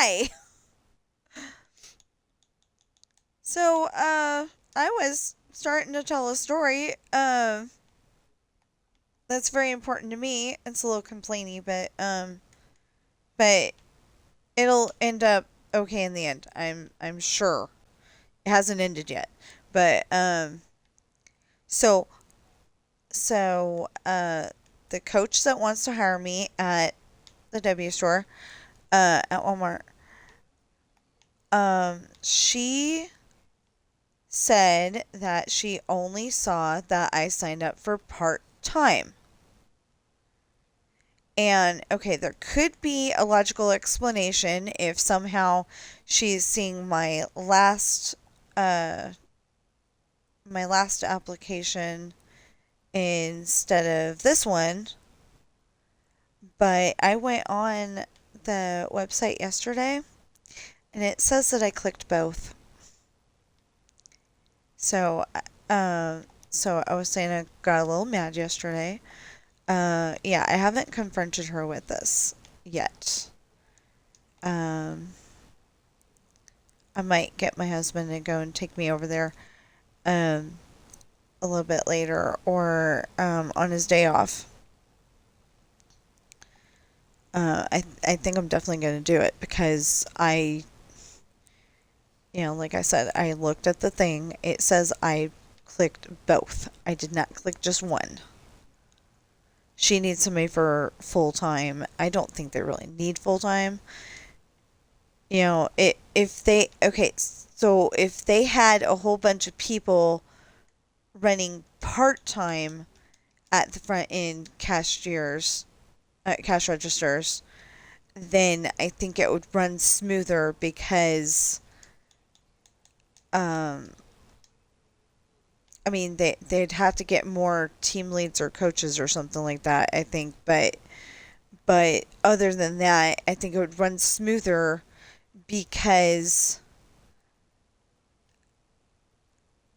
Hi. So, I was starting to tell a story, that's very important to me. It's a little complainy, but it'll end up okay in the end. I'm sure. It hasn't ended yet. But, so, so, the coach that wants to hire me at the W store, at Walmart, she said that she only saw that I signed up for part time. And okay, there could be a logical explanation if somehow she's seeing uh my last application instead of this one, but I went on the website yesterday and it says that I clicked both. So so I was saying I got a little mad yesterday. Yeah, I haven't confronted her with this yet. Um, I might get my husband to go and take me over there um, a little bit later or on his day off. I think I'm definitely going to do it because like I said, I looked at the thing. It says I clicked both. I did not click just one. She needs somebody for full time. I don't think they really need full time. If they, okay, so if they had a whole bunch of people running part time at the front end cash registers, then I think it would run smoother because, um, I mean, they'd have to get more team leads or coaches or something like that, I think. But other than that, I think it would run smoother because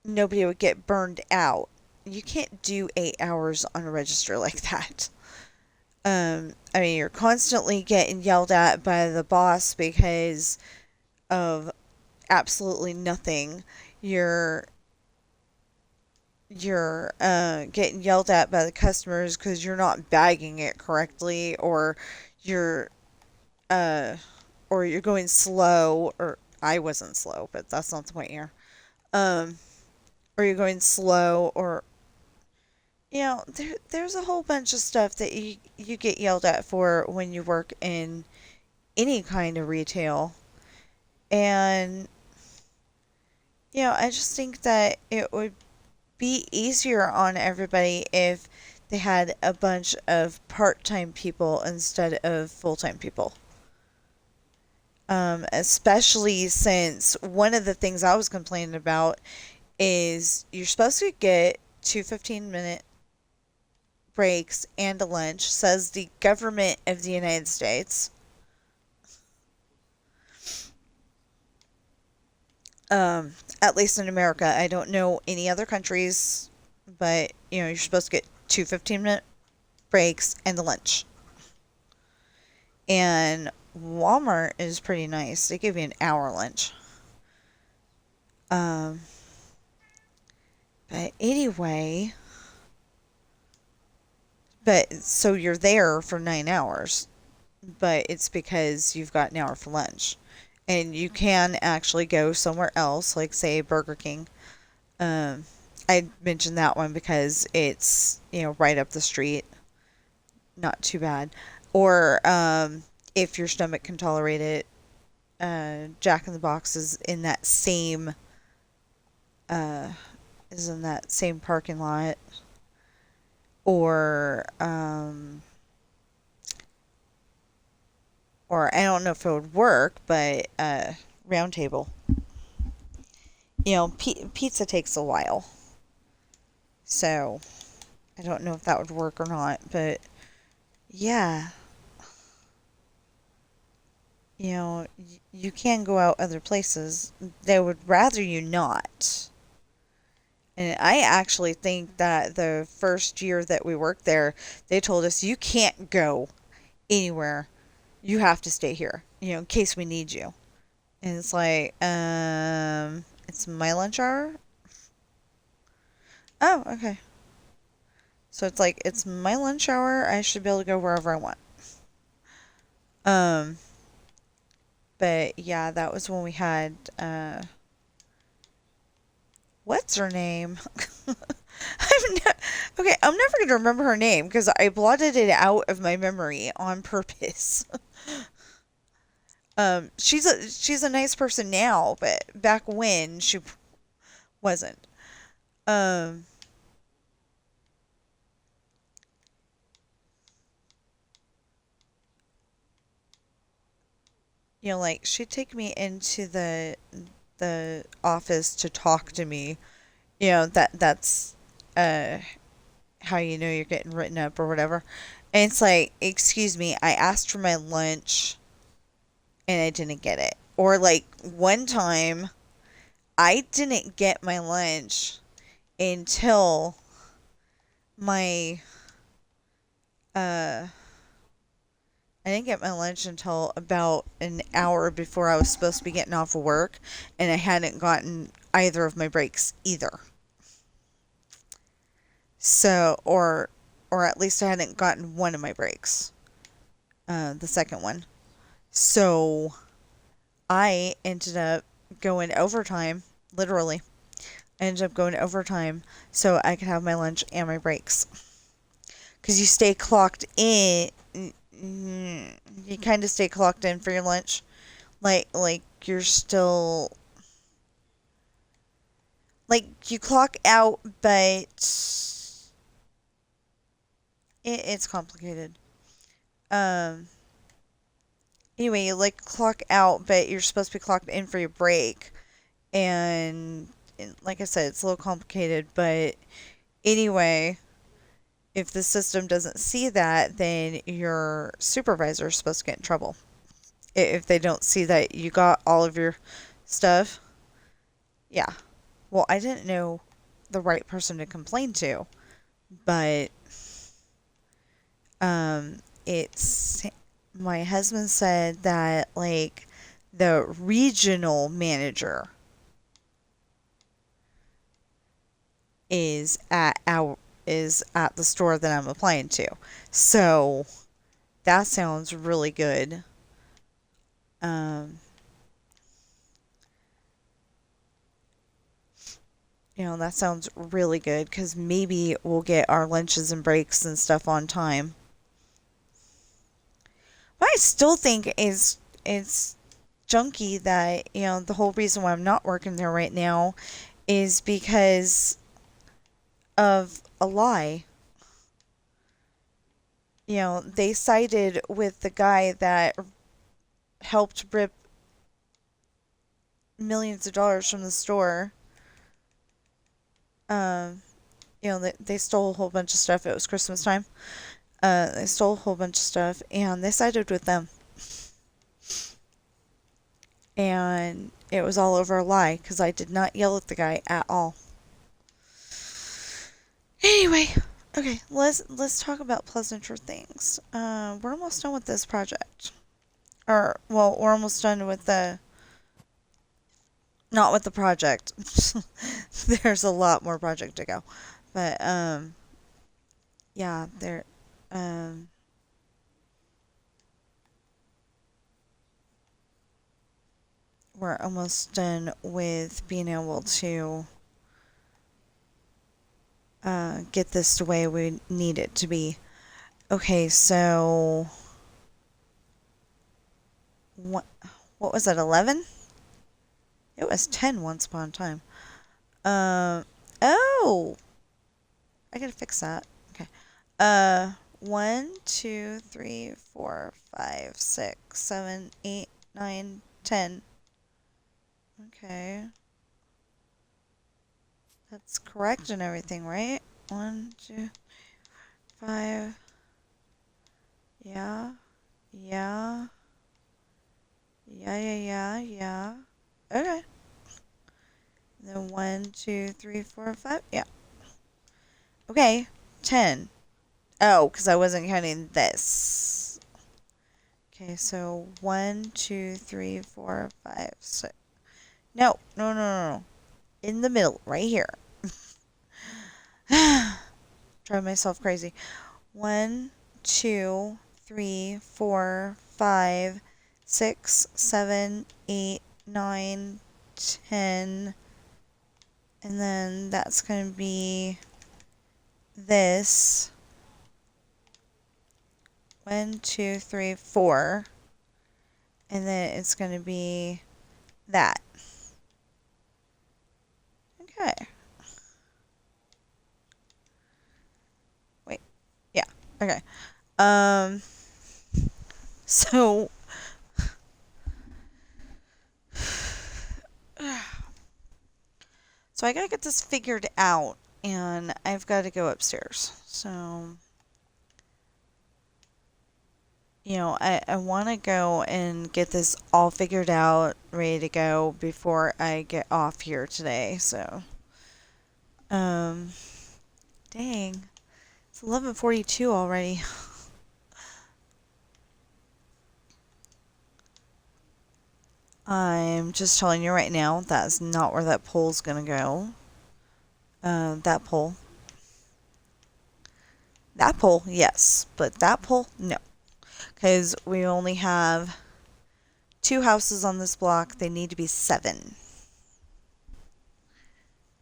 nobody would get burned out. You can't do 8 hours on a register like that. I mean, you're constantly getting yelled at by the boss because of absolutely nothing. You're you're getting yelled at by the customers because you're not bagging it correctly, you're uh, or you're going slow, or I wasn't slow, but that's not the point here. Um, or you're going slow, or there's a whole bunch of stuff that you get yelled at for when you work in any kind of retail. And I just think that it would be easier on everybody if they had a bunch of part-time people instead of full-time people. Especially since one of the things I was complaining about is you're supposed to get two 15-minute breaks and a lunch, says the government of the United States. At least in America. I don't know any other countries, but you're supposed to get two 15-minute breaks and the lunch. And Walmart is pretty nice. They give you an hour lunch. Um, but anyway, but so you're there for 9 hours, but it's because you've got an hour for lunch. And you can actually go somewhere else, like say Burger King. Um, I mentioned that one because it's, right up the street. Not too bad. Or if your stomach can tolerate it, Jack in the Box uh, is in that same parking lot. Or or I don't know if it would work, but Round Table. Pizza takes a while, so I don't know if that would work or not. But yeah, you can go out other places. They would rather you not. And I actually think that the first year that we worked there, they told us you can't go anywhere. You have to stay here. in case we need you. And it's like, it's my lunch hour. Oh, okay. So it's like it's my lunch hour. I should be able to go wherever I want. Um, but yeah, that was when we had what's her name? Okay, I'm never gonna remember her name because I blotted it out of my memory on purpose. She's a nice person now, but back when she wasn't. Um, like she'd take me into the office to talk to me. That's uh how you know you're getting written up or whatever. And it's like, excuse me, I asked for my lunch and I didn't get it. Or like one time I didn't get my lunch until my uh I didn't get my lunch until about an hour before I was supposed to be getting off of work, and I hadn't gotten either of my breaks either. So, or at least I hadn't gotten one of my breaks, the second one. So I ended up going overtime, literally. I ended up going overtime so I could have my lunch and my breaks. Because you stay clocked in, you kind of stay clocked in for your lunch. Like you're still, like you clock out, but it's complicated. Um, anyway, you like clock out, but you're supposed to be clocked in for your break. And like I said, it's a little complicated, but anyway, if the system doesn't see that, then your supervisor is supposed to get in trouble. If they don't see that you got all of your stuff, yeah. Well, I didn't know the right person to complain to, but it's my husband said that like the regional manager is at the store that I'm applying to. So that sounds really good. Um, that sounds really good because maybe we'll get our lunches and breaks and stuff on time. But I still think it's junky that the whole reason why I'm not working there right now is because of a lie. They sided with the guy that helped rip millions of dollars from the store. Um, they stole a whole bunch of stuff. It was Christmas time. They stole a whole bunch of stuff, and they sided with them. And it was all over a lie because I did not yell at the guy at all. Anyway, okay, let's talk about pleasanter things. We're almost done with this project, or well, we're almost done with the not with the project. There's a lot more project to go, but yeah, um, we're almost done with being able to get this the way we need it to be. Okay, so what was it? 11? It was 10 once upon a time. Oh, I gotta fix that. Okay. 1, 2, 3, 4, 5, 6, 7, 8, 9, 10. Okay. That's correct and everything, right? 1, 2, 5. Yeah. Yeah. Yeah. Okay. Then 1, 2, 3, 4, 5. Yeah. Okay. 10. Oh, because I wasn't counting this. Okay, so 1, 2, 3, 4, 5, 6. No, no, no, no, no. In the middle, right here. Drive myself crazy. 1, 2, 3, 4, 5, 6, 7, 8, 9, 10. And then that's going to be this. 1, 2, 3, 4. And then it's going to be that. Okay. Wait. Yeah. Okay. Um, so I gotta get this figured out, and I've got to go upstairs. So, I want to go and get this all figured out, ready to go before I get off here today. So, um, dang, it's 11:42 already. I'm just telling you right now, that's not where that pole's gonna go. That pole. That pole, yes, but that pole, no. Because we only have 2 houses on this block. They need to be 7.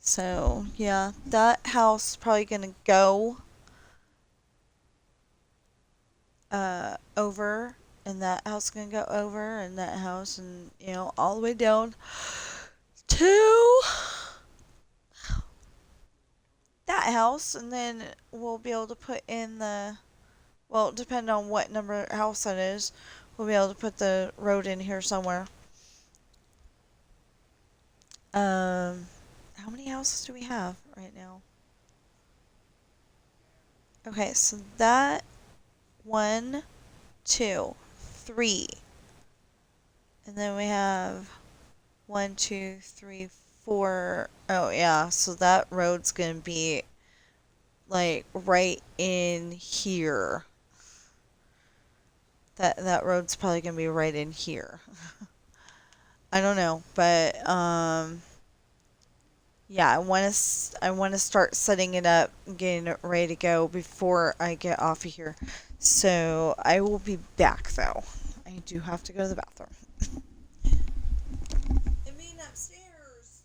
So, yeah, that house is probably going to go over, and that house is going to go over, and that house, and, all the way down to that house, and then we'll be able to put in well, depending on what number house that is, we'll be able to put the road in here somewhere. How many houses do we have right now? Okay, so that 1, 2, 3. And then we have 1, 2, 3, 4. Oh, yeah. So that road's going to be like right in here. That road's probably going to be right in here. I don't know, but yeah, I want to start setting it up, getting it ready to go before I get off of here. So, I will be back though. I do have to go to the bathroom. I mean upstairs.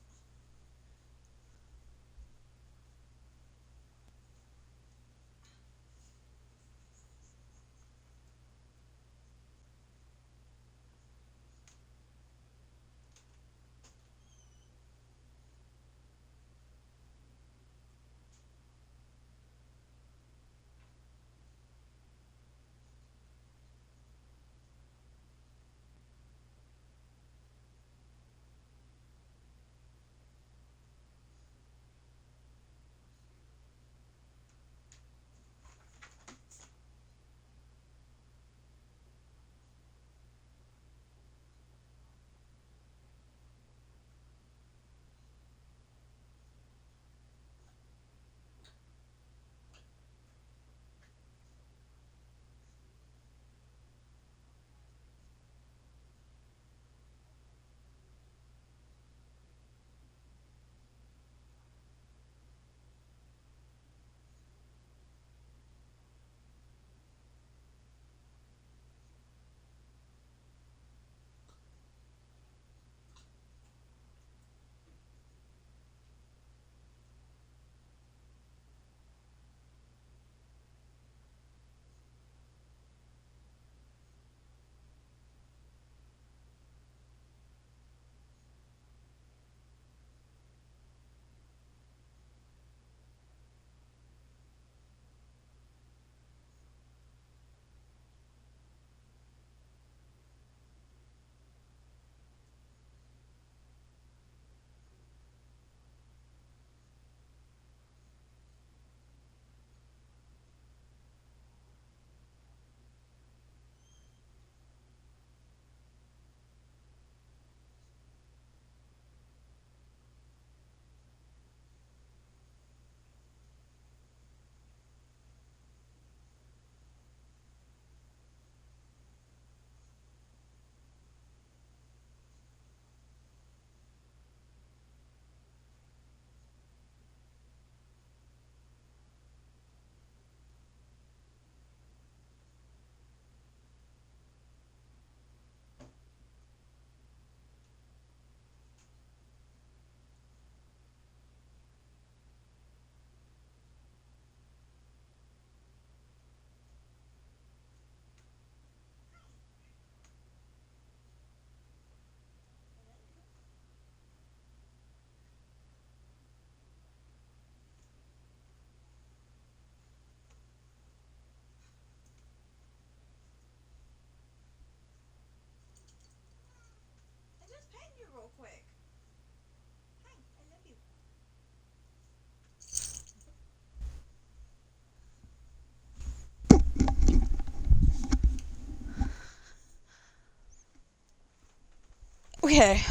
Okay.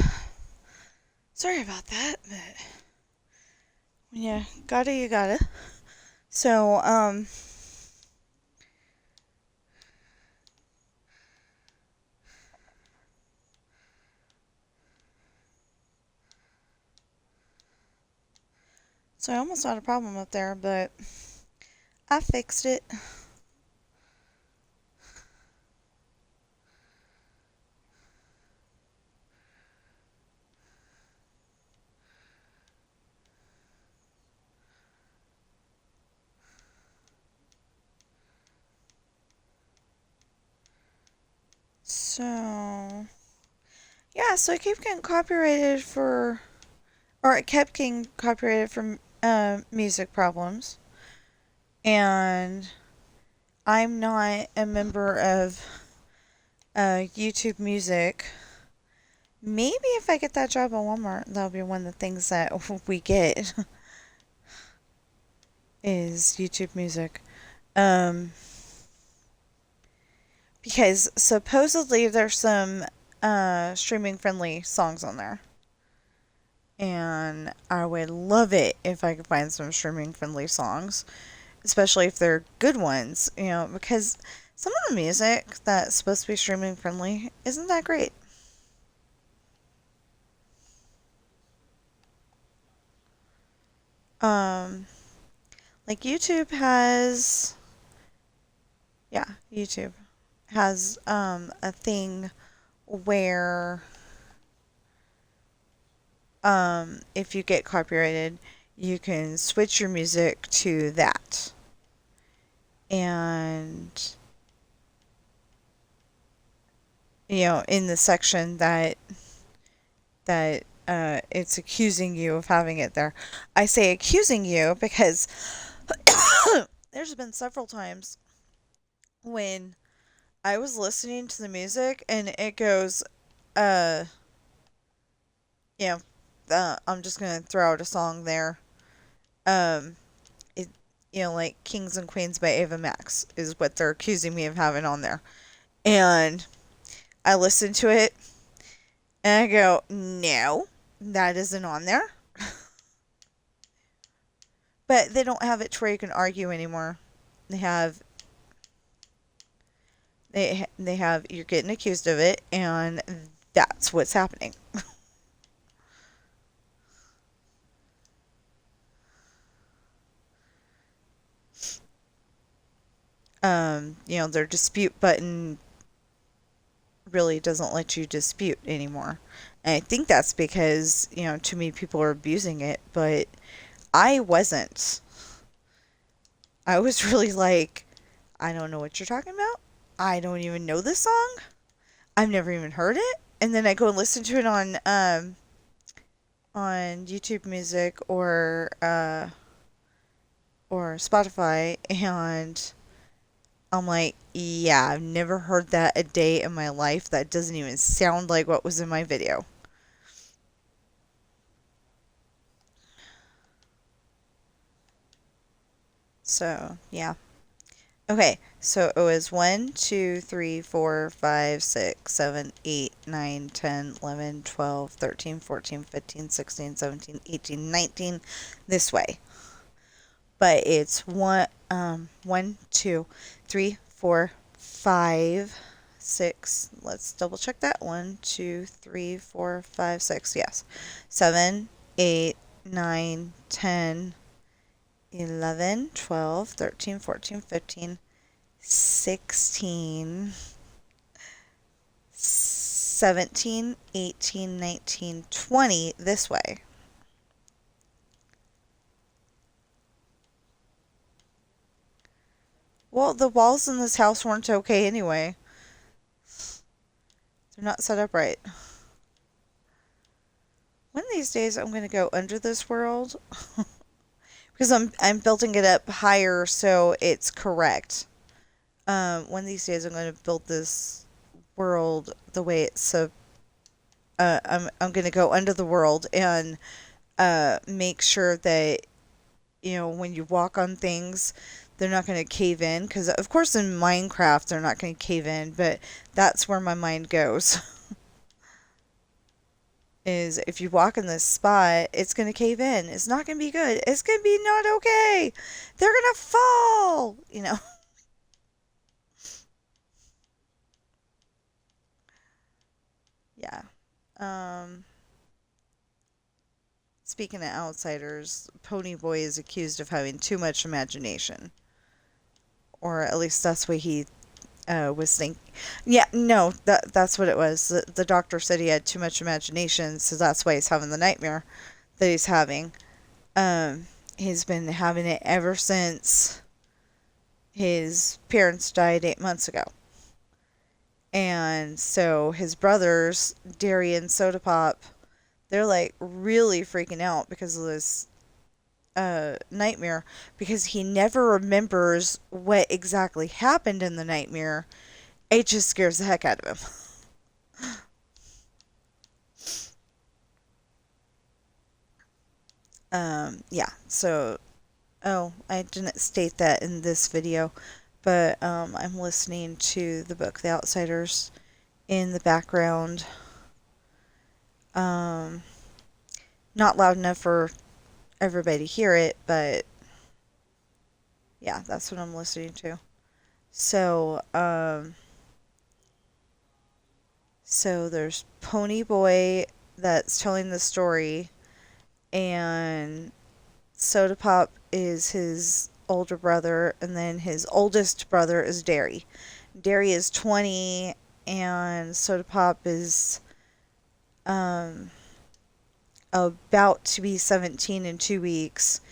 Sorry about that, but yeah, gotta, you gotta. So, so I almost had a problem up there, but I fixed it. So, yeah, so I keep getting copyrighted for, or it kept getting copyrighted for music problems. And I'm not a member of YouTube Music. Maybe if I get that job at Walmart, that'll be one of the things that we get is YouTube Music. Um, because supposedly there's some streaming friendly songs on there. And I would love it if I could find some streaming friendly songs, especially if they're good ones, because some of the music that's supposed to be streaming friendly isn't that great. Um, like YouTube has a thing where if you get copyrighted, you can switch your music to that. And in the section that it's accusing you of having it there. I say accusing you because there's been several times when I was listening to the music and it goes, uh, you know, I'm just gonna throw out a song there. Um, it, like Kings and Queens by Ava Max is what they're accusing me of having on there. And I listen to it and I go, no, that isn't on there. But they don't have it to where you can argue anymore. They have they have you're getting accused of it, and that's what's happening. Their dispute button really doesn't let you dispute anymore. And I think that's because, too many people are abusing it, but I wasn't. I was really like, I don't know what you're talking about. I don't even know this song. I've never even heard it. And then I go and listen to it on YouTube Music or Spotify, and I'm like, yeah, I've never heard that a day in my life. That doesn't even sound like what was in my video. So, yeah. Okay, so it was 1, 2, 3, 4, 5, 6, 7, 8, 9, 10, 11, 12, 13, 14, 15, 16, 17, 18, 19 this way. But it's 1, 2, 3, 4, 5, 6. Let's double check that. 1, 2, 3, 4, 5, 6. Yes. 7, 8, 9, 10, 11, 12, 13, 14, 15, 16, 17, 18, 19, 20 this way. Well, the walls in this house weren't okay anyway. They're not set up right. One of these days I'm going to go under this world because I'm building it up higher so it's correct. One of these days I'm going to build this world the way it's so. I'm going to go under the world and make sure that when you walk on things, they're not going to cave in. Because of course in Minecraft they're not going to cave in, but that's where my mind goes. is if you walk in this spot, it's going to cave in. It's not going to be good. It's going to be not okay. They're going to fall, you know. Yeah. Um, Speaking of outsiders, Ponyboy is accused of having too much imagination. Or at least that's what he was thinking. Yeah, no, that's what it was. The doctor said he had too much imagination, so that's why he's having the nightmare that he's having. He's been having it ever since his parents died 8 months ago. And so his brothers, Derry and Soda Pop, they're like really freaking out because of this nightmare, because he never remembers what exactly happened in the nightmare. It just scares the heck out of him. Yeah, so, oh, I didn't state that in this video, but I'm listening to the book The Outsiders in the background. Um, Not loud enough for everybody to hear it, but yeah, that's what I'm listening to. So, so there's Pony Boy that's telling the story, and Soda Pop is his older brother, and then his oldest brother is Derry. Derry is 20, and Soda Pop is um, about to be 17 in 2 weeks.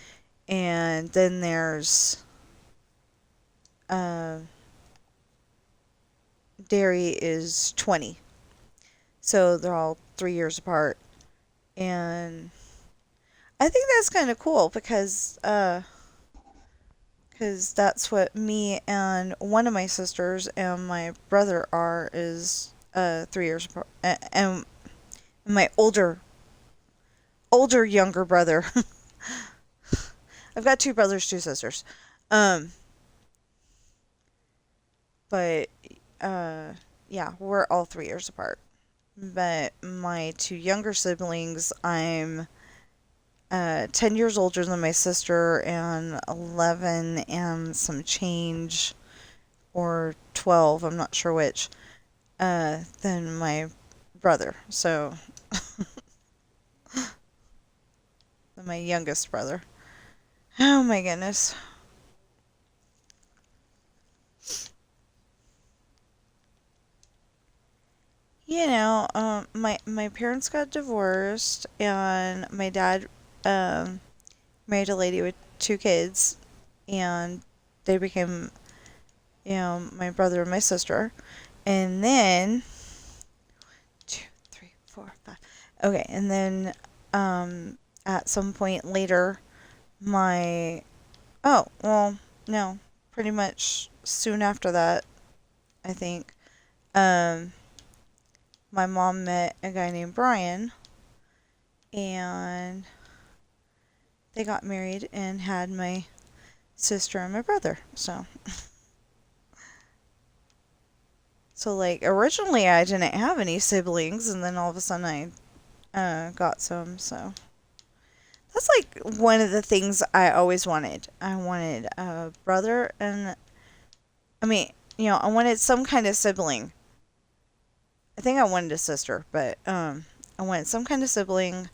And then there's uh, Derry is 20. So they're all 3 years apart. And I think that's kind of cool because that's what me and one of my sisters and my brother are, is 3 years apart. And my older younger brother. I've got two brothers, two sisters. Um, but yeah, we're all 3 years apart. But my two younger siblings, I'm 10 years older than my sister, and 11 and some change, or 12, I'm not sure which, than my brother. So, my youngest brother. Oh my goodness. My parents got divorced, and my dad um, married a lady with two kids, and they became, my brother and my sister. And then, two, three, four, five. Okay, and then at some point later, my, oh, well, no, pretty much soon after that, I think, um, my mom met a guy named Brian, and they got married and had my sister and my brother. So like originally I didn't have any siblings, and then all of a sudden I got some. So that's like one of the things I always wanted. I wanted a brother, and I mean, I wanted some kind of sibling. I think I wanted a sister, but I wanted some kind of sibling,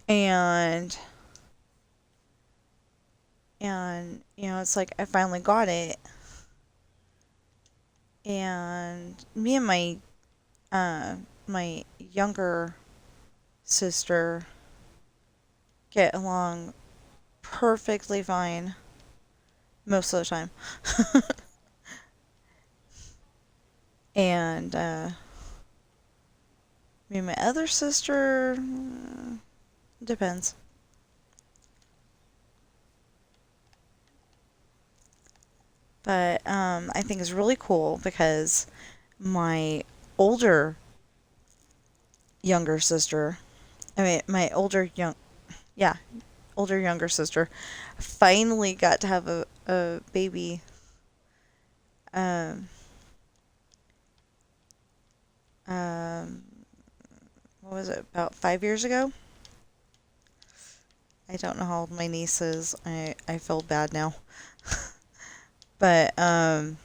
and it's like I finally got it. And me and uh my younger sister get along perfectly fine most of the time. And me and my other sister, depends. But I think it's really cool because my older younger sister, I mean, my older yeah, older younger sister, finally got to have a baby. Um, um, what what was it, about 5 years ago? I don't know how old my niece is. I feel bad now. But but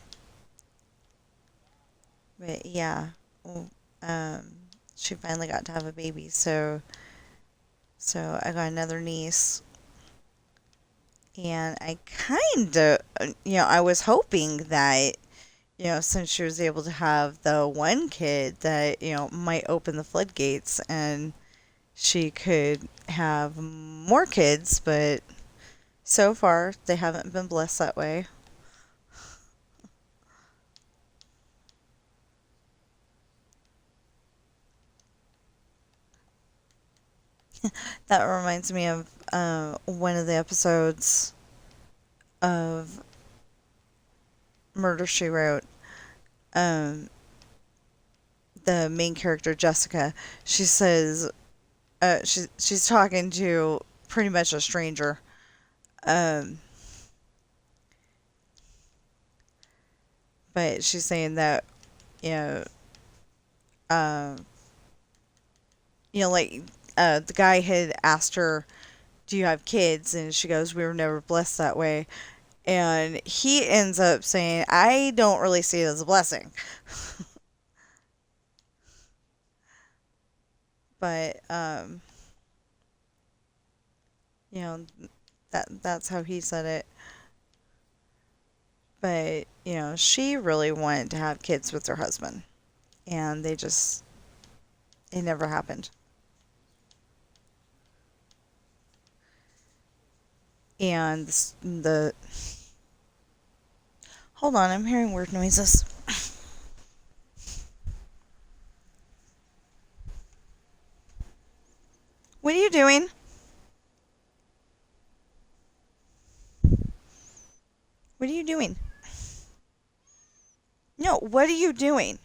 yeah. Well, Um she finally got to have a baby, so I got another niece, and I kind of, I was hoping that, since she was able to have the one kid, that, might open the floodgates and she could have more kids, but so far they haven't been blessed that way. That reminds me of one of the episodes of Murder She Wrote. Um, the main character, Jessica, she says, she's talking to pretty much a stranger. Um, but she's saying that, you know, um, like, the guy had asked her, "Do you have kids?" And she goes, "We were never blessed that way." And he ends up saying, "I don't really see it as a blessing." But, you know, that's how he said it. But, she really wanted to have kids with her husband. And it never happened. And hold on, I'm hearing weird noises. What are you doing? What are you doing? No, what are you doing?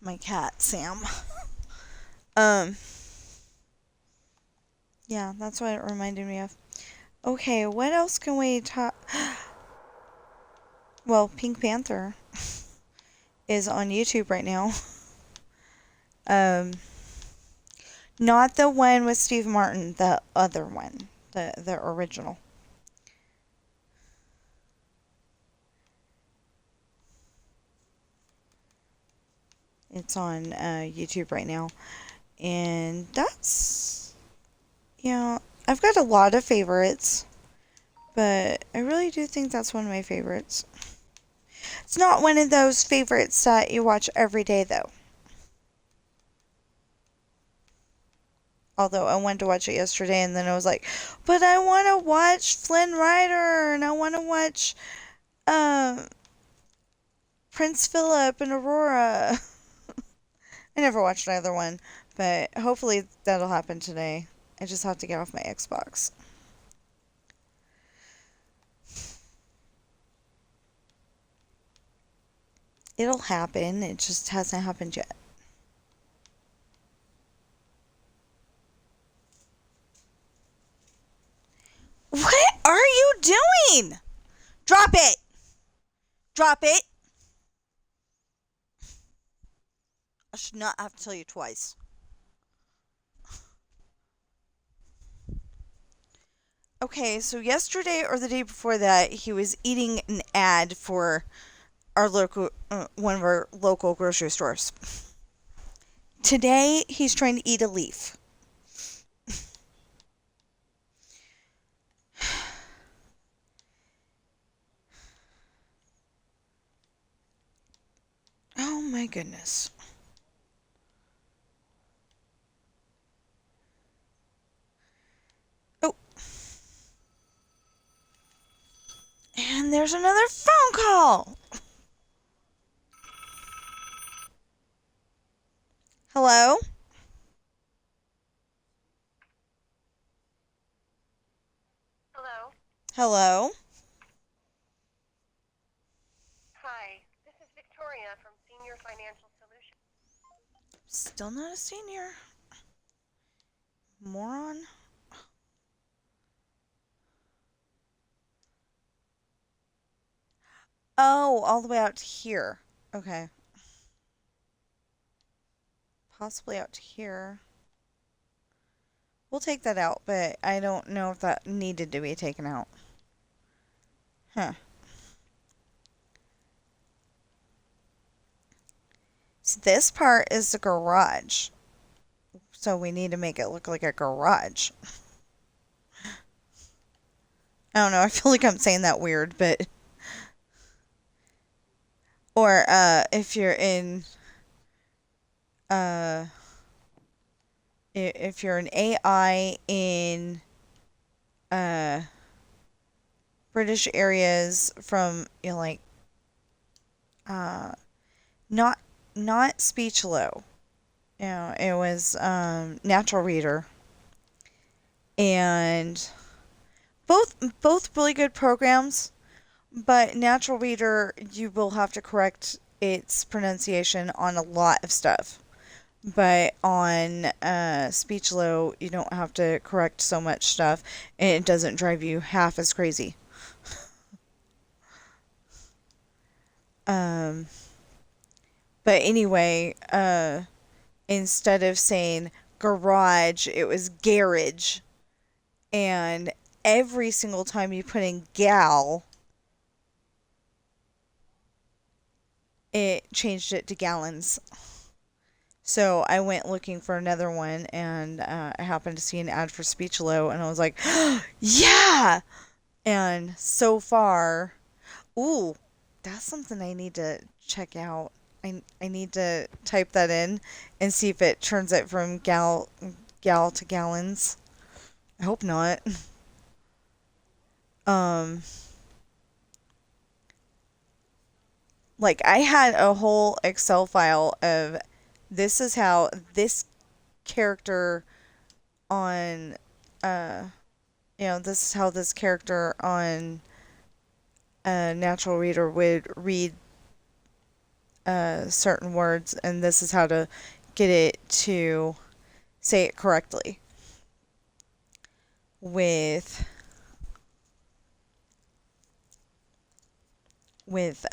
My cat, Sam. Um, yeah, that's what it reminded me of. Okay, what else can we talk? Well, Pink Panther is on YouTube right now. Um, not the one with Steve Martin, the other one, the original. It's on YouTube right now, and I've got a lot of favorites, but I really do think that's one of my favorites. It's not one of those favorites that you watch every day, though. Although I wanted to watch it yesterday, and then I was like, but I want to watch Flynn Rider, and I want to watch um, Prince Philip and Aurora. I never watched either one, but hopefully that'll happen today. I just have to get off my Xbox. It'll happen, it just hasn't happened yet. What are you doing? Drop it! Drop it! I should not have to tell you twice. Okay, so yesterday or the day before that, he was eating an ad for our local, one of our local grocery stores. Today, he's trying to eat a leaf. Oh my goodness. Oh, and there's another phone call. Hello? Hello. Hello? Hi. This is Victoria from Senior Financial Solutions. Still not a senior. Moron. Oh, all the way out to here. Okay. Possibly out to here. We'll take that out, but I don't know if that needed to be taken out. Huh. So this part is the garage. So we need to make it look like a garage. I don't know. I feel like I'm saying that weird, but or if you're in uh if you're an AI in uh British areas from like uh not not Speechlo. It was Natural Reader, and both really good programs. But Natural Reader, you will have to correct its pronunciation on a lot of stuff. But on Speechlo, you don't have to correct so much stuff, and it doesn't drive you half as crazy. Um, but anyway, instead of saying garage, it was garage. And every single time you put in gal, it changed it to gallons. So I went looking for another one, and I happened to see an ad for Speechlo, and I was like, yeah! And so far, ooh, that's something I need to check out. I need to type that in and see if it turns it from gal to gallons. I hope not. Um, like I had a whole Excel file of this is how this character on uh this is how this character on a natural reader would read certain words, and this is how to get it to say it correctly with with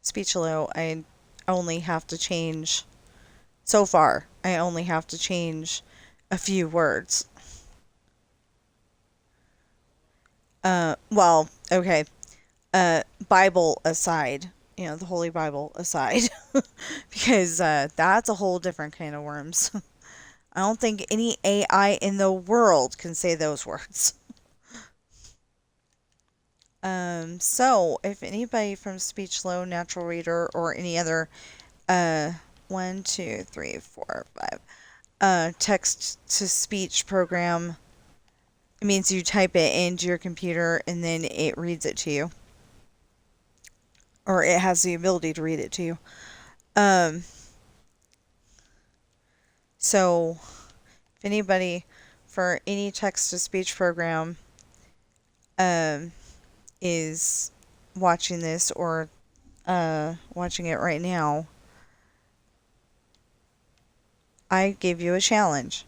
Speechlo. I only have to change so far. I only have to change a few words. Well, okay. Bible aside, the Holy Bible aside, because that's a whole different kind of worms. I don't think any AI in the world can say those words. So if anybody from SpeechLow, Natural Reader, or any other uh, 1, 2, 3, 4, 5 text to speech program, it means you type it into your computer and then it reads it to you, or it has the ability to read it to you. Um, so if anybody for any text to speech program um, is watching this or watching it right now, I give you a challenge.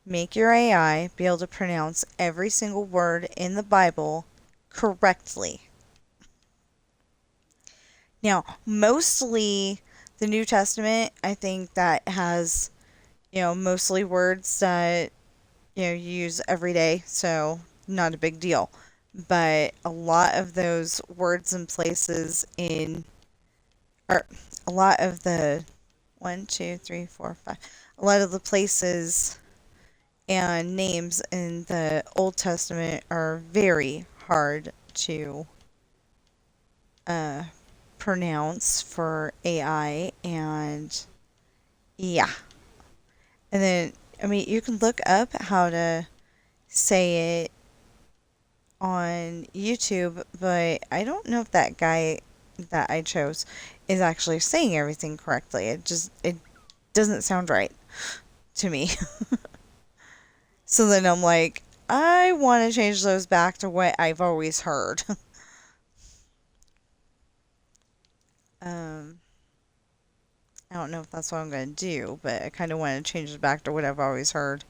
Make your AI be able to pronounce every single word in the Bible correctly. Now, mostly the New Testament, I think that has, mostly words that, you use every day, so not a big deal. But a lot of those words and places or a lot of the 1, 2, 3, 4, 5, a lot of the places and names in the Old Testament are very hard to uh, pronounce for AI, and yeah. And then, I mean, you can look up how to say it on YouTube, but I don't know if that guy that I chose is actually saying everything correctly. It doesn't sound right to me. So then I'm like, I want to change those back to what I've always heard. um, I don't know if that's what I'm going to do, but I kind of want to change it back to what I've always heard.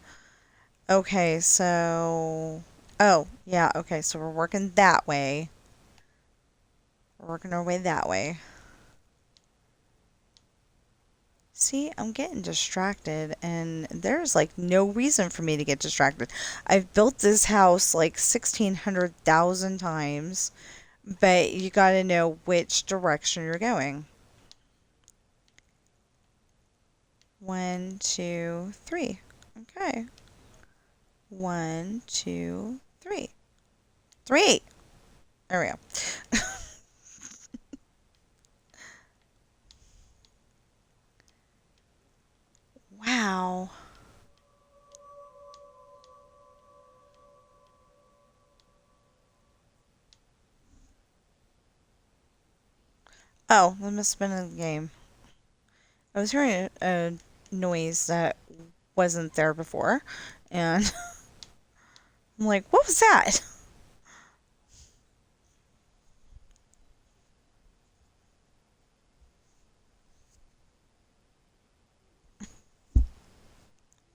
Okay, so Oh, yeah, okay, so we're working that way. We're working our way that way. See, I'm getting distracted, and there's like no reason for me to get distracted. I've built this house like 1,600,000 times, but you gotta know which direction you're going. One, two, three. Okay. One, two, three. Three! There we go. Wow. Oh, that must have been in the game. I was hearing a noise that wasn't there before, and I'm like, what was that?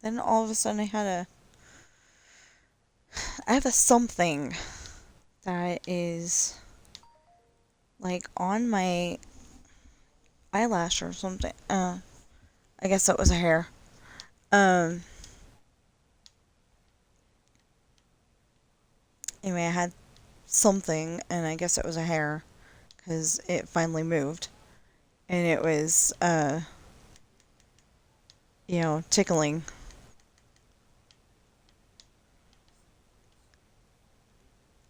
Then all of a sudden I have a something that is like on my eyelash or something. I guess that was a hair. Um, anyway, I had something, and I guess it was a hair because it finally moved, and it was, tickling.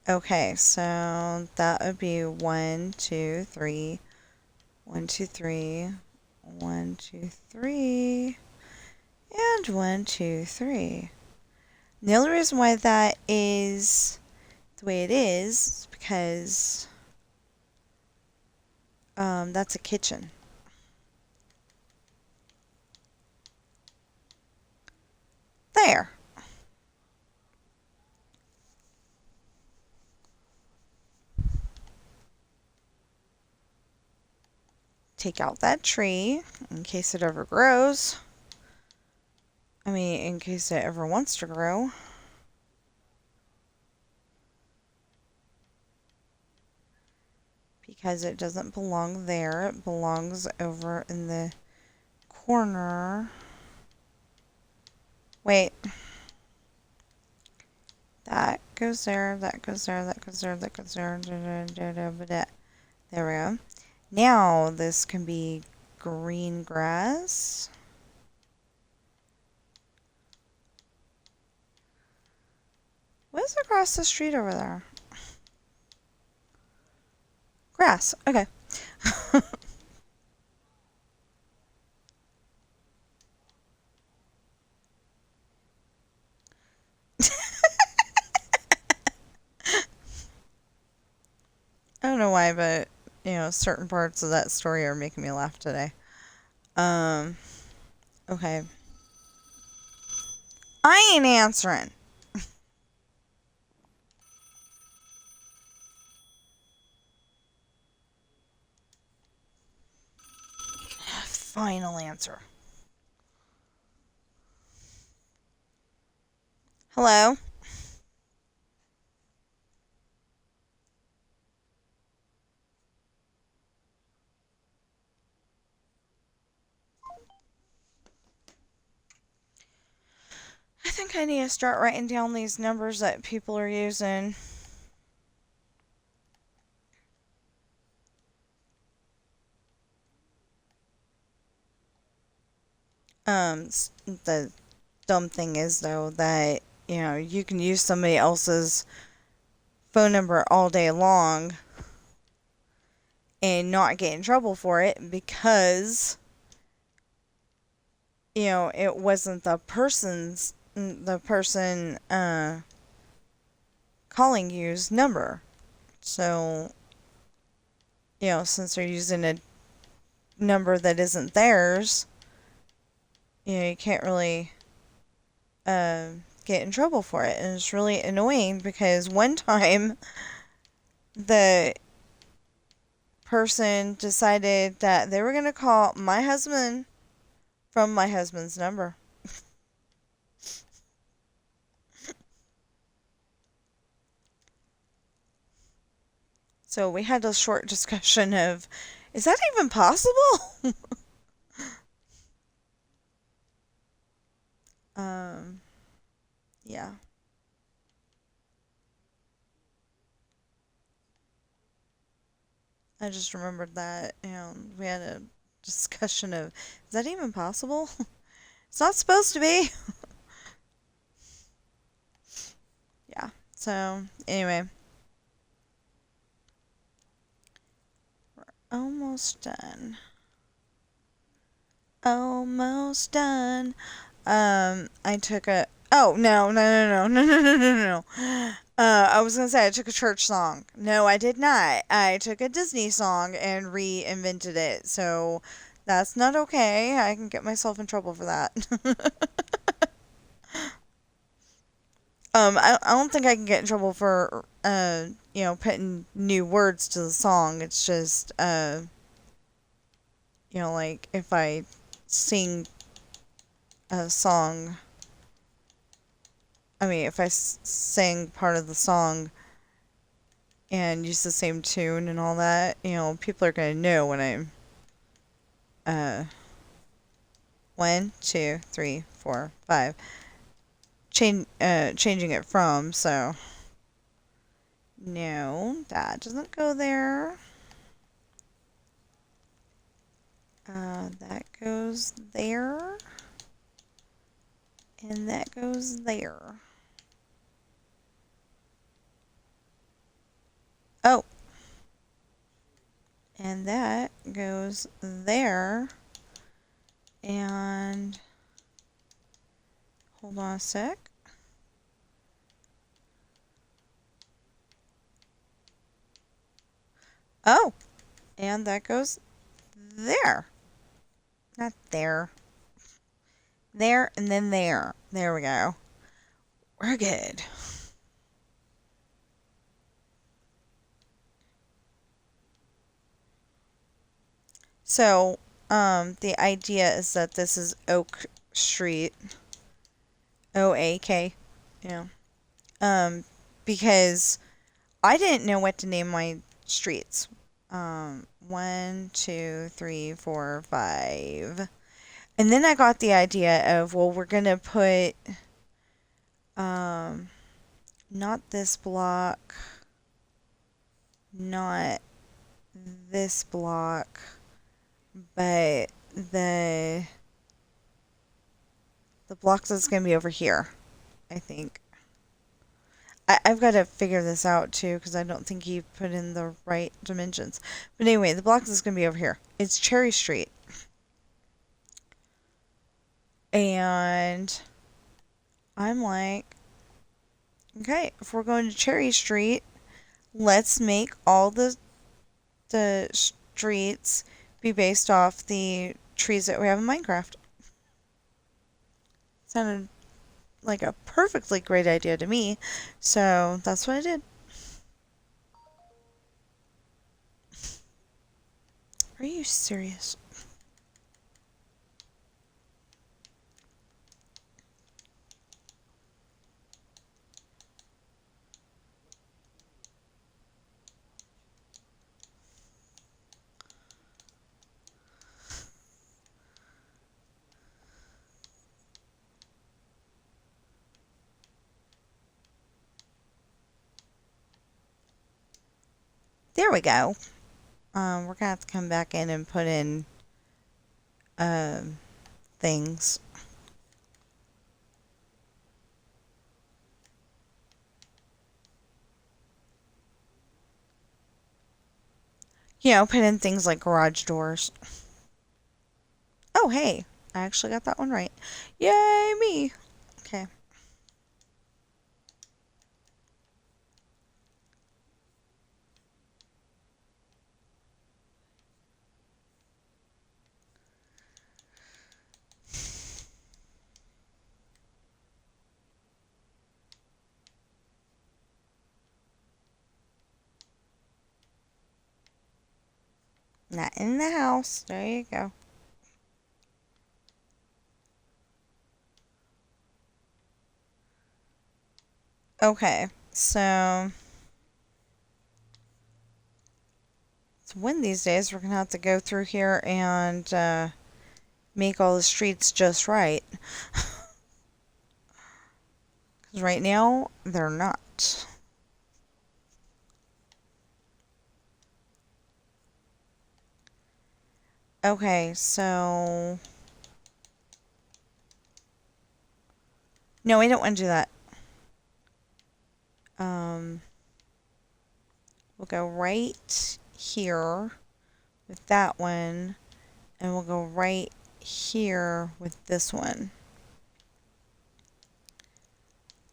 Okay, so that would be one, two, three, one, two, three, one, two, three, and one, two, three. The only reason why that is the way it is because that's a kitchen. There. Take out that tree in case it ever grows. I mean, in case it ever wants to grow. Because it doesn't belong there. It belongs over in the corner. Wait. That goes there, that goes there, that goes there, that goes there. There we go. Now this can be green grass. What is across the street over there? Grass. Okay. I don't know why, but certain parts of that story are making me laugh today. Um, okay. I ain't answering. Final answer. Hello? I think I need to start writing down these numbers that people are using. The dumb thing is, though, that, you can use somebody else's phone number all day long and not get in trouble for it because, it wasn't the person, calling you's number. So, since they're using a number that isn't theirs, you can't really get in trouble for it. And it's really annoying because one time the person decided that they were going to call my husband from my husband's number. So we had a short discussion of, is that even possible? um, yeah. I just remembered that, we had a discussion of, is that even possible? It's not supposed to be. Yeah. So, anyway, almost done. Almost done. I took a. Oh, no, no, no, no, no, no, no, no, no. I was gonna say I took a church song. No, I did not. I took a Disney song and reinvented it. So that's not okay. I can get myself in trouble for that. I don't think I can get in trouble for, putting new words to the song. It's just, like if I sing a song, I mean, if I sing part of the song and use the same tune and all that, people are going to know when I'm, uh, 1, 2, 3, 4, 5, changing it from, so, no, that doesn't go there. That goes there. And that goes there. Oh, and that goes there. And hold on a sec. Oh, and that goes there. Not there. There and then there. There we go. We're good. So, the idea is that this is Oak Street. OAK. Yeah. Um, because I didn't know what to name my streets. 1, 2, 3, 4, 5. And then I got the idea of, well, we're gonna put, um, not this block, not this block, but the block that's gonna be over here, I think. I've got to figure this out too because I don't think he put in the right dimensions. But anyway, the block that's gonna be over here. It's Cherry Street, and I'm like, okay, if we're going to Cherry Street, let's make all the streets be based off the trees that we have in Minecraft. Sounded like a perfectly great idea to me, so that's what I did. Are you serious? There we go. We're gonna have to come back in and put in um things. Put in things like garage doors. Oh, hey, I actually got that one right. Yay, me. Okay. Not in the house. There you go. Okay, so one of these days we're gonna have to go through here and make all the streets just right. Because right now, they're not. Okay, so... No, we don't want to do that. Um, we'll go right here with that one, and we'll go right here with this one.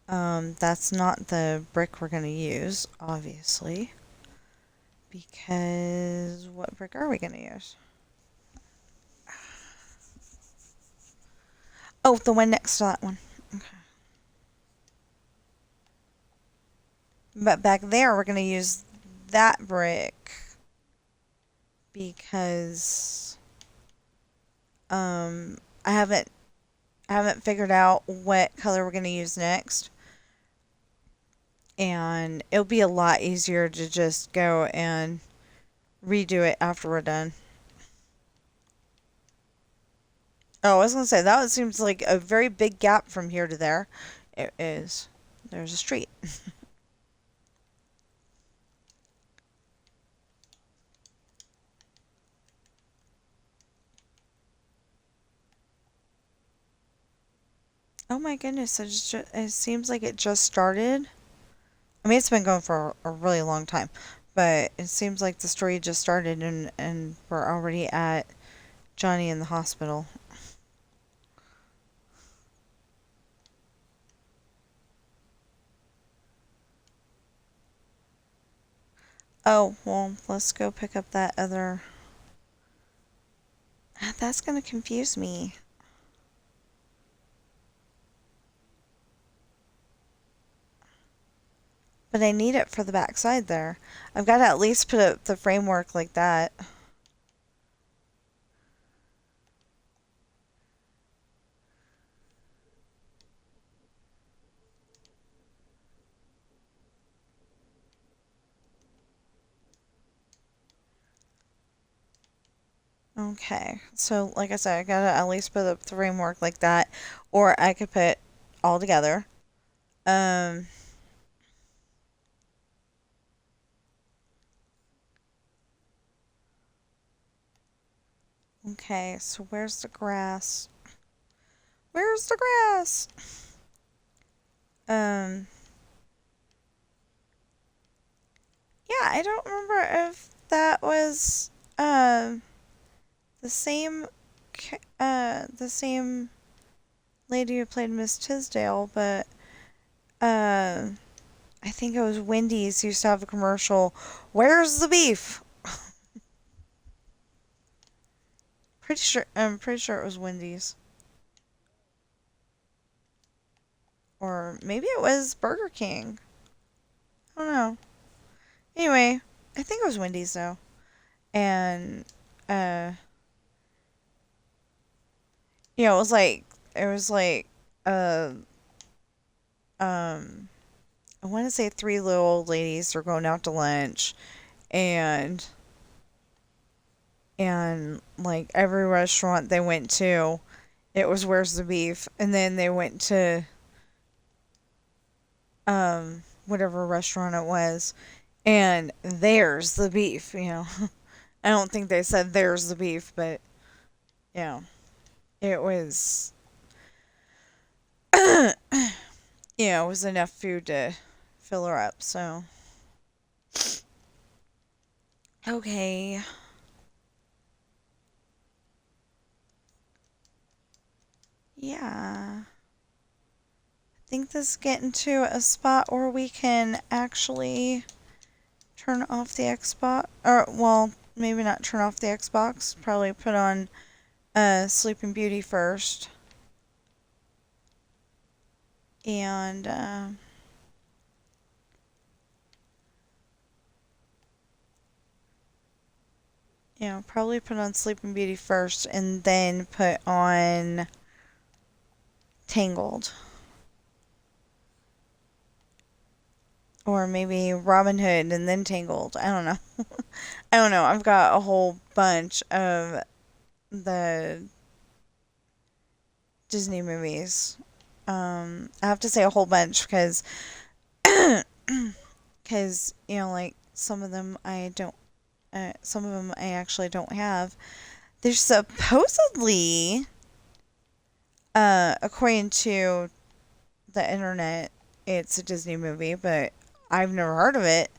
That's not the brick we're going to use, obviously, because what brick are we going to use? Oh, the one next to that one. Okay. But back there, we're going to use that brick because I haven't figured out what color we're going to use next. And it'll be a lot easier to just go and redo it after we're done. Oh, I was going to say, that seems like a very big gap from here to there. It is. There's a street. Oh my goodness, it seems like it just started. I mean, it's been going for a really long time, but it seems like the story just started and we're already at Johnny in the hospital. Oh, well, let's go pick up that other... That's going to confuse me. But I need it for the backside there. I've got to at least put up the framework like that. Okay, so like I said, I gotta at least put up the framework like that, or I could put all together. Um, okay, so where's the grass? Where's the grass? Um, yeah, I don't remember if that was, the same, the same lady who played Miss Tisdale, but, I think it was Wendy's used to have a commercial, "Where's the beef?" I'm pretty sure it was Wendy's. Or maybe it was Burger King. I don't know. Anyway, I think it was Wendy's though. And uh it was like uh um I want to say three little old ladies are going out to lunch and like every restaurant they went to, it was "Where's the beef?" And then they went to whatever restaurant it was and "There's the beef," you know. I don't think they said "There's the beef," but you know, it was it was enough food to fill her up. So okay, yeah, I think this is getting to a spot where we can actually turn off the Xbox, or well, maybe not turn off the Xbox. Probably put on Sleeping Beauty first, and probably put on Sleeping Beauty first, and then put on Tangled. Or maybe Robin Hood and then Tangled. I don't know. I don't know. I've got a whole bunch of the Disney movies. I have to say a whole bunch because, like some of them I don't, some of them I actually don't have. There's supposedly, according to the internet, it's a Disney movie, but I've never heard of it.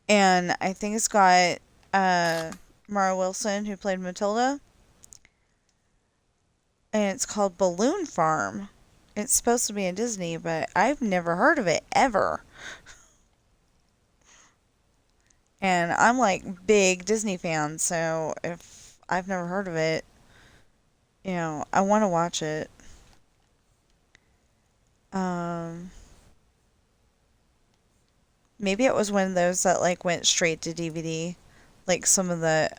And I think it's got Mara Wilson who played Matilda, and it's called Balloon Farm. It's supposed to be in Disney, but I've never heard of it ever. And I'm like big Disney fan, so if I've never heard of it, I want to watch it. Um, Maybe it was one of those that like went straight to DVD, like some of the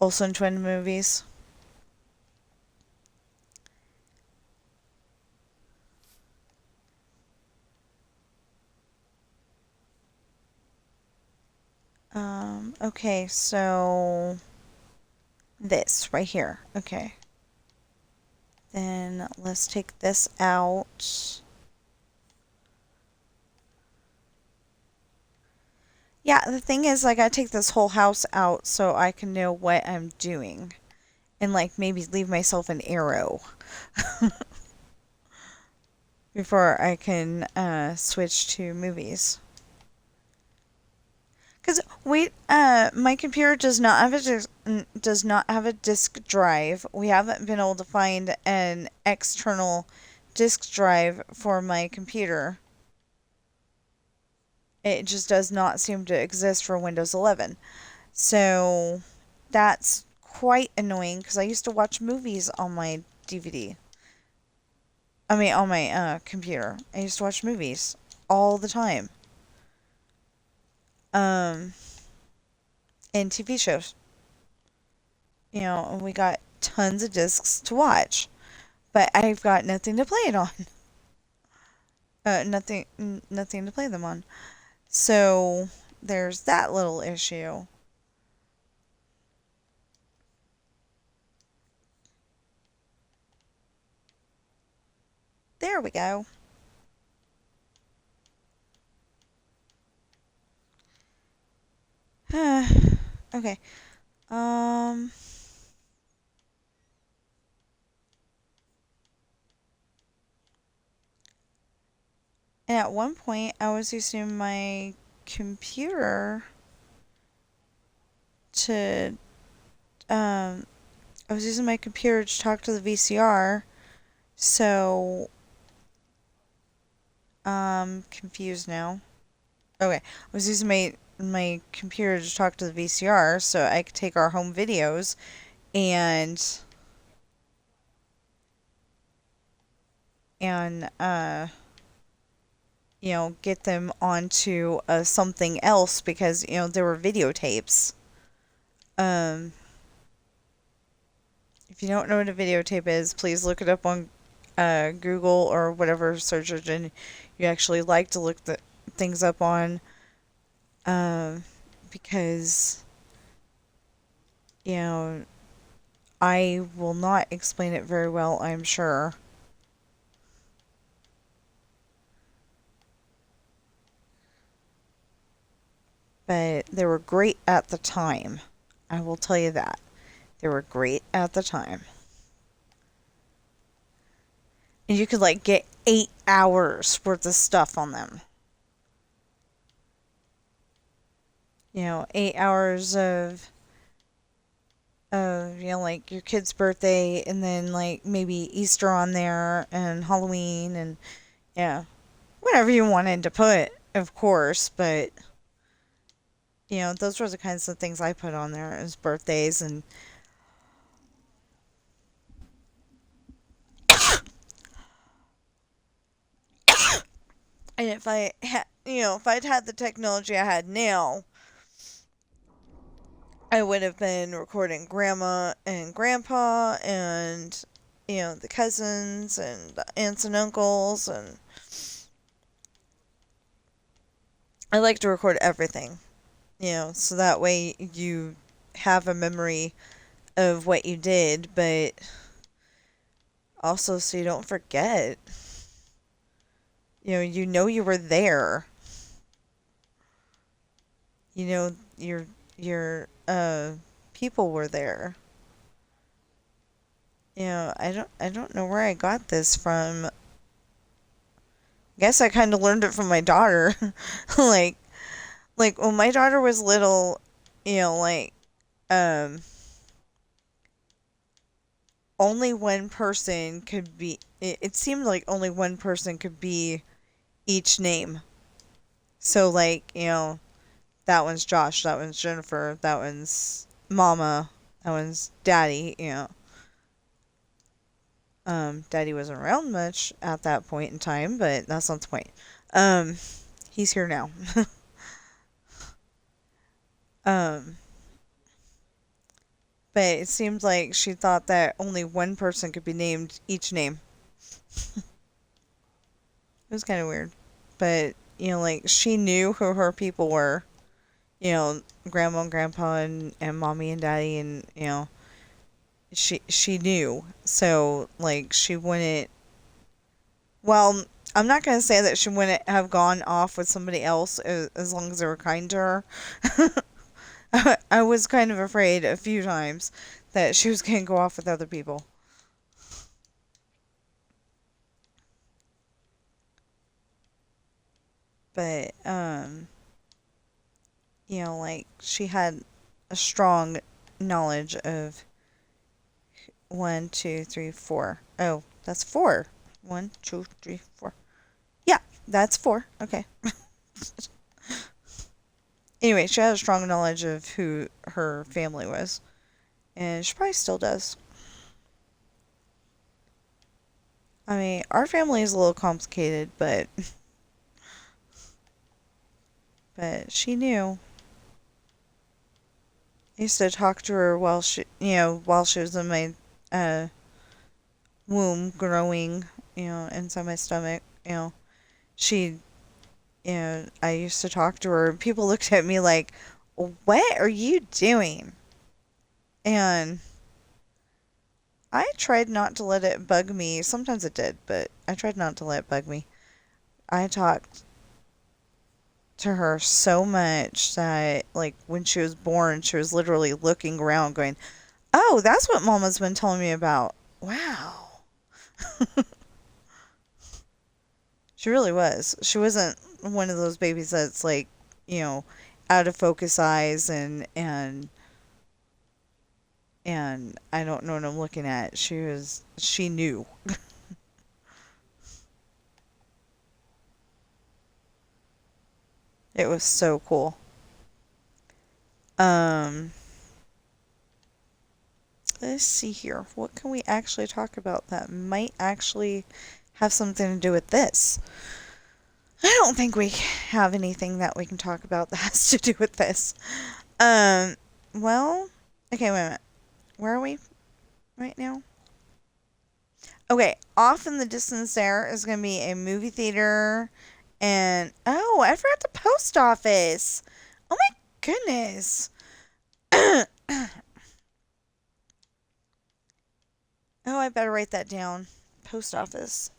Olsen twin movies. Okay, so this right here. Okay. Then let's take this out. Yeah, the thing is, I gotta take this whole house out so I can know what I'm doing. And, like, maybe leave myself an arrow before I can switch to movies. Because, wait, my computer does not have a disk drive. We haven't been able to find an external disk drive for my computer. It just does not seem to exist for Windows 11. So that's quite annoying because I used to watch movies on my DVD. I mean, on my computer. I used to watch movies all the time. Um, and TV shows. And we got tons of discs to watch, but I've got nothing to play it on. Nothing to play them on. So there's that little issue. There we go. Okay. Um, and at one point, I was using my computer to, um, I was using my computer to talk to the VCR. So, I'm confused now. Okay, I was using my computer to talk to the VCR so I could take our home videos and and get them onto something else because there were videotapes. Um, if you don't know what a videotape is, please look it up on Google or whatever search engine you actually like to look the things up on. Um, because you know I will not explain it very well, I'm sure. But they were great at the time. I will tell you that. They were great at the time. And you could like get 8 hours worth of stuff on them. 8 hours of like your kid's birthday and then like maybe Easter on there and Halloween and yeah, whatever you wanted to put, of course, but those were the kinds of things I put on there as birthdays and if I had, if I'd had the technology I had now, I would have been recording grandma and grandpa and the cousins and the aunts and uncles and I like to record everything, so that way you have a memory of what you did, but also so you don't forget. You know you were there. You know your people were there. I don't know where I got this from. I guess I kind of learned it from my daughter. like like when my daughter was little, like um only one person could be it seemed like only one person could be each name. So like, that one's Josh, that one's Jennifer, that one's Mama, that one's Daddy. Daddy wasn't around much at that point in time, but that's not the point. Um, he's here now. um, but it seemed like she thought that only one person could be named each name. It was kind of weird. But, like, she knew who her people were. Grandma and grandpa and mommy and daddy, and, she knew. So, like, she wouldn't. Well, I'm not going to say that she wouldn't have gone off with somebody else as long as they were kind to her. I was kind of afraid a few times that she was going to go off with other people. But, like, she had a strong knowledge of one, two, three, four. Oh, that's four. One, two, three, four. Yeah, that's four. Okay. Anyway, she had a strong knowledge of who her family was. And she probably still does. I mean, our family is a little complicated, but she knew. I used to talk to her while she was in my uh, womb growing, inside my stomach. She, I used to talk to her, and people looked at me like, "What are you doing?" And I tried not to let it bug me. Sometimes it did, but I tried not to let it bug me. I talked to her so much that, like, when she was born, she was literally looking around going, "Oh, that's what Mama's been telling me about." Wow. She really was. She wasn't one of those babies that's like, you know, out of focus eyes and I don't know what I'm looking at. She knew. It was so cool. Um let's see here. What can we actually talk about that might actually have something to do with this? I don't think we have anything that we can talk about that has to do with this. Um, well, okay, wait a minute. Where are we right now? Okay, off in the distance there is going to be a movie theater and oh, I forgot the post office. Oh my goodness. Oh, I better write that down. Post office.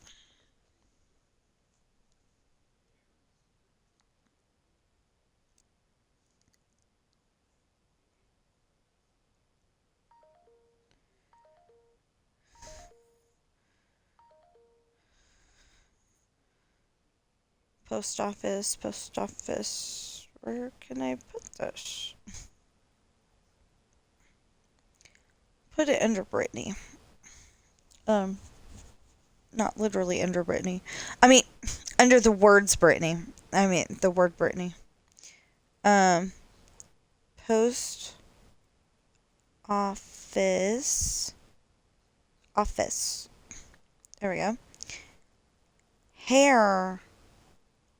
Post office, post office. Where can I put this? Put it under Brittany. Um, Not literally under Brittany. I mean, under the words Brittany. I mean, the word Brittany. Um, Post office. Office. There we go. Hair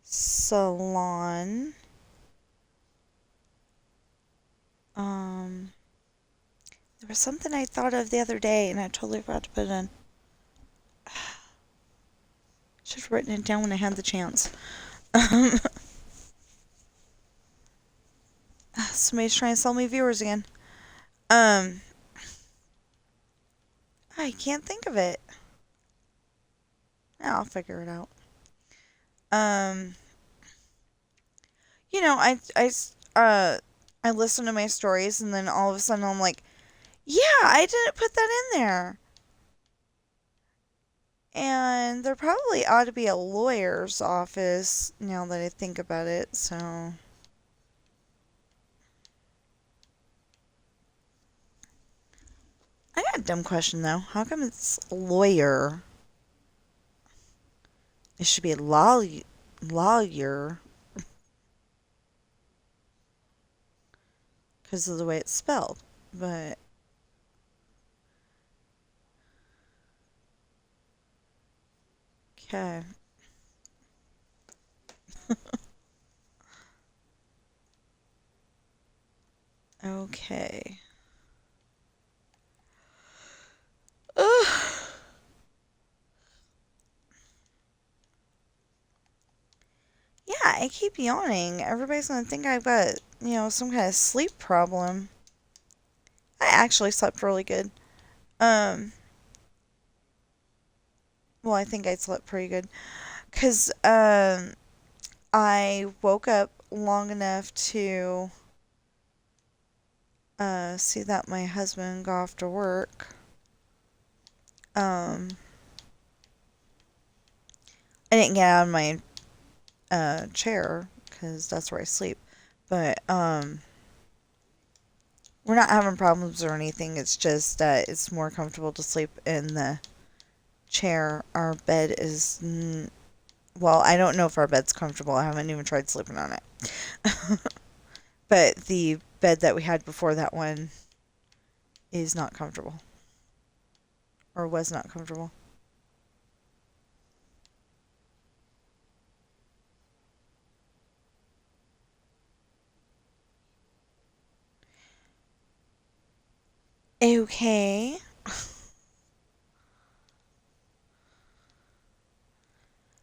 salon. Um, there was something I thought of the other day and I totally forgot to put it in. Should have written it down when I had the chance. Somebody's trying to sell me viewers again. Um, I can't think of it. I'll figure it out. Um, you know, I listen to my stories and then all of a sudden I'm like, yeah, I didn't put that in there. And there probably ought to be a lawyer's office now that I think about it, so. I got a dumb question though. How come it's lawyer? It should be lawyer because of the way it's spelled. But okay. Okay. Ugh. Yeah, I keep yawning. Everybody's gonna think I've got, some kind of sleep problem. I actually slept really good. Um, well, I think I slept pretty good. 'Cause, I woke up long enough to, see that my husband got off to work. Um, I didn't get out of my, chair, 'cause that's where I sleep. But, we're not having problems or anything. It's just that it's more comfortable to sleep in the chair. Our bed is, well, I don't know if our bed's comfortable. I haven't even tried sleeping on it. But the bed that we had before that one is not comfortable. Or was not comfortable. Okay.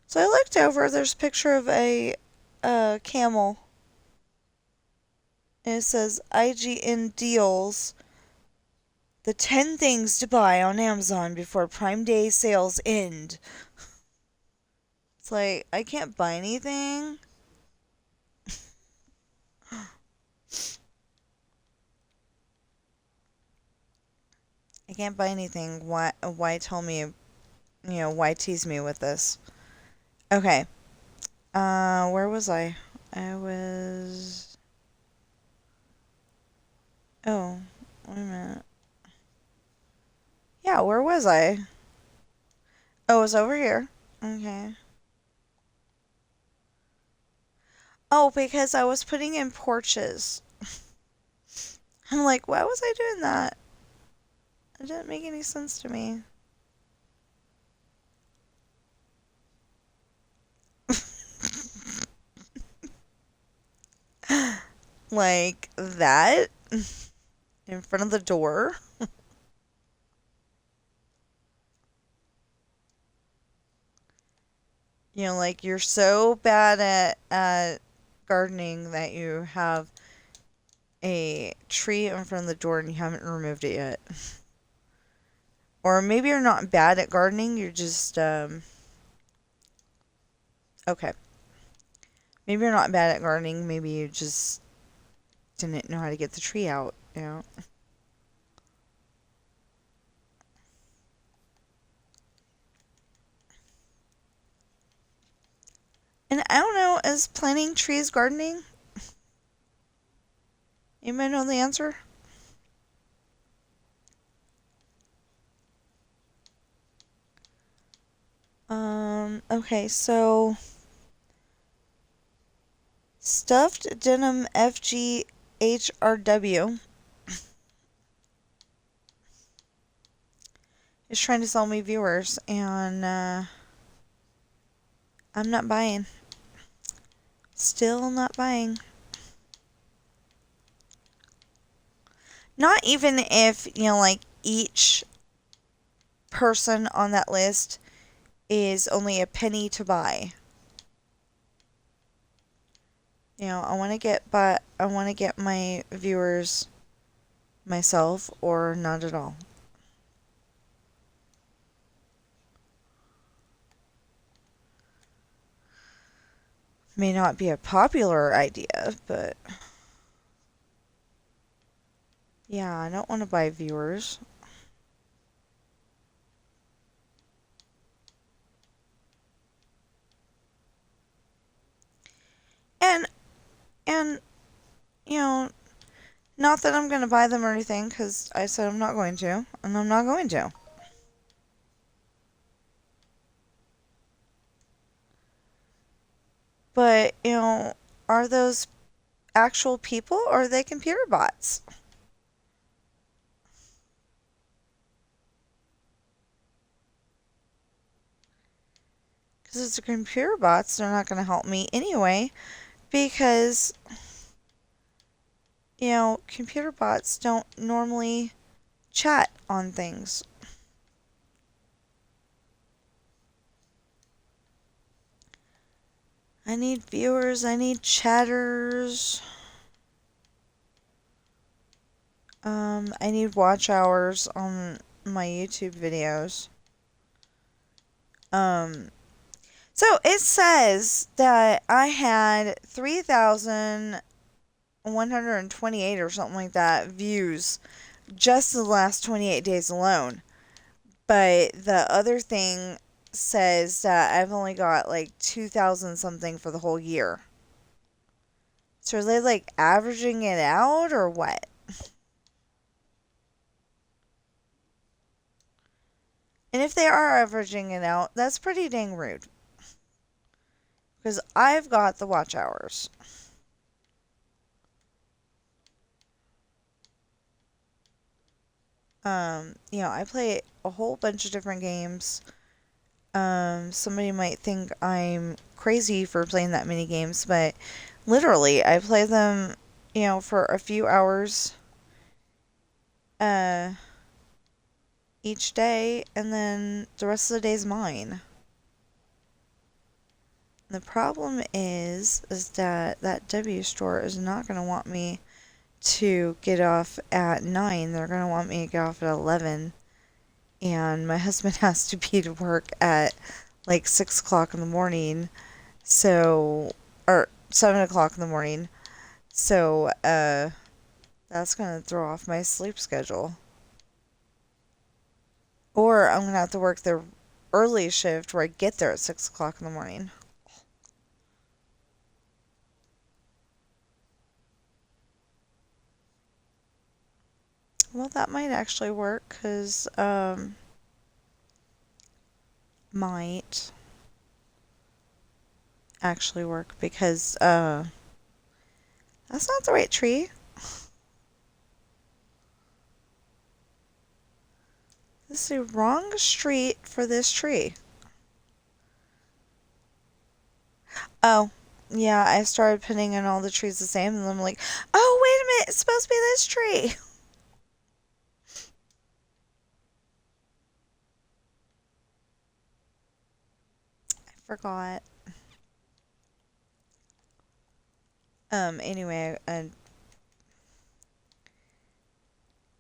So I looked over. There's a picture of a camel. And it says IGN deals the 10 things to buy on Amazon before Prime Day sales end. It's like, I can't buy anything. I can't buy anything. Why tell me, why tease me with this? Okay. Where was I? I was... Oh, wait a minute. Yeah, where was I? Oh, it was over here. Okay. Oh, because I was putting in porches. I'm like, why was I doing that? It didn't make any sense to me. Like that in front of the door. Like you're so bad at gardening that you have a tree in front of the door and you haven't removed it yet. Or maybe you're not bad at gardening, you're just okay. Maybe you're not bad at gardening, maybe you just didn't know how to get the tree out. And I don't know, is planting trees gardening? You might know the answer. Okay, so stuffed denim FGHRW is trying to sell me viewers, and I'm not buying. Still not buying. Not even if, like each person on that list is only a penny to buy. I want to get my viewers myself or not at all. May not be a popular idea, but yeah, I don't want to buy viewers. And and you know, not that I'm going to buy them or anything cuz I said I'm not going to, and I'm not going to. But, are those actual people or are they computer bots? Because if it's computer bots, they're not going to help me anyway because, computer bots don't normally chat on things. I need viewers, I need chatters. I need watch hours on my YouTube videos. Um, so it says that I had 3,128 or something like that views just the last 28 days alone. But the other thing says that I've only got like 2,000 something for the whole year. So are they like averaging it out or what? And if they are averaging it out, that's pretty dang rude. Because I've got the watch hours. I play a whole bunch of different games. Somebody might think I'm crazy for playing that many games, but literally, I play them, for a few hours uh, each day, and then the rest of the day is mine. The problem is that that W store is not going to want me to get off at 9. They're going to want me to get off at 11. And my husband has to be to work at like 6 o'clock in the morning. So, or 7 o'clock in the morning. So, that's going to throw off my sleep schedule. Or I'm going to have to work the early shift where I get there at 6 o'clock in the morning. Well, that might actually work because, might actually work because, that's not the right tree. This is the wrong street for this tree. Oh, yeah, I started putting in all the trees the same, and I'm like, oh, wait a minute, it's supposed to be this tree. I forgot. Anyway,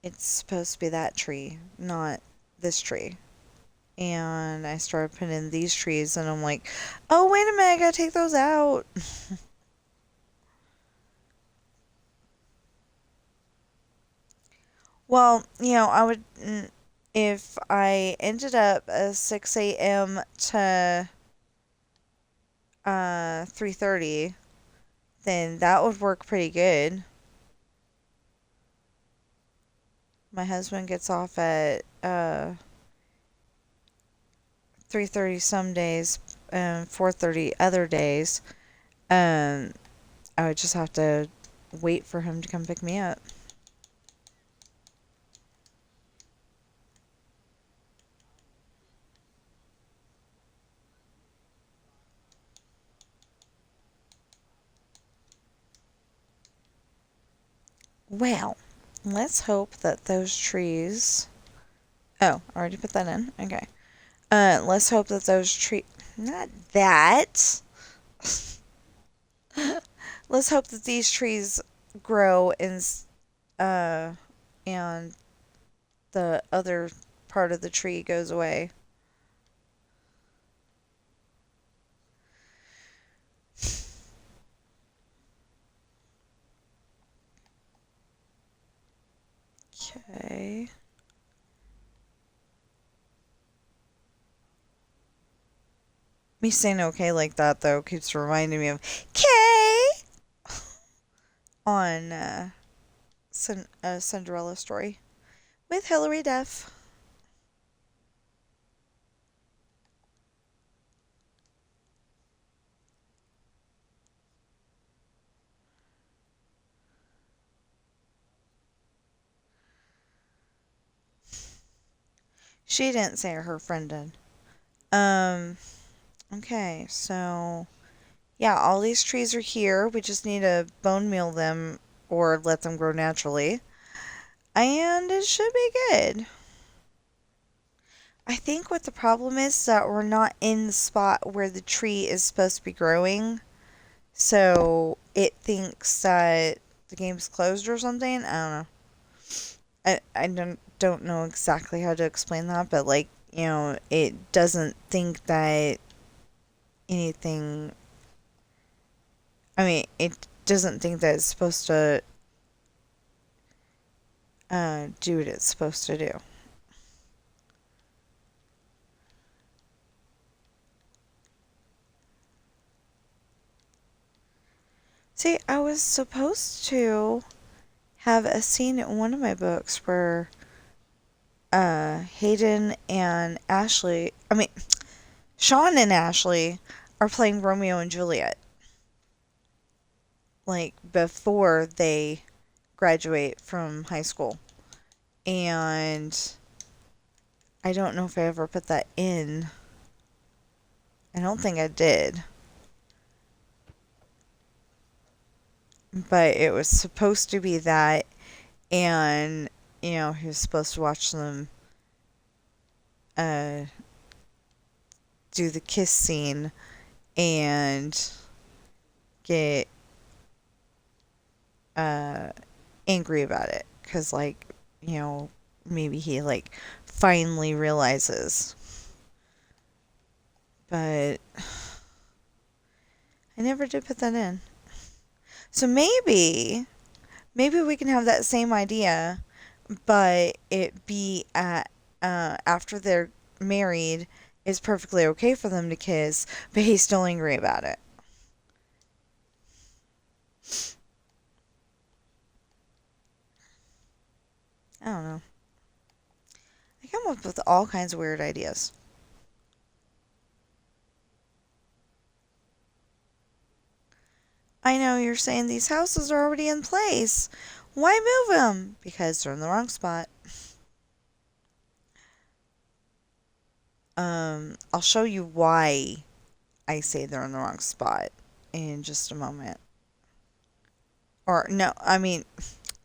it's supposed to be that tree, not this tree. And I started putting in these trees, and I'm like, oh, wait a minute, I gotta take those out. Well, if I ended up at 6 a.m. to 3:30, then that would work pretty good. My husband gets off at 3:30 some days and 4:30 other days. Um, I would just have to wait for him to come pick me up. Well, let's hope that those trees. Oh, I already put that in. Okay. Let's hope that those trees. Not that. let's hope that these trees grow uh and the other part of the tree goes away. Okay. Me saying okay like that though keeps reminding me of Kay on Cinderella story with Hilary Duff. She didn't say her friend did. Um. Okay, so yeah, all these trees are here. We just need to bone meal them or let them grow naturally, and it should be good. I think what the problem is that we're not in the spot where the tree is supposed to be growing, so it thinks that the game's closed or something. I don't know. I don't know exactly how to explain that, but like it doesn't think that anything. I mean, it doesn't think that it's supposed to do what it's supposed to do. See, I was supposed to have a scene in one of my books where Hayden and Ashley, I mean, Sean and Ashley are playing Romeo and Juliet, like before they graduate from high school. And I don't know if I ever put that in. I don't think I did. But it was supposed to be that, and, he was supposed to watch them uh, do the kiss scene and get uh, angry about it because, like, maybe he like finally realizes. But I never did put that in. So maybe we can have that same idea, but it be at after they're married. It's perfectly okay for them to kiss, but he's still angry about it. I don't know. I come up with all kinds of weird ideas. I know you're saying these houses are already in place. Why move them? Because they're in the wrong spot. I'll show you why I say they're in the wrong spot in just a moment. Or no, I mean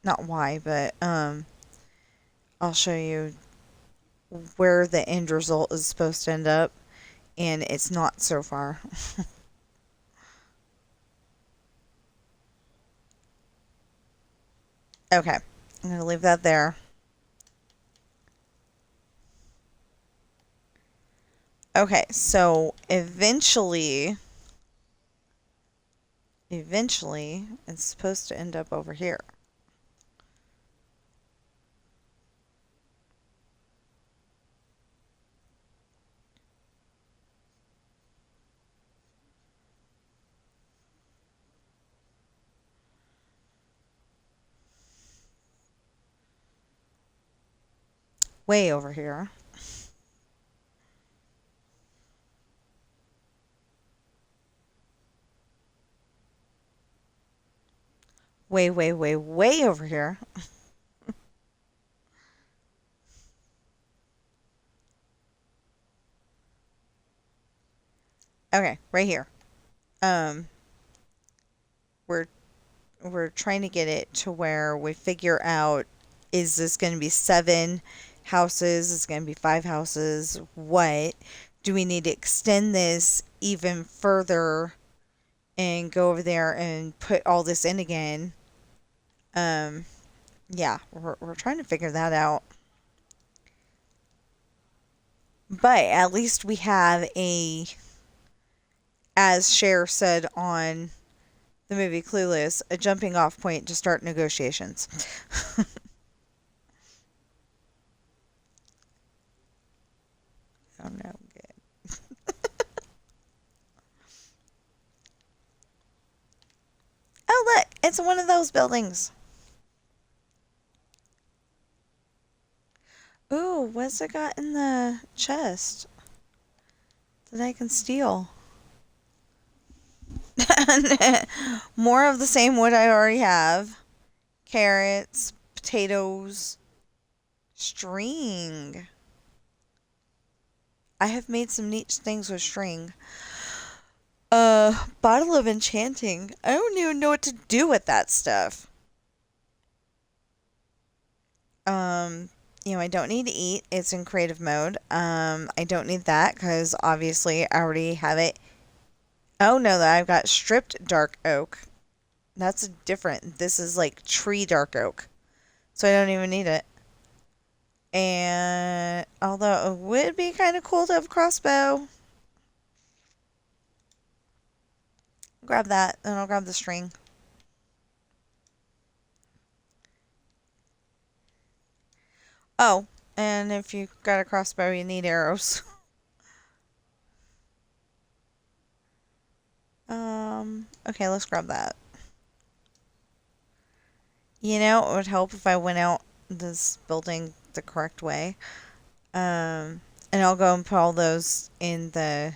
not why, but I'll show you where the end result is supposed to end up, and it's not so far. Okay, I'm gonna leave that there. Okay, so eventually, it's supposed to end up over here. Way over here. Way, way, way, way over here. Okay, right here. Um, we're we're trying to get it to where we figure out, is this going to be 7 houses? Is it going to be 5 houses? What do we need to extend this even further and go over there and put all this in again. Um, yeah, we're trying to figure that out. But at least we have a, as Cher said on the movie Clueless, a jumping off point to start negotiations. Oh no, good. Oh look, it's one of those buildings. Ooh, what's it got in the chest that I can steal? More of the same wood I already have. Carrots, potatoes, string. I have made some neat things with string. Bottle of enchanting. I don't even know what to do with that stuff. Um, I don't need to eat. It's in creative mode. I don't need that because obviously I already have it. Oh no, I've got stripped dark oak. That's different. This is like tree dark oak. So I don't even need it. And although it would be kind of cool to have a crossbow, grab that, and I'll grab the string. Oh, and if you got a crossbow, you need arrows. Okay, let's grab that. It would help if I went out this building the correct way. And I'll go and put all those in the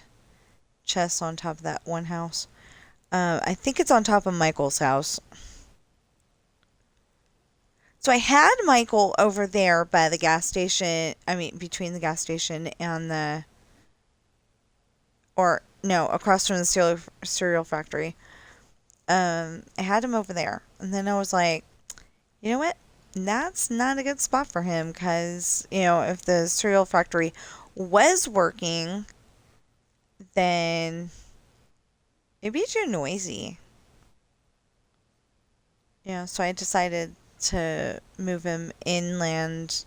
chests on top of that one house. I think it's on top of Michael's house. So I had Michael over there by the gas station. I mean, between the gas station and the, or no, across from the cereal factory. I had him over there, and then I was like, you know what? That's not a good spot for him because if the cereal factory was working, then it'd be too noisy. So I decided to move him inland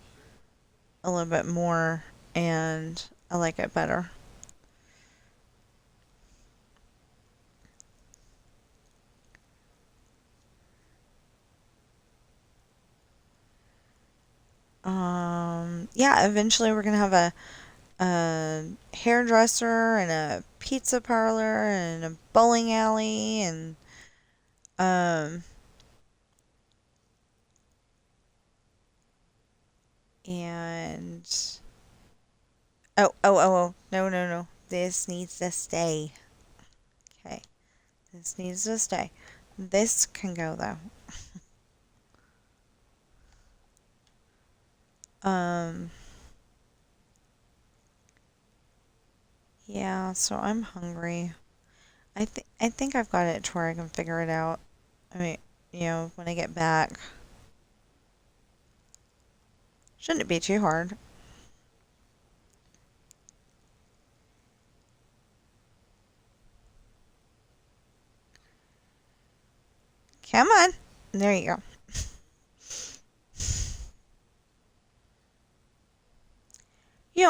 a little bit more, and I like it better. Yeah, eventually we're gonna have a hairdresser and a pizza parlor and a bowling alley um and oh no, no, no, this needs to stay. Okay, this needs to stay. This can go though. um yeah, so I'm hungry. I think I've got it to where I can figure it out. I mean, when I get back, shouldn't it be too hard? Come on. There you go.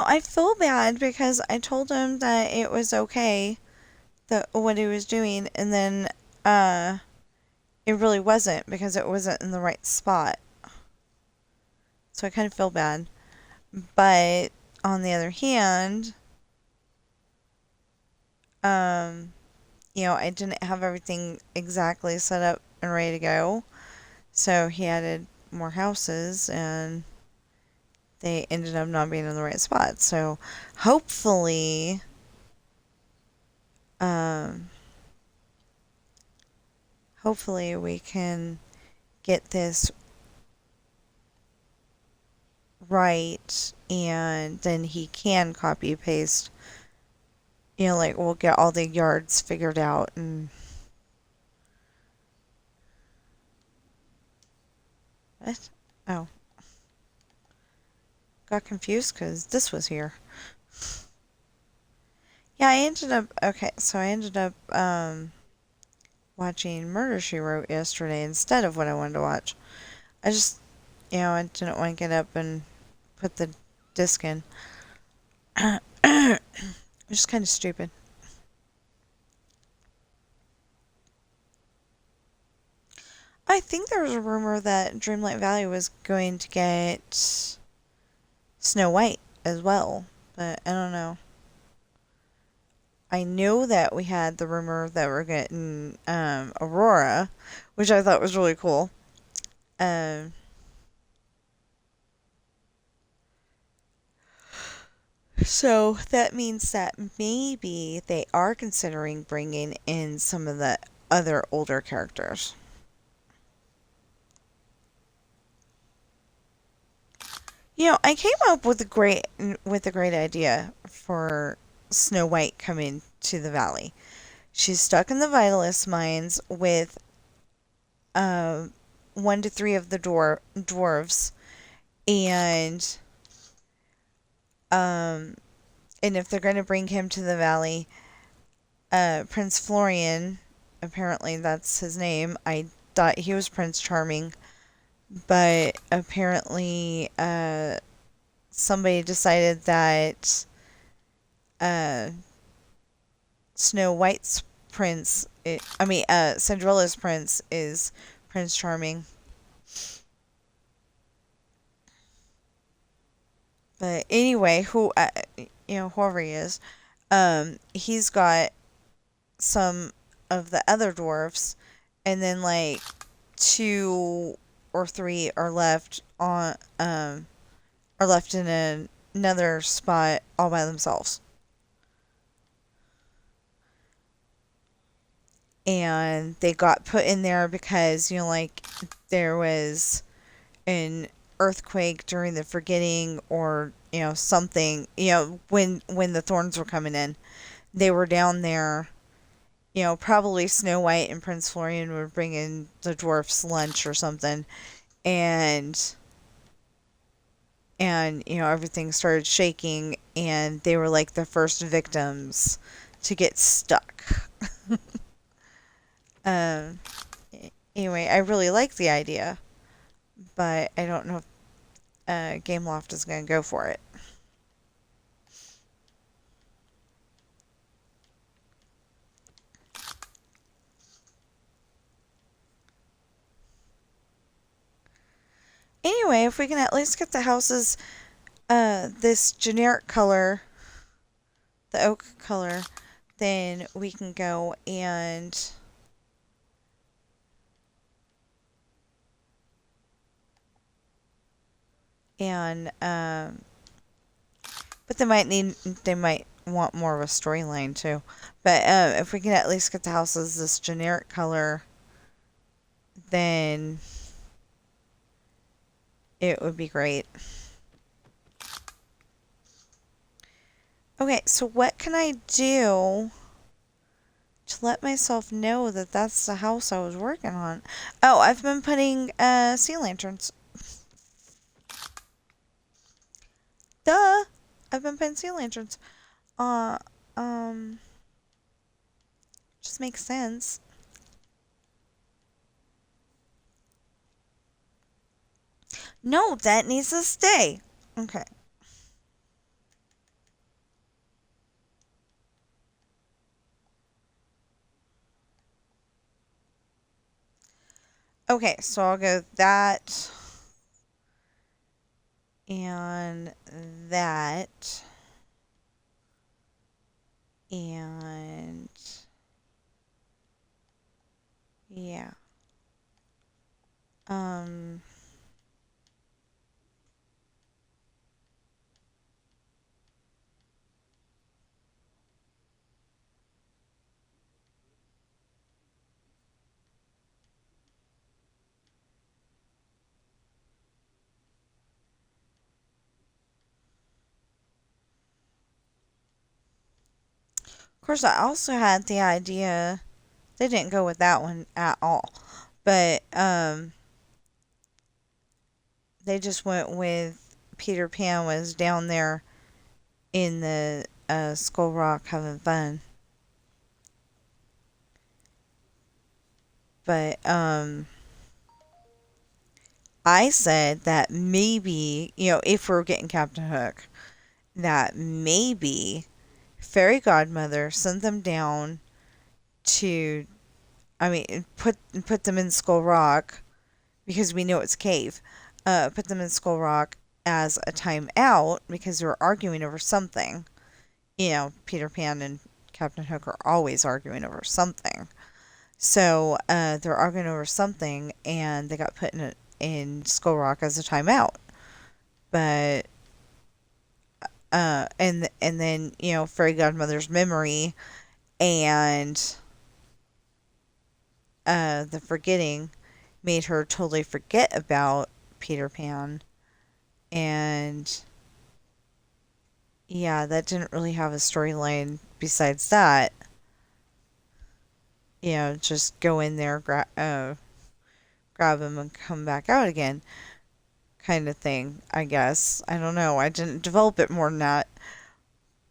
I feel bad because I told him that it was okay, that what he was doing, and then it really wasn't because it wasn't in the right spot. So I kind of feel bad. But on the other hand, um, I didn't have everything exactly set up and ready to go. So he added more houses and they ended up not being in the right spot. So hopefully, um, hopefully we can get this right and then he can copy paste. Like we'll get all the yards figured out and what? Oh, got confused because this was here. Yeah, I ended up okay. So I ended up watching Murder She Wrote yesterday instead of what I wanted to watch. I just, I didn't want to get up and put the disc in. Which is kind of stupid. I think there was a rumor that Dreamlight Valley was going to get Snow White as well, but I don't know. I know that we had the rumor that we're getting Aurora, which I thought was really cool. Um, so that means that maybe they are considering bringing in some of the other older characters. I came up with a great idea for Snow White coming to the valley. She's stuck in the Vitalist mines with uh, 1 to 3 of the dwarves, and um, and if they're going to bring him to the valley, Prince Florian, apparently that's his name. I thought he was Prince Charming, but apparently somebody decided that uh, Snow White's Cinderella's prince is Prince Charming. But anyway, whoever he is, he's got some of the other dwarfs, and then like 2 or 3 are left in another spot all by themselves. And they got put in there because like there was an earthquake during the forgetting, or something, when the thorns were coming in, they were down there. Probably Snow White and Prince Florian were bringing the dwarfs lunch or something, and everything started shaking, and they were like the first victims to get stuck. um anyway, I really like the idea, but I don't know if Gameloft is going to go for it. Anyway, if we can at least get the houses this generic color, the oak color, then we can go and but they might want more of a storyline too. But if we can at least get the houses this generic color, then it would be great. Okay, so what can I do to let myself know that that's the house I was working on? Oh, I've been putting sea lanterns. Duh! I've been putting sea lanterns. Uh, um, just makes sense. No, that needs to stay. Okay. Okay, so I'll go that and that and yeah. Um, of course, I also had the idea. They didn't go with that one at all, but they just went with Peter Pan was down there in the Skull Rock having fun. But I said that maybe, if we're getting Captain Hook, that maybe Fairy Godmother sent them down to, I mean, put them in Skull Rock because we know it's a cave. Put them in Skull Rock as a timeout because they were arguing over something. Peter Pan and Captain Hook are always arguing over something. So they're arguing over something, and they got put in Skull Rock as a timeout. But and then Fairy Godmother's memory and the forgetting made her totally forget about Peter Pan, and yeah, that didn't really have a storyline besides that. Just go in there, grab him, and come back out again, kind of thing. I guess I don't know. I didn't develop it more than that,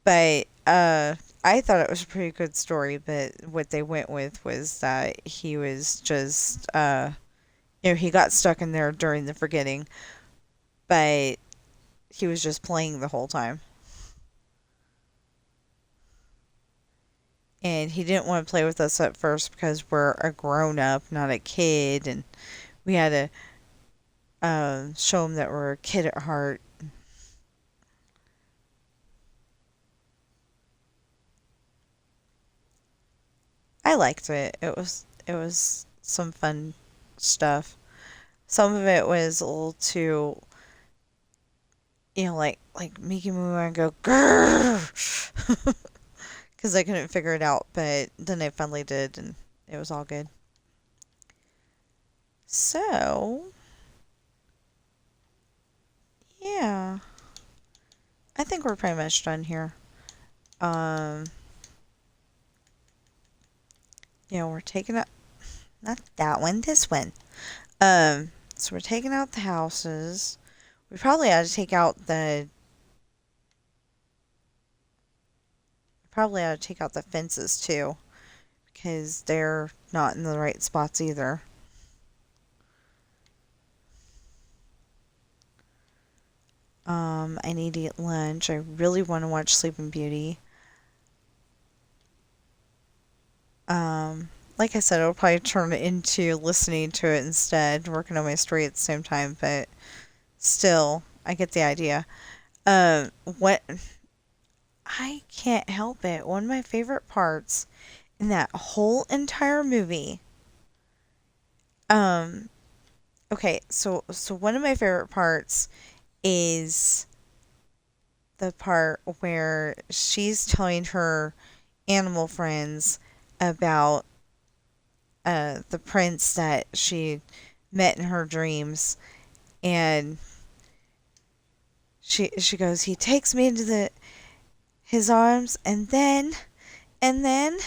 but I thought it was a pretty good story. But what they went with was that he was just he got stuck in there during the forgetting, but he was just playing the whole time. And he didn't want to play with us at first because we're a grown up, not a kid, and we had to show him that we're a kid at heart. I liked it. It was some fun stuff. Some of it was a little too, like making me want to go grrr because I couldn't figure it out. But then I finally did, and it was all good. So yeah, I think we're pretty much done here. Um, we're taking out not that one, this one. So we're taking out the houses. We probably ought to take out the fences too, because they're not in the right spots either. I need to eat lunch. I really want to watch Sleeping Beauty. Like I said, I'll probably turn it into listening to it instead, working on my story at the same time, but still, I get the idea. What I can't help it. One of my favorite parts in that whole entire movie. Um, okay, so one of my favorite parts is the part where she's telling her animal friends about the prince that she met in her dreams, and she goes, he takes me into his arms, and then and then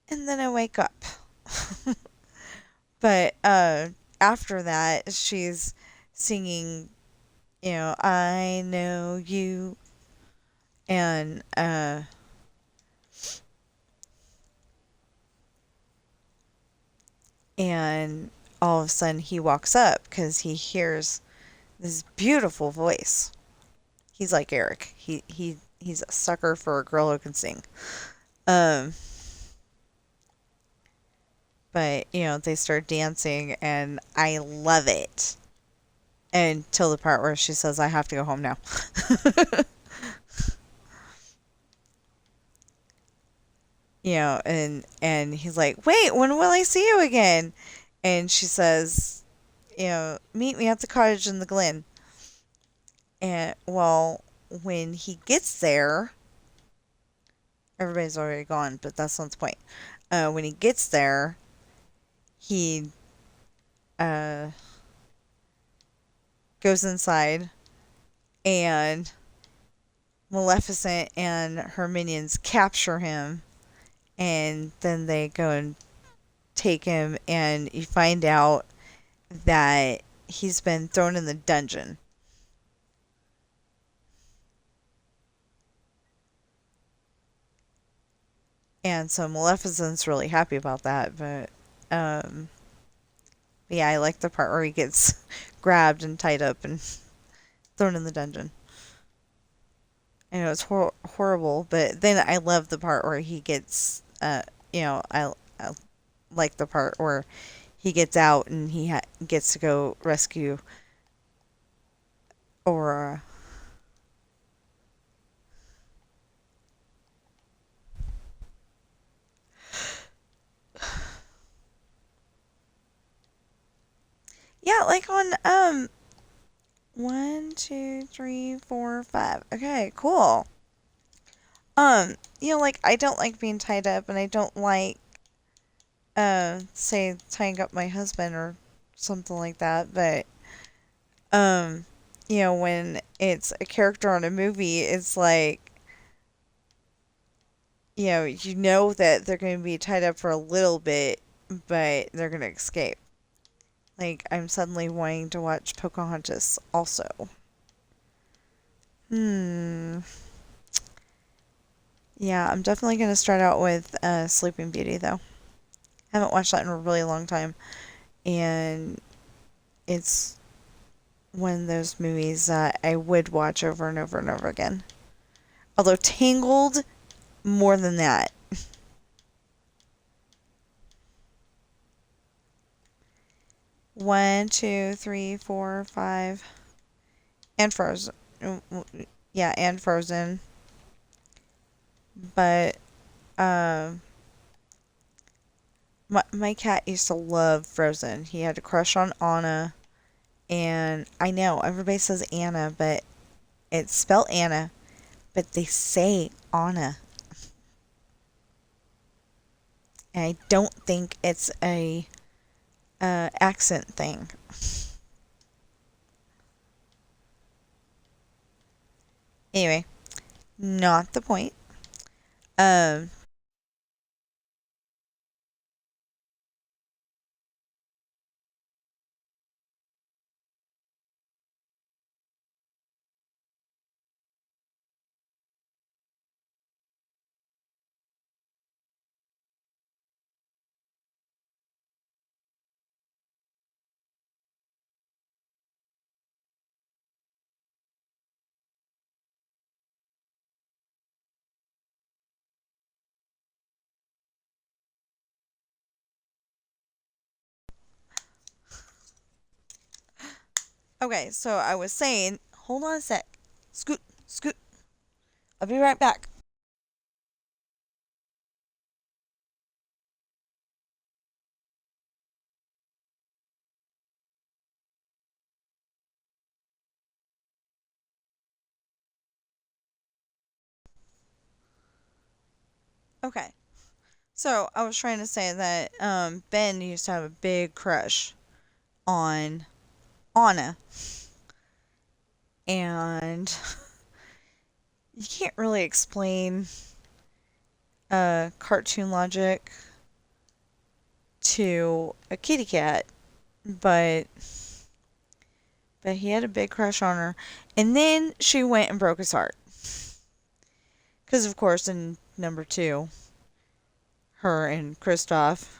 I wake up. But after that, she's singing, I know you, and and all of a sudden he walks up because he hears this beautiful voice. He's like Eric. He's a sucker for a girl who can sing. Um, but they start dancing, and I love it. Until the part where she says, "I have to go home now." And he's like, "Wait, when will I see you again?" And she says, "Meet me at the cottage in the glen." And well, when he gets there, everybody's already gone, but that's not the point. When he gets there, he uh, goes inside, and Maleficent and her minions capture him, and then they go and take him, and you find out that he's been thrown in the dungeon. And so Maleficent's really happy about that, but But yeah, I like the part where he gets grabbed and tied up and thrown in the dungeon. I know it's horrible, but then I love the part where he gets, I like the part where he gets out and he gets to go rescue Aurora. Yeah, like on one, two, three, four, five. Okay, cool. Like I don't like being tied up, and I don't like say tying up my husband or something like that. But um, when it's a character on a movie, it's like that they're going to be tied up for a little bit, but they're going to escape. Like I'm suddenly wanting to watch Pocahontas also. Hmm. Yeah, I'm definitely going to start out with Sleeping Beauty, though. I haven't watched that in a really long time, and it's one of those movies that I would watch over and over and over again. Although Tangled, more than that. One, two, three, four, five, and Frozen. Yeah, and Frozen. But um, my cat used to love Frozen. He had a crush on Anna, and I know everybody says Anna, but it's spelled Anna, but they say Anna. And I don't think it's a accent thing. Anyway, not the point. Um, okay, so I was saying, hold on a sec. Scoot, scoot. I'll be right back. Okay, so I was trying to say that Ben used to have a big crush on Anna, and you can't really explain cartoon logic to a kitty cat, but he had a big crush on her, and then she went and broke his heart. Because of course, in number two, her and Kristoff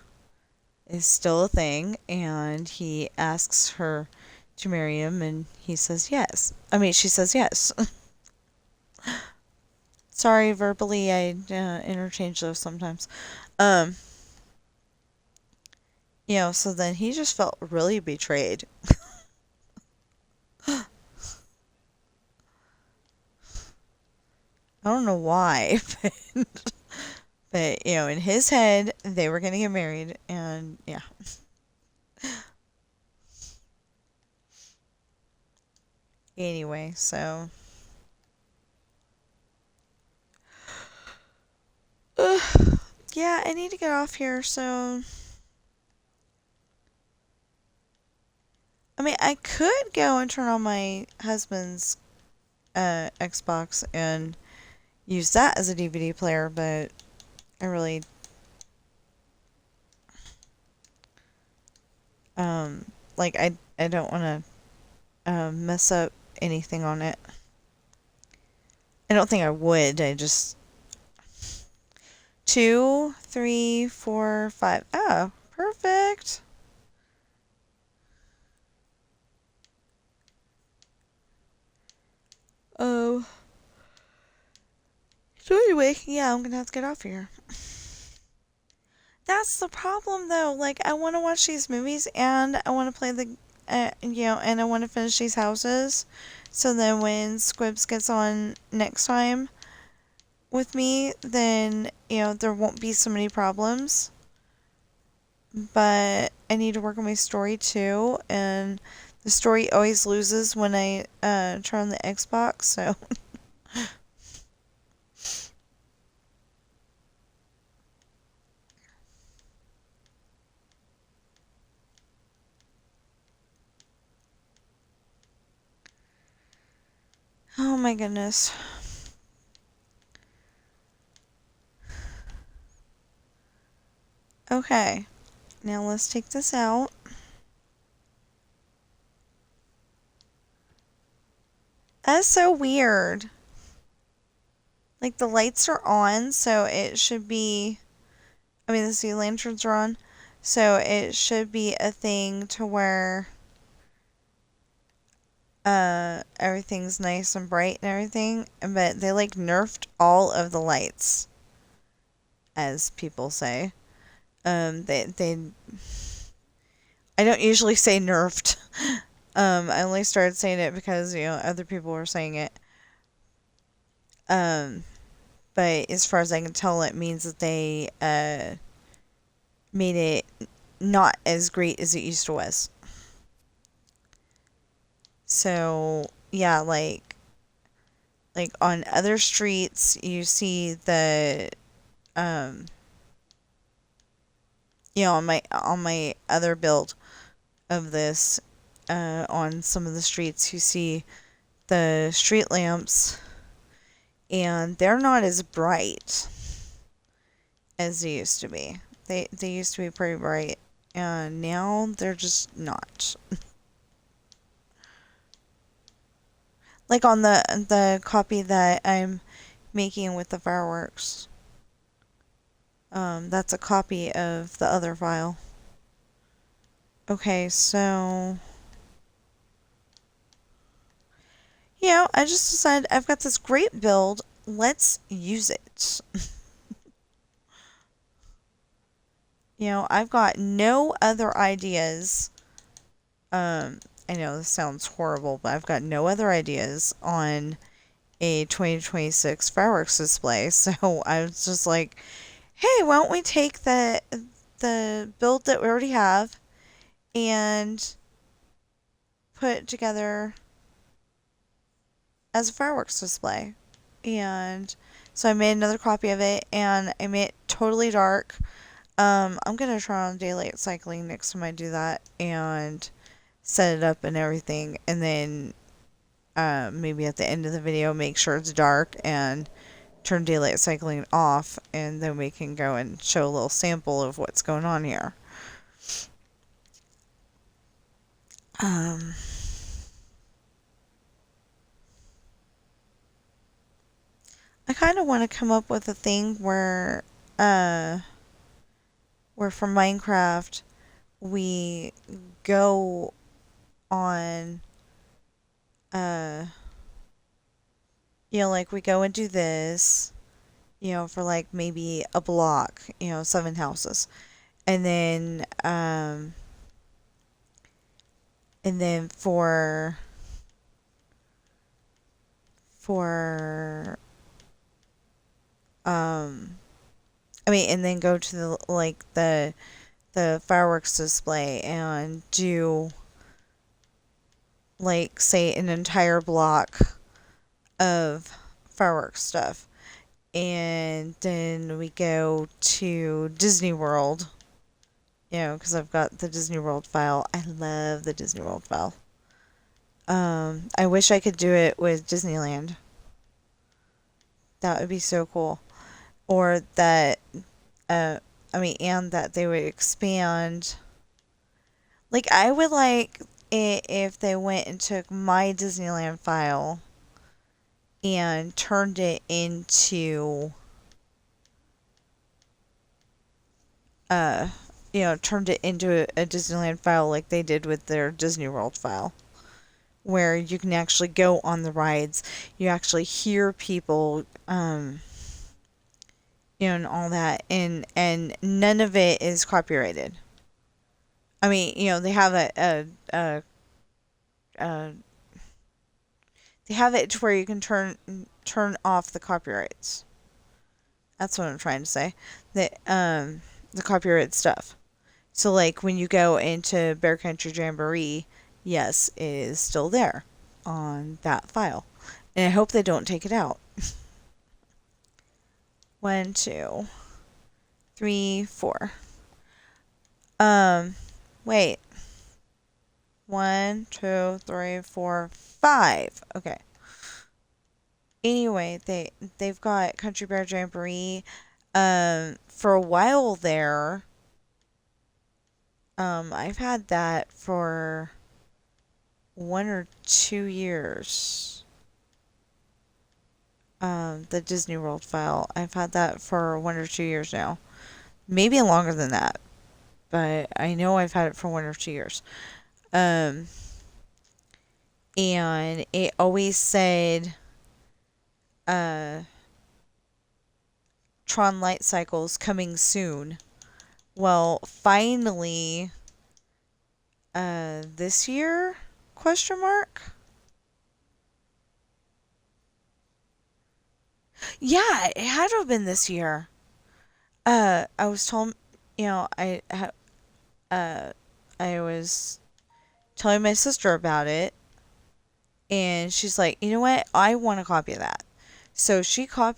is still a thing, and he asks her to marry him, and he says yes. I mean, she says yes. Sorry, verbally, I interchange those sometimes. Um, so then he just felt really betrayed. I don't know why, but in his head, they were gonna get married, and yeah. Anyway, so yeah, I need to get off here. So I mean, I could go and turn on my husband's Xbox and use that as a DVD player, but I really like I don't want to mess up anything on it. I don't think I would. I just two, three, four, five. Oh, perfect. Oh, so anyway, yeah, I'm gonna have to get off here. That's the problem, though. Like, I want to watch these movies and I want to play and I want to finish these houses. So then when Squibs gets on next time with me, then, there won't be so many problems. But I need to work on my story too. And the story always loses when I turn on the Xbox. So, oh my goodness. Okay, now let's take this out. That's so weird. Like the lights are on, so it should be. I mean, the sea lanterns are on, so it should be a thing to where everything's nice and bright and everything. But they like nerfed all of the lights, as people say. They I don't usually say nerfed. I only started saying it because other people were saying it. Um, but as far as I can tell, it means that they made it not as great as it used to was. So yeah, like on other streets, you see the um, on my other build of this, on some of the streets, you see the street lamps, and they're not as bright as they used to be. They used to be pretty bright, and now they're just not. Like on the copy that I'm making with the fireworks. That's a copy of the other file. Okay, so I just decided I've got this great build. Let's use it. I've got no other ideas. I know this sounds horrible, but I've got no other ideas on a 2026 fireworks display. So I was just like, hey, why don't we take the build that we already have and put it together as a fireworks display? And so I made another copy of it, and I made it totally dark. I'm gonna try on daylight cycling next time I do that and set it up and everything, and then maybe at the end of the video make sure it's dark and turn daylight cycling off, and then we can go and show a little sample of what's going on here. Um, I kind of want to come up with a thing uh, where from Minecraft we go on, uh, like we go and do this, for like maybe a block, 7 houses, and then for and then go to the fireworks display and do like say an entire block of fireworks stuff. And then we go to Disney World, because I've got the Disney World file. I love the Disney World file. I wish I could do it with Disneyland. That would be so cool. Or that, and that they would expand. Like, I would like it if they went and took my Disneyland file and turned it into, uh, turned it into a Disneyland file like they did with their Disney World file. where you can actually go on the rides. You actually hear people, and all that, and none of it is copyrighted. I mean, they have a they have it to where you can turn off the copyrights. That's what I'm trying to say. The copyright stuff. So like when you go into Bear Country Jamboree, yes, it is still there on that file. And I hope they don't take it out. One, two, three, four. Um, Wait. One, two, three, four, five. Okay. Anyway, they've got Country Bear Jamboree. For a while there, I've had that for 1 or 2 years. The Disney World file. I've had that for 1 or 2 years now. Maybe longer than that, but I know I've had it for 1 or 2 years. Um, and it always said, uh, Tron Light Cycles coming soon. Well, finally, this year? Question mark? Yeah, it had to have been this year. I was told, you know, uh, I was telling my sister about it, and she's like, you know what? I want a copy of that. So she got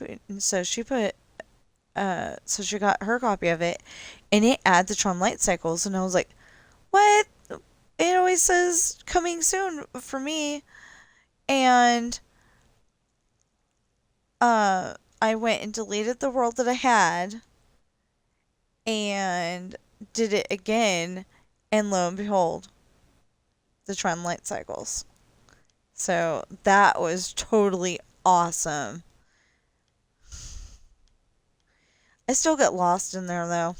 her copy of it, and it had the Tron Light Cycles, and I was like, what? It always says coming soon for me, and I went and deleted the world that I had, and did it again, and lo and behold, the Tron Light Cycles. So that was totally awesome. I still get lost in there though.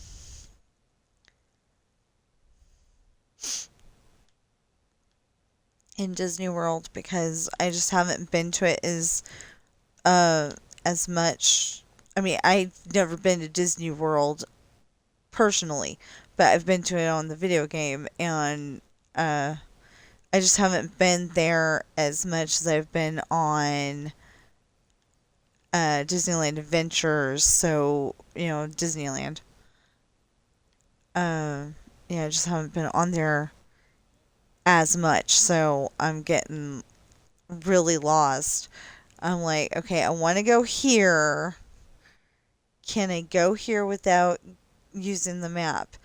In Disney World because I just haven't been to it uh as much. I mean, I've never been to Disney World personally, but I've been to it on the video game, and I just haven't been there as much as I've been on Disneyland Adventures. So Disneyland. Uh, yeah, I just haven't been on there as much, so I'm getting really lost. I'm like, okay, I want to go here. Can I go here without using the map?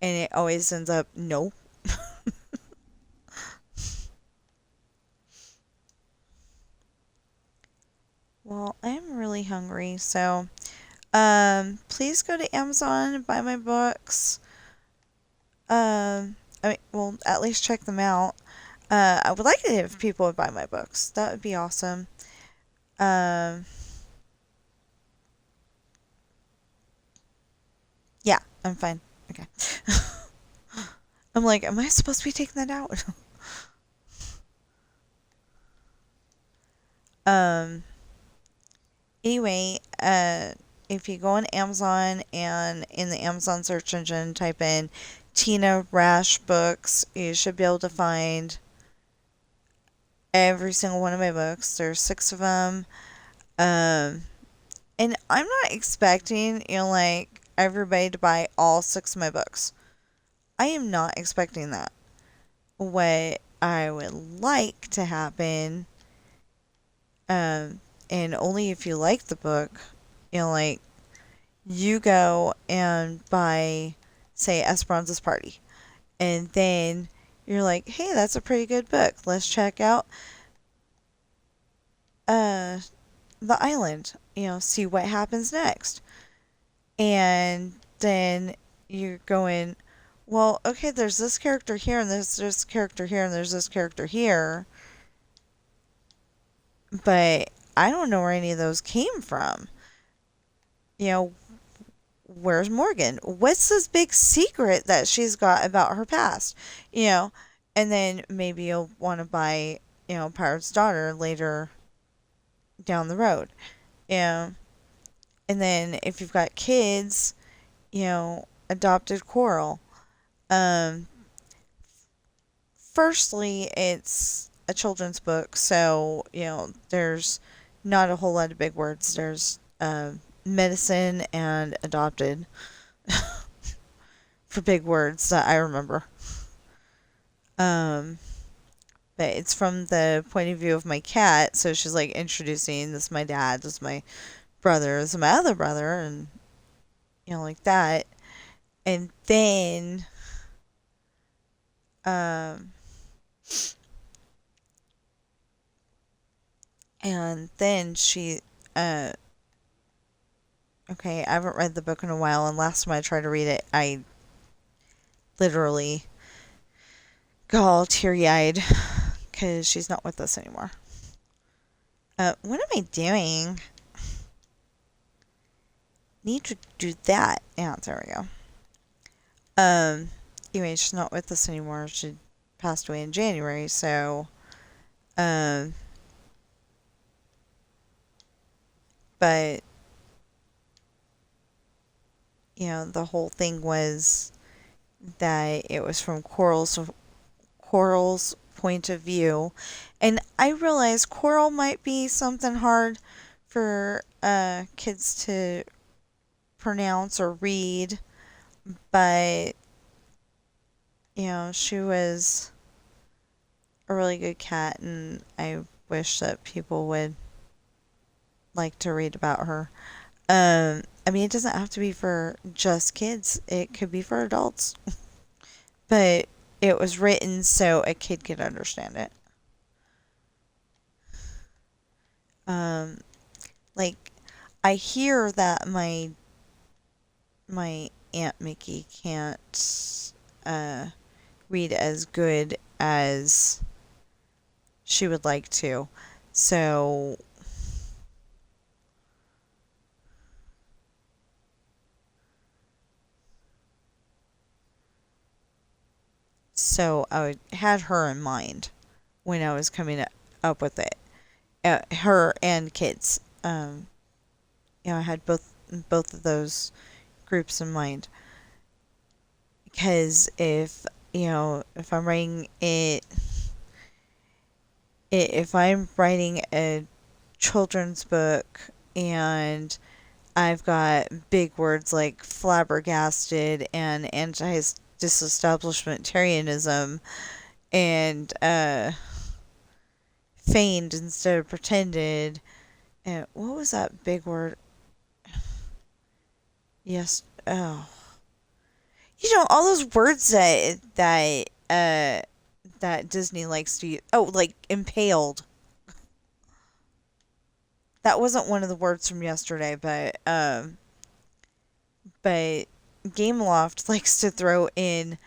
And it always ends up no. Well, I'm really hungry, so please go to Amazon and buy my books. Well, at least check them out. I would like it if people would buy my books. That would be awesome. Um, yeah, I'm fine. Okay. I'm like, am I supposed to be taking that out? um, anyway, if you go on Amazon and in the Amazon search engine type in Tina Rash books, you should be able to find every single one of my books. There's 6 of them. Um, and I'm not expecting, like everybody to buy all 6 of my books. I am not expecting that. What I would like to happen, and only if you like the book, like you go and buy, say, Esperanza's Party, and then you're like, hey, that's a pretty good book. Let's check out uh the island. See what happens next. And then you're going, well, okay, there's this character here, and there's this character here, and there's this character here, but I don't know where any of those came from. You know, where's Morgan? What's this big secret that she's got about her past? And then maybe you'll want to buy Pirate's Daughter later down the road. Yeah. And then if you've got kids, adopted Coral. Um, Firstly, it's a children's book, so there's not a whole lot of big words. There's medicine and adopted for big words that I remember. Um, but it's from the point of view of my cat, so she's like introducing this is my dad, this is my brother, this is my other brother, and like that. And then um she uh okay, I haven't read the book in a while, and last time I tried to read it, I literally got all teary-eyed because she's not with us anymore. What am I doing? Need to do that. Yeah, there we go. Anyway, she's not with us anymore. She passed away in January, so um but the whole thing was that it was from Coral's point of view. And I realize Coral might be something hard for kids to pronounce or read, but she was a really good cat, and I wish that people would like to read about her. I mean, it doesn't have to be for just kids, it could be for adults, but it was written so a kid could understand it. Um, like, I hear that my Aunt Mickey can't uh, read as good as she would like to. So I had her in mind when I was coming up with it. Her and kids. I had both of those groups in mind because if I'm writing if I'm writing a children's book and I've got big words like flabbergasted and disestablishmentarianism and feigned instead of pretended. And what was that big word? Yes. Oh, all those words that Disney likes to use. Oh, like impaled. That wasn't one of the words from yesterday, but Gameloft likes to throw in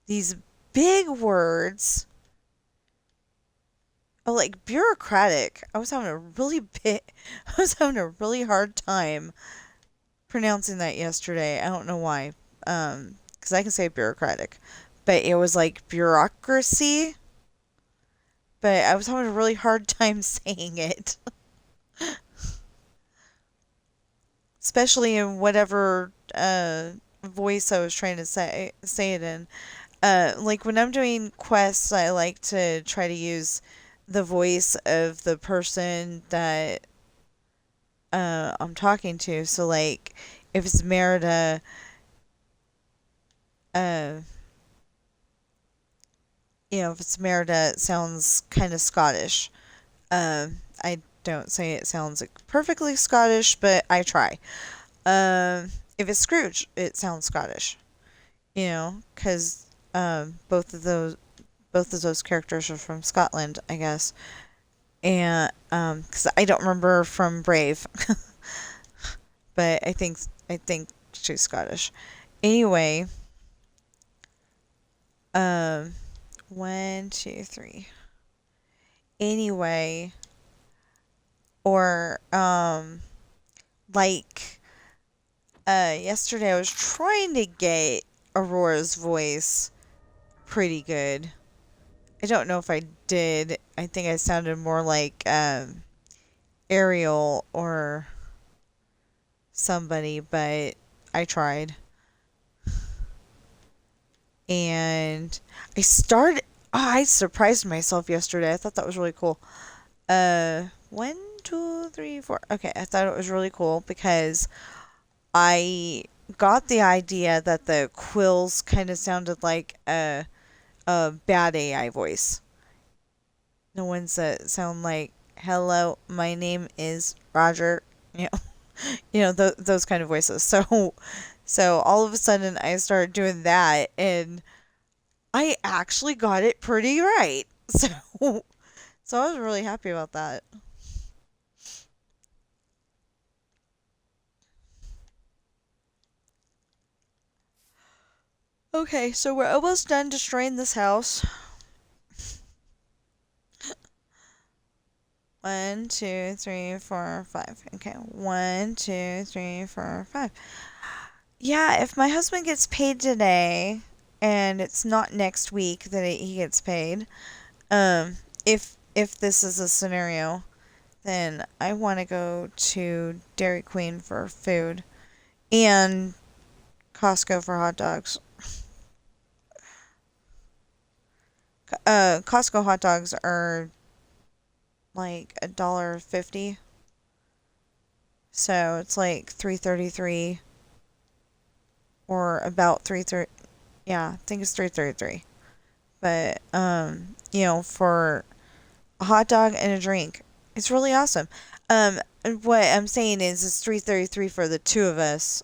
these big words. Oh, like bureaucratic. I was having a really hard time pronouncing that yesterday. I don't know why. Because I can say bureaucratic, but it was like bureaucracy. But I was having a really hard time saying it, especially in whatever voice I was trying to say it in. Like when I'm doing quests, I like to try to use the voice of the person that I'm talking to. So like if it's Merida, uh, if it's Merida, it sounds kind of Scottish. I don't say it sounds like perfectly Scottish, but I try. If it's Scrooge, it sounds Scottish. Because both of those characters are from Scotland, I guess. And because I don't remember from Brave, but I think she's Scottish. Anyway, um, 1, 2, 3. Anyway, or like yesterday I was trying to get Aurora's voice pretty good. I don't know if I did. I think I sounded more like Ariel or somebody, but I tried. And I started. Oh, I surprised myself yesterday. I thought that was really cool. 1, 2, 3, 4. Okay, I thought it was really cool because I got the idea that the quills kind of sounded like a bad AI voice. The ones that sound like, "Hello, my name is Roger." You know, those kind of voices. So all of a sudden I started doing that, and I actually got it pretty right. So I was really happy about that. Okay, so we're almost done destroying this house. 1, 2, 3, 4, 5. Okay, 1, 2, 3, 4, 5. Yeah, if my husband gets paid today, and it's not next week that he gets paid, um, if this is a scenario, then I want to go to Dairy Queen for food and Costco for hot dogs. Costco hot dogs are like $1.50, so it's like 3.33 or about 3.30. Yeah, I think it's 3.33. But for a hot dog and a drink, it's really awesome. What I'm saying is it's 3.33 for the two of us.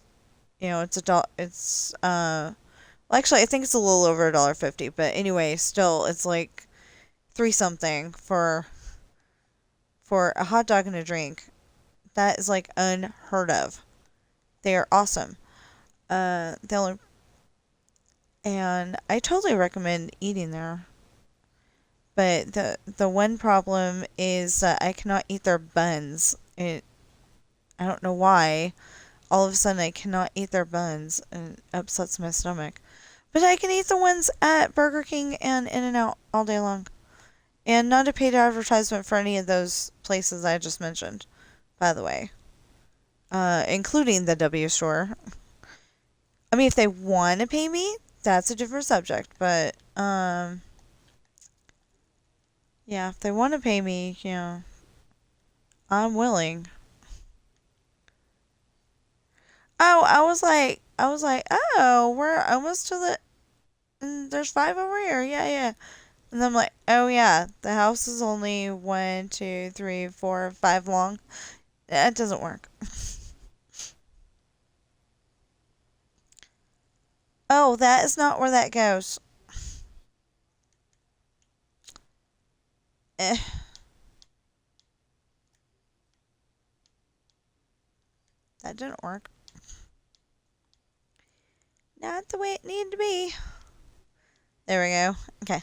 It's a dollar. It's well, actually, I think it's a little over $1.50. But anyway, still, it's like three something for a hot dog and a drink. That is like unheard of. They are awesome. The only and I totally recommend eating there. But the one problem is that I cannot eat their buns. I don't know why. All of a sudden, I cannot eat their buns, and it upsets my stomach. But I can eat the ones at Burger King and In and Out all day long. And not a paid advertisement for any of those places I just mentioned, by the way, including the W store. I mean, if they want to pay me, that's a different subject. But yeah, if they want to pay me, I'm willing. Oh, I was like, oh, we're almost to the. There's five over here. Yeah, yeah. And I'm like, oh yeah, the house is only 1, 2, 3, 4, 5 long. That doesn't work. Oh, that is not where that goes. Eh, that didn't work. Not the way it needed to be. There we go. Okay.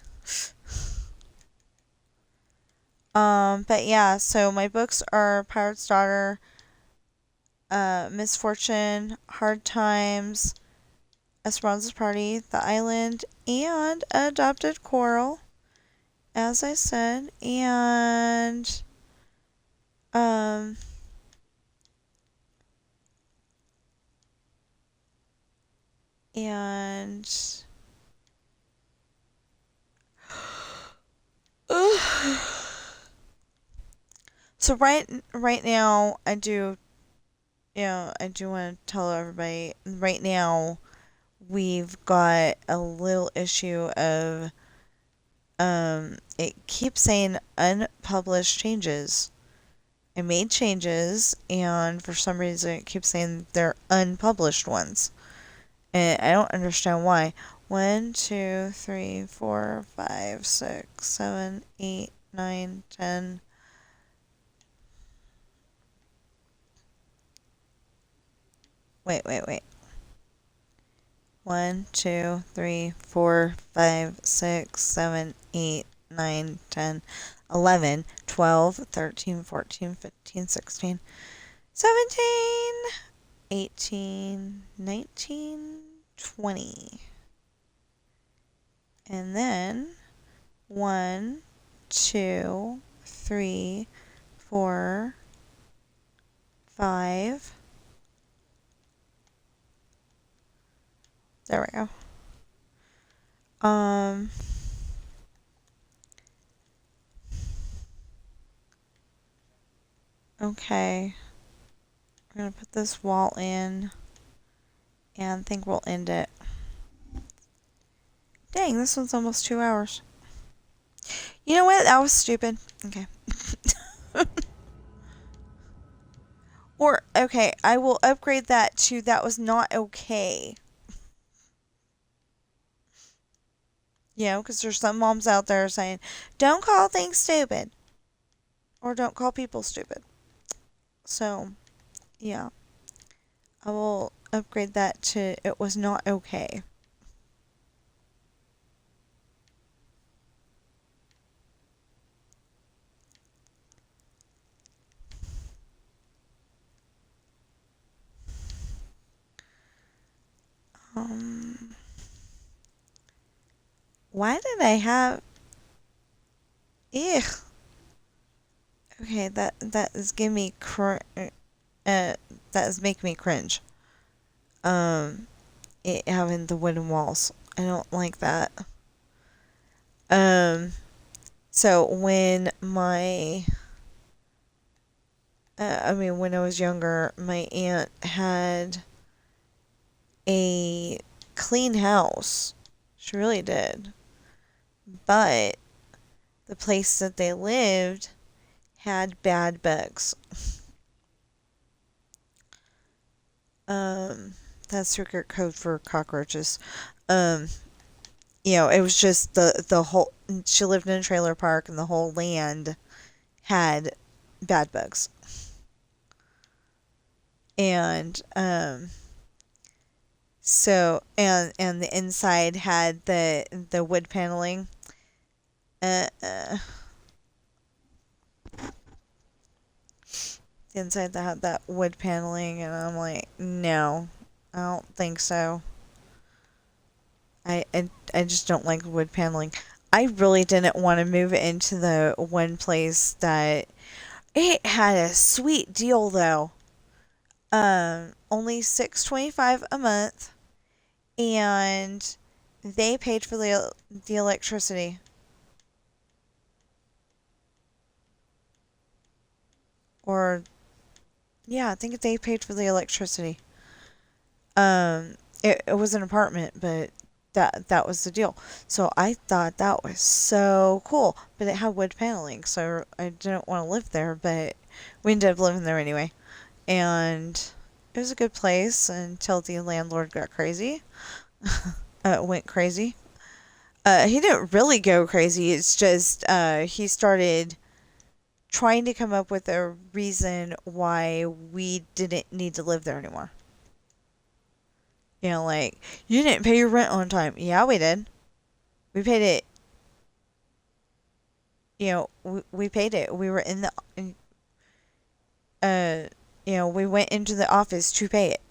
But yeah, so my books are Pirate's Daughter, Misfortune, Hard Times, Esperanza's Party, The Island, and Adopted Coral, as I said, um, and so right now I do want to tell everybody right now we've got a little issue of it keeps saying unpublished changes. I made changes, and for some reason it keeps saying they're unpublished ones. And I don't understand why. 1, 2, 3, 4, 5, 6, 7, 8, 9, 10. Wait. 1, 2, 3, 4, 5, 6, 7, 8, 9, 10, 11, 12, 13, 14, 15, 16, 17, 18, 19, 20. And then One, two, three, four, five. There we go. Um, okay. We're gonna put this wall in and think we'll end it. Dang, this one's almost 2 hours. You know what? That was stupid. Okay. Or, okay, I will upgrade that to that was not okay. You know, because there's some moms out there saying, don't call things stupid. Or don't call people stupid. So, yeah. I will upgrade that to it was not okay. Um, why did I have... Ugh. Okay, that is giving me that is making me cringe. Um, it having the wooden walls. I don't like that. Um, so when when I was younger, my aunt had a clean house. She really did. But the place that they lived had bad bugs. Um, that's secret code for cockroaches. Um, it was just the whole. She lived in a trailer park, and the whole land had bad bugs. And and the inside had the wood paneling. The inside that had that wood paneling, and I'm like, no, I don't think so. I just don't like wood paneling. I really didn't want to move into the one place that it had a sweet deal though. Only $6.25 a month, and they paid for the electricity. Or yeah, I think they paid for the electricity. It was an apartment, but that was the deal. So I thought that was so cool, but it had wood paneling, so I didn't want to live there, but we ended up living there anyway. And it was a good place until the landlord got crazy. Went crazy. He didn't really go crazy. It's just he started trying to come up with a reason why we didn't need to live there anymore. Like, you didn't pay your rent on time. Yeah, we did. We paid it. We paid it. We were in the, uh, we went into the office to pay it.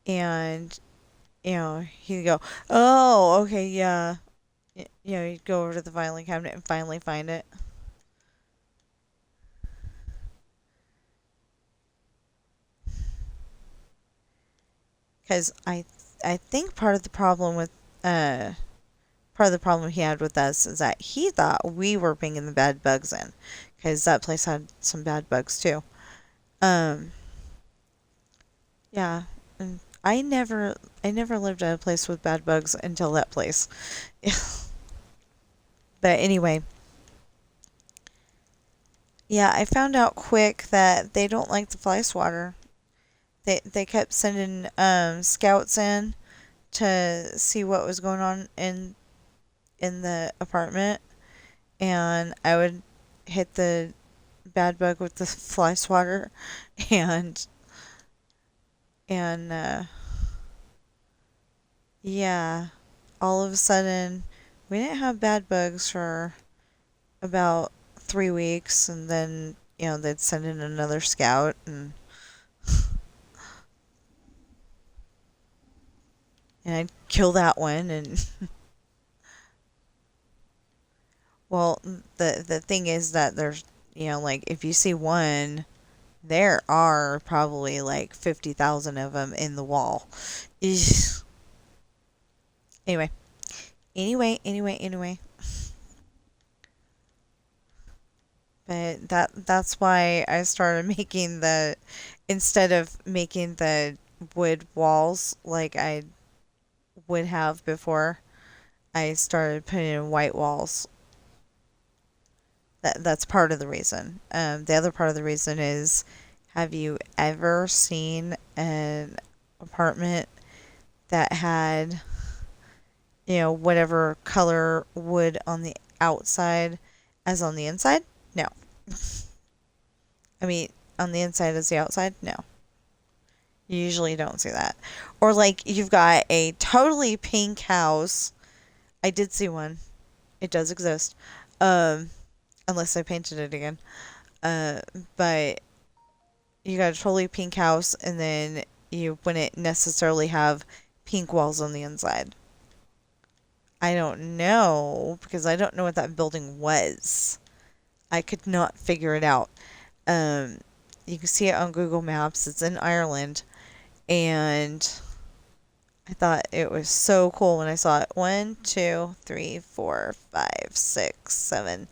And, he'd go, oh, okay, yeah. You'd go over to the filing cabinet and finally find it. Because I think part of the problem he had with us is that he thought we were bringing the bad bugs in, because that place had some bad bugs too. Um, yeah, and I never lived at a place with bad bugs until that place. But anyway, yeah, I found out quick that they don't like the fly swatter. They kept sending scouts in to see what was going on in the apartment, and I would hit the bad bug with the fly swatter, and and yeah, all of a sudden we didn't have bad bugs for about 3 weeks, and then they'd send in another scout, and I'd kill that one, and Well, the thing is that there's, like if you see one, there are probably like 50,000 of them in the wall. Eesh. Anyway, anyway. But that's why I started making the instead of making the wood walls like I would have before, I started putting in white walls. That's part of the reason. The other part of the reason is, have you ever seen an apartment that had, whatever color wood on the outside as on the inside? No. I mean, on the inside as the outside? No. You usually don't see that. Or like you've got a totally pink house. I did see one. It does exist. Um, Unless I painted it again. Uh, but you got a totally pink house, and then you wouldn't necessarily have pink walls on the inside. I don't know because I don't know what that building was. I could not figure it out. Um, you can see it on Google Maps. It's in Ireland, and I thought it was so cool when I saw it. 1, 2, 3, 4, 5, 6, 7,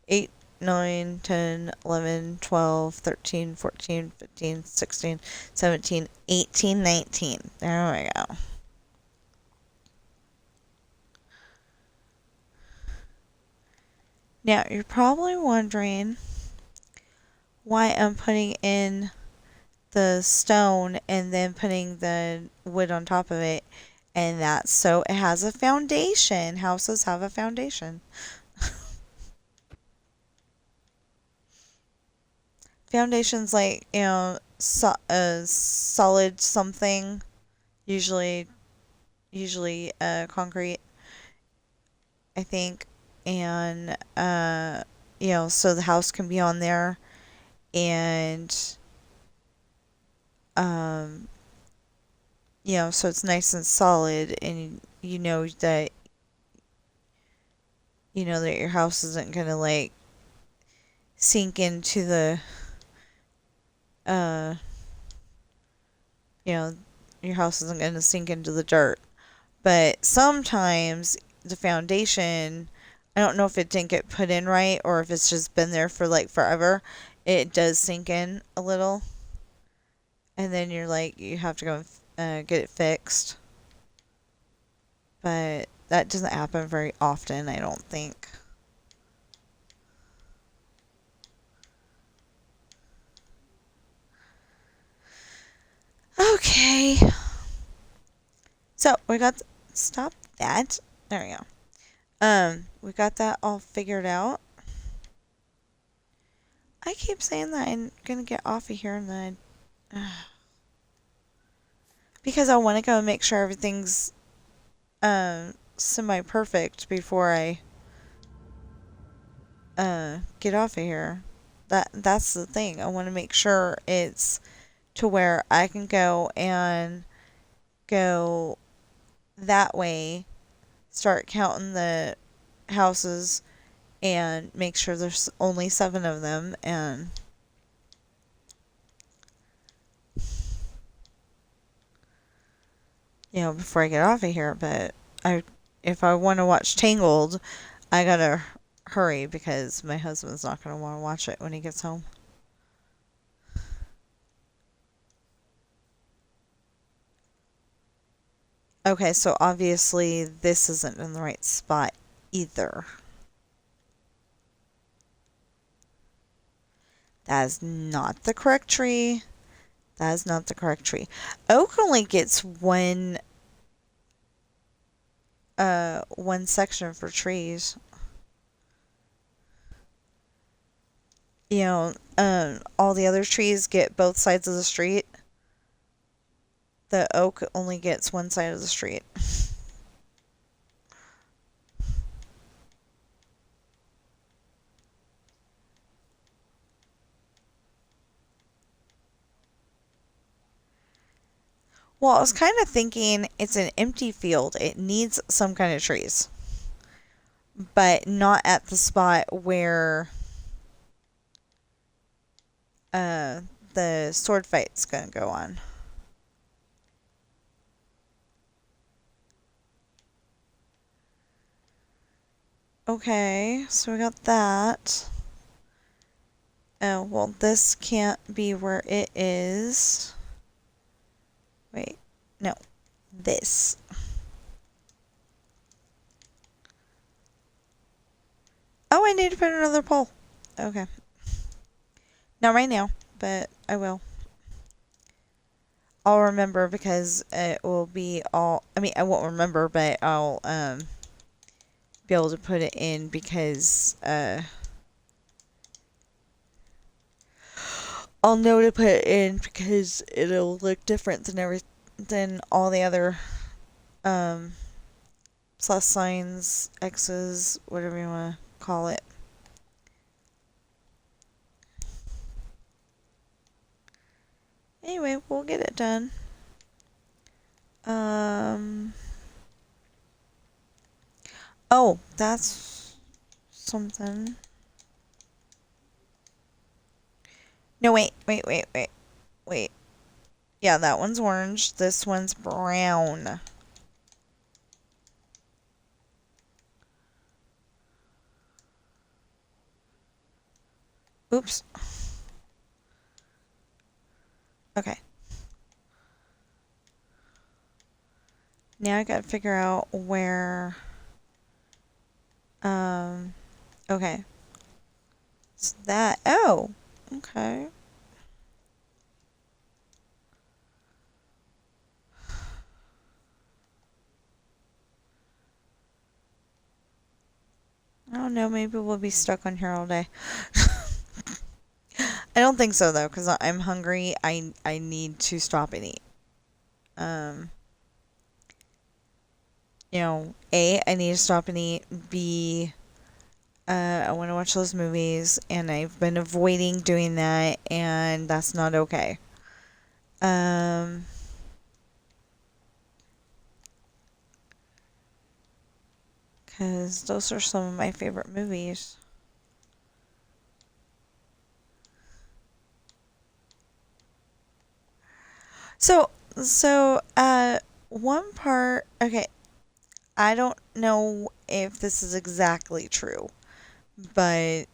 8, 9, 10, 11, 12, 13, 14, 15, 16, 17, 18, 19. There we go. Now, you're probably wondering why I'm putting in the stone and then putting the wood on top of it. And that's so it has a foundation. Houses have a foundation. Foundation's like, solid something, usually concrete, I think. And so the house can be on there, and um so it's nice and solid, and you know that your house isn't gonna like sink into the uh you know your house isn't gonna sink into the dirt. But sometimes the foundation, I don't know if it didn't get put in right or if it's just been there for like forever. It does sink in a little, and then you have to go get it fixed. But that doesn't happen very often, I don't think. Okay, so we got stop that. There we go. We got that all figured out. I keep saying that I'm gonna get off of here, and then because I want to go and make sure everything's semi perfect before I get off of here. That's the thing. I want to make sure it's to where I can go that way, start counting the houses, and make sure there's only 7 of them, and before I get off of here. But I if I want to watch Tangled, I gotta hurry because my husband's not gonna want to watch it when he gets home. Okay, so obviously this isn't in the right spot either. That is not the correct tree. That is not the correct tree. Oak only gets one section for trees. All the other trees get both sides of the street. The oak only gets one side of the street. Well, I was kind of thinking it's an empty field. It needs some kind of trees. but not at the spot where uh, the sword fight's gonna go on. Okay, so we got that. Oh, well, this can't be where it is. Wait, no, this. Oh, I need to put another pole. Okay. Not right now, but I will. I'll remember because it will be all. I mean, I won't remember, but I'll be able to put it in because I'll know to put it in because it'll look different than all the other um plus signs, X's, whatever you want to call it. Anyway, we'll get it done. Um. Oh, that's something. No, wait. Yeah, that one's orange. This one's brown. Oops. Okay. Now I gotta figure out where. Um. Okay. It's that. Oh. Okay. I don't know. Maybe we'll be stuck on here all day. I don't think so though, because I'm hungry. I need to stop and eat. Um. A, I need to stop and eat. B, I want to watch those movies, and I've been avoiding doing that, and that's not okay. Um, because those are some of my favorite movies. So, one part, okay, I don't know if this is exactly true, but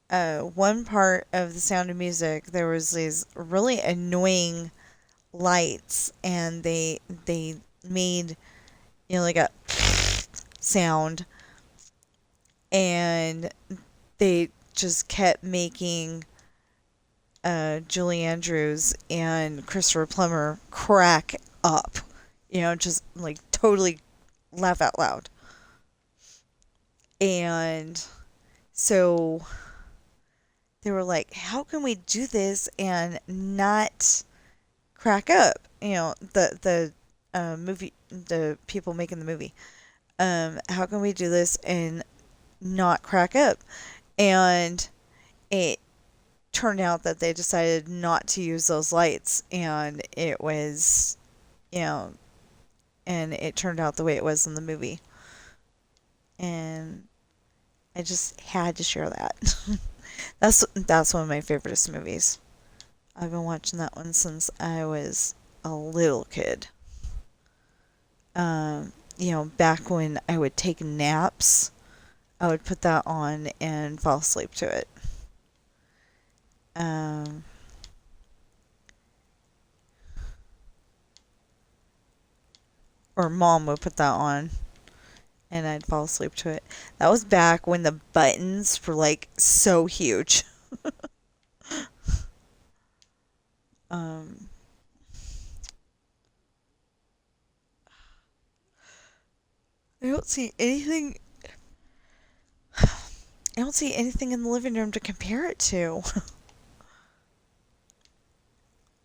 one part of The Sound of Music, there was these really annoying lights, and they made like a sound, and they just kept making Julie Andrews and Christopher Plummer crack up, just like totally laugh out loud. And so they were like, how can we do this and not crack up? The people making the movie. How can we do this and not crack up? And it turned out that they decided not to use those lights, and you know, and it turned out the way it was in the movie. And I just had to share that. That's one of my favoriteest movies. I've been watching that one since I was a little kid. Back when I would take naps, I would put that on and fall asleep to it. Um, or mom would put that on and I'd fall asleep to it. That was back when the buttons were like so huge. Um, I don't see anything. I don't see anything in the living room to compare it to.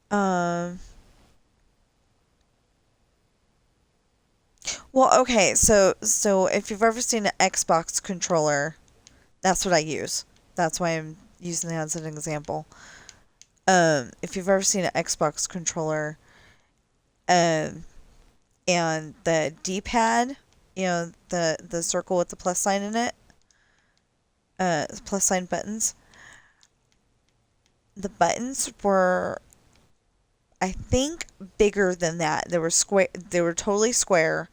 um, well, okay, so if you've ever seen an Xbox controller, that's what I use. That's why I'm using that as an example. If you've ever seen an Xbox controller, um, and the D-pad, the circle with the plus sign in it, plus sign buttons. The buttons were, I think, bigger than that. They were square. They were totally square,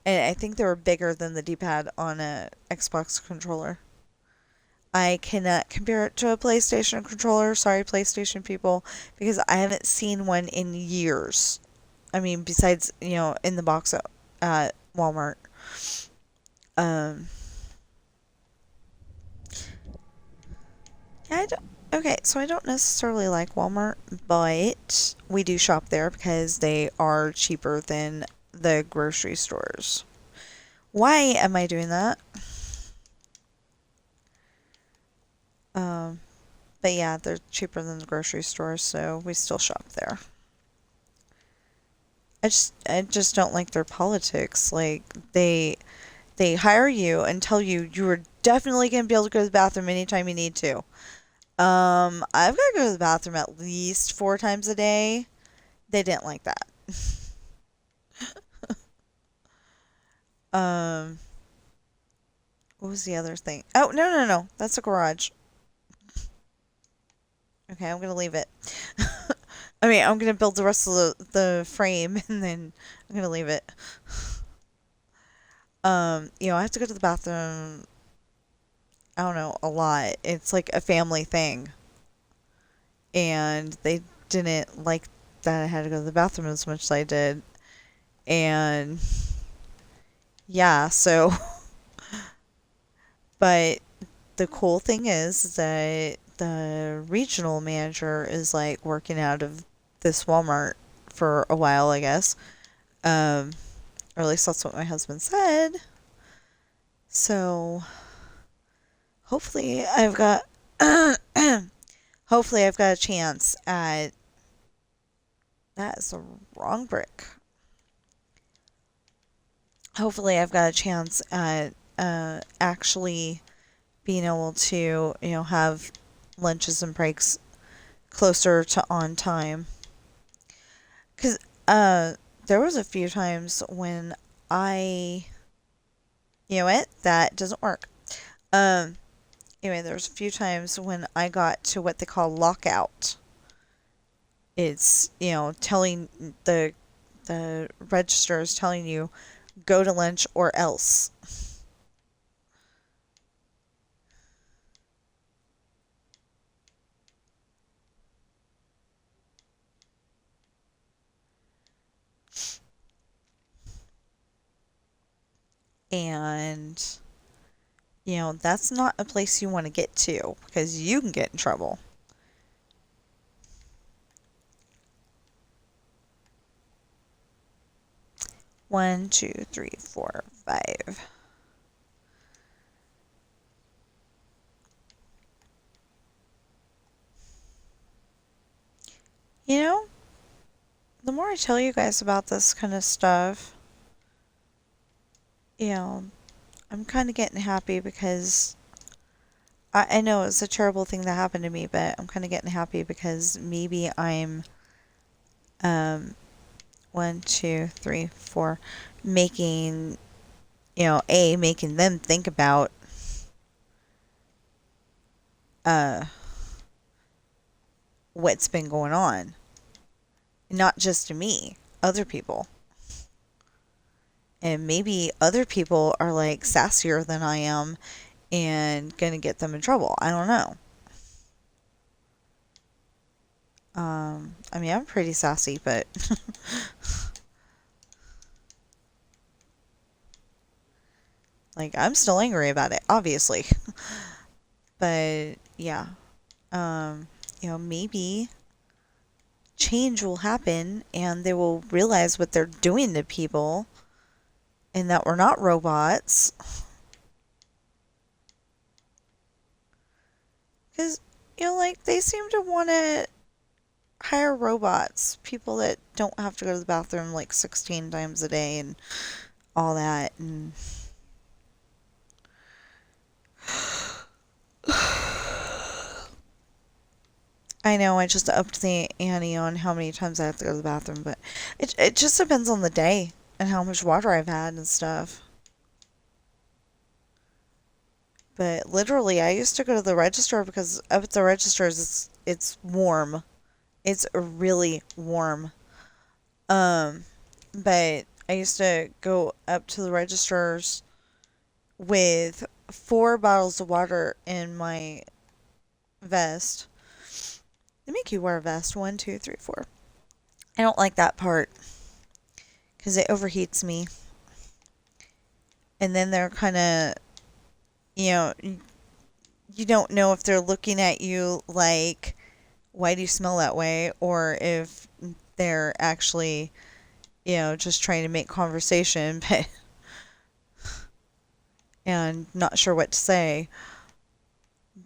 and I think they were bigger than the D-pad on a Xbox controller. I cannot compare it to a PlayStation controller. Sorry, PlayStation people, because I haven't seen one in years. I mean, besides, in the box at Walmart. Um, yeah, I don't, okay, so I don't necessarily like Walmart, but we do shop there because they are cheaper than the grocery stores. Why am I doing that? Um, but yeah, they're cheaper than the grocery stores, so we still shop there. I just don't like their politics. Like they hire you and tell you you are definitely gonna be able to go to the bathroom anytime you need to. I've got to go to the bathroom at least 4 times a day. They didn't like that. Um, what was the other thing? Oh, no, no, no. That's a garage. Okay, I'm gonna leave it. I mean, I'm gonna build the rest of the frame and then I'm gonna leave it. I have to go to the bathroom, I don't know, a lot. It's like a family thing. And they didn't like that I had to go to the bathroom as much as I did. And yeah, so, but the cool thing is that the regional manager is like working out of this Walmart for a while, I guess. Um, or at least that's what my husband said. So hopefully I've got hopefully I've got a chance at that is the wrong brick. Hopefully I've got a chance at actually being able to, have lunches and breaks closer to on time. Because there was a few times when I, you know what, that doesn't work. Um, anyway, there was a few times when I got to what they call lockout. It's, telling the register is telling you go to lunch or else. And that's not a place you want to get to because you can get in trouble. One, two, three, four, five. You know, the more I tell you guys about this kind of stuff, you know, I'm kind of getting happy because I know it's a terrible thing that happened to me, but I'm kind of getting happy because maybe I'm, um, one, two, three, four, making, making them think about, uh, what's been going on. Not just to me, other people. And maybe other people are like sassier than I am and gonna get them in trouble. I don't know. I mean, I'm pretty sassy, but like, I'm still angry about it, obviously. But yeah, maybe change will happen and they will realize what they're doing to people and that we're not robots. Because, like, they seem to want to hire robots, people that don't have to go to the bathroom like 16 times a day and all that. And I know I just upped the ante on how many times I have to go to the bathroom, but it just depends on the day and how much water I've had and stuff. But literally, I used to go to the register because up at the registers, it's warm. It's really warm. Um, but I used to go up to the registers with 4 bottles of water in my vest. They make you wear a vest. One, two, three, four. I don't like that part because it overheats me. And then they're kind of, you know, you don't know if they're looking at you like, why do you smell that way? Or if they're actually, just trying to make conversation, but and not sure what to say.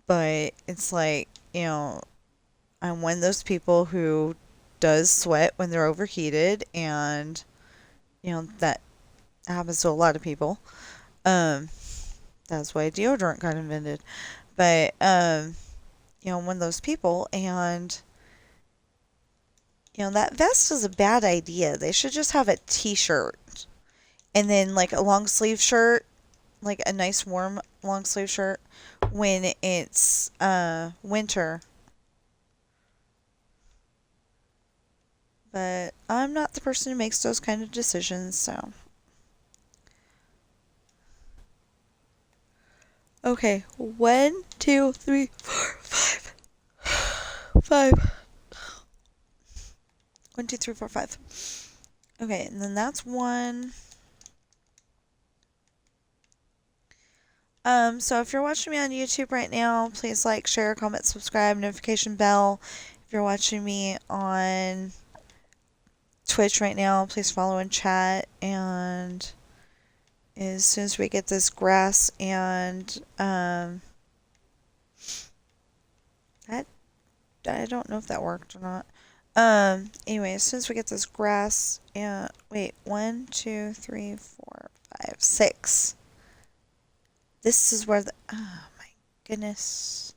But it's like, I'm one of those people who does sweat when they're overheated, and that happens to a lot of people. Um, that's why deodorant got invented. But I'm one of those people, and that vest is a bad idea. They should just have a t-shirt and then like a long sleeve shirt, like a nice warm long sleeve shirt when it's winter. But I'm not the person who makes those kind of decisions, so. Okay, 1, 2, 3, 4, 5. 5. 1, 2, 3, 4, 5. Okay, and then that's one. So if you're watching me on YouTube right now, please like, share, comment, subscribe, notification bell. If you're watching me on Twitch right now, please follow and chat. And as soon as we get this grass and that I don't know if that worked or not. Anyway, as soon as we get this grass and wait, 1, 2, 3, 4, 5, 6. This is where the oh my goodness.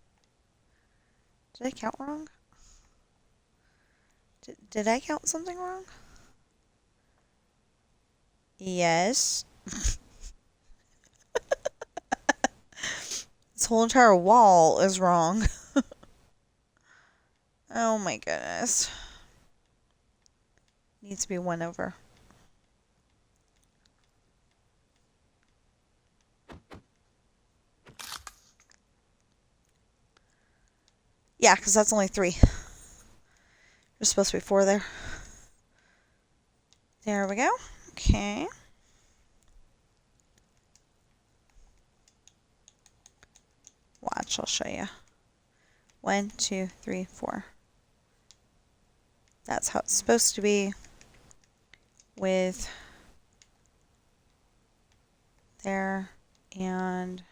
Did I count wrong? Did I count something wrong? Yes. This whole entire wall is wrong. Oh my goodness. Needs to be 1 over. Yeah, because that's only 3. There's supposed to be 4 there. There we go. Okay. Watch, I'll show you. 1, 2, 3, 4. That's how it's supposed to be. With there and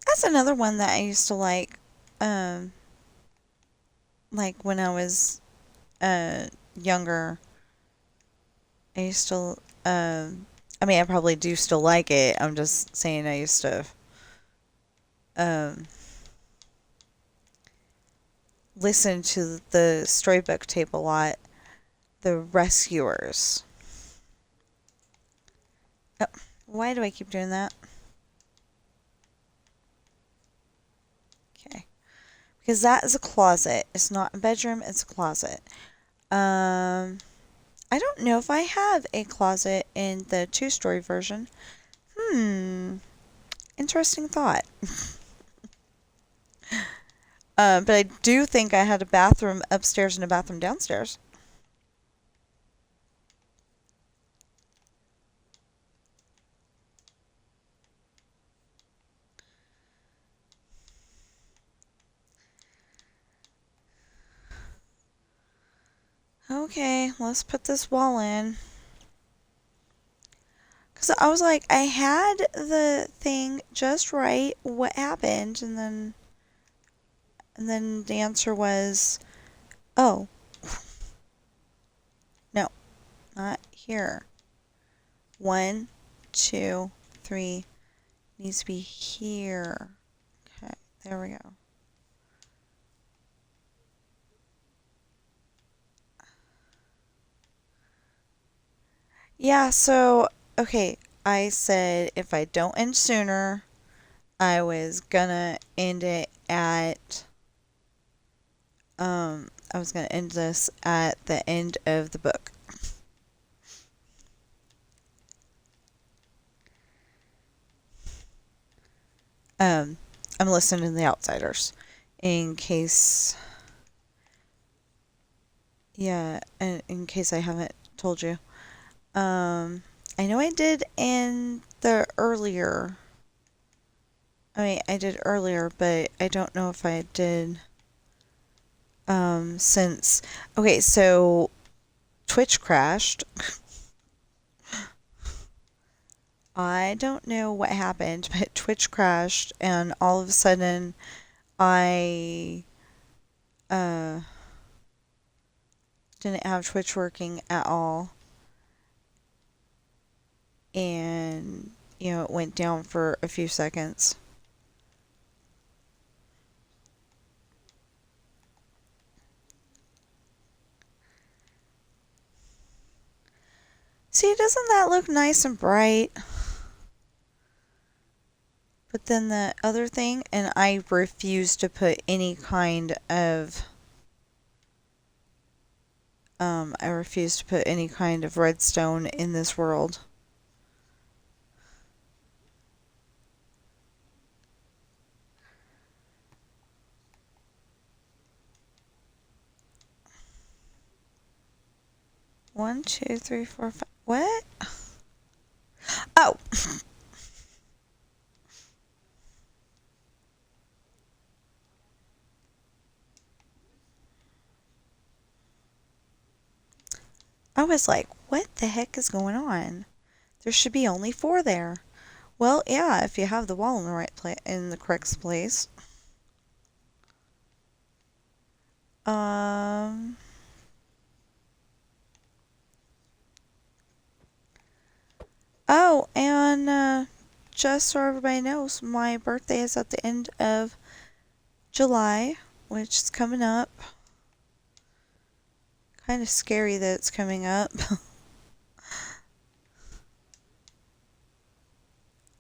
that's another one that I used to like when I was younger. I used to I mean I probably do still like it. I'm just saying I used to um listen to the storybook tape a lot. The Rescuers. Oh, why do I keep doing that? Okay. Because that is a closet. It's not a bedroom, it's a closet. I don't know if I have a closet in the 2-story version. Interesting thought. But I do think I had a bathroom upstairs and a bathroom downstairs. Okay, let's put this wall in. Because I was like, I had the thing just right. What happened? And then the answer was, oh, no, not here. 1, 2, 3, Needs to be here. Okay, there we go. Yeah, so, okay, I said if I don't end sooner, I was gonna end it at, I was gonna end this at the end of the book. Um, I'm listening to The Outsiders in case, yeah, in case I haven't told you. I know I did in the earlier, I mean, I did earlier, but I don't know if I did, since, okay, so Twitch crashed. I don't know what happened, but Twitch crashed, and all of a sudden, I uh, didn't have Twitch working at all, and it went down for a few seconds. See, doesn't that look nice and bright? But then the other thing, and I refuse to put any kind of I refuse to put any kind of redstone in this world. One, two, three, four, five. What? Oh! I was like, what the heck is going on? There should be only four there. Well, yeah, if you have the wall in the right place, in the correct place. Um. Oh, and just so everybody knows, my birthday is at the end of July, which is coming up. Kind of scary that it's coming up.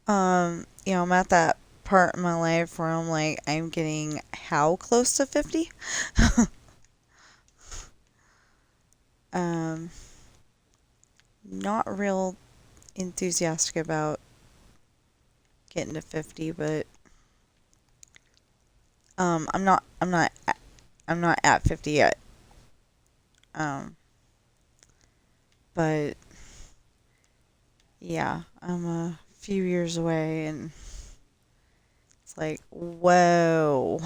I'm at that part in my life where I'm like, I'm getting how close to 50? um, not real enthusiastic about getting to 50, but I'm not at 50 yet. Um, but yeah, I'm a few years away, and it's like, whoa.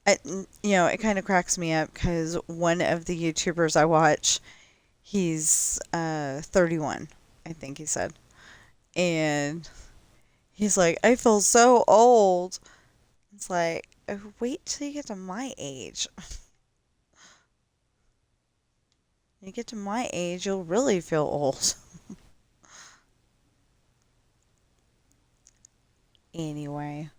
It kind of cracks me up because one of the YouTubers I watch, he's 31, I think he said. And he's like, I feel so old. It's like, oh, wait till you get to my age. When you get to my age, you'll really feel old. Anyway.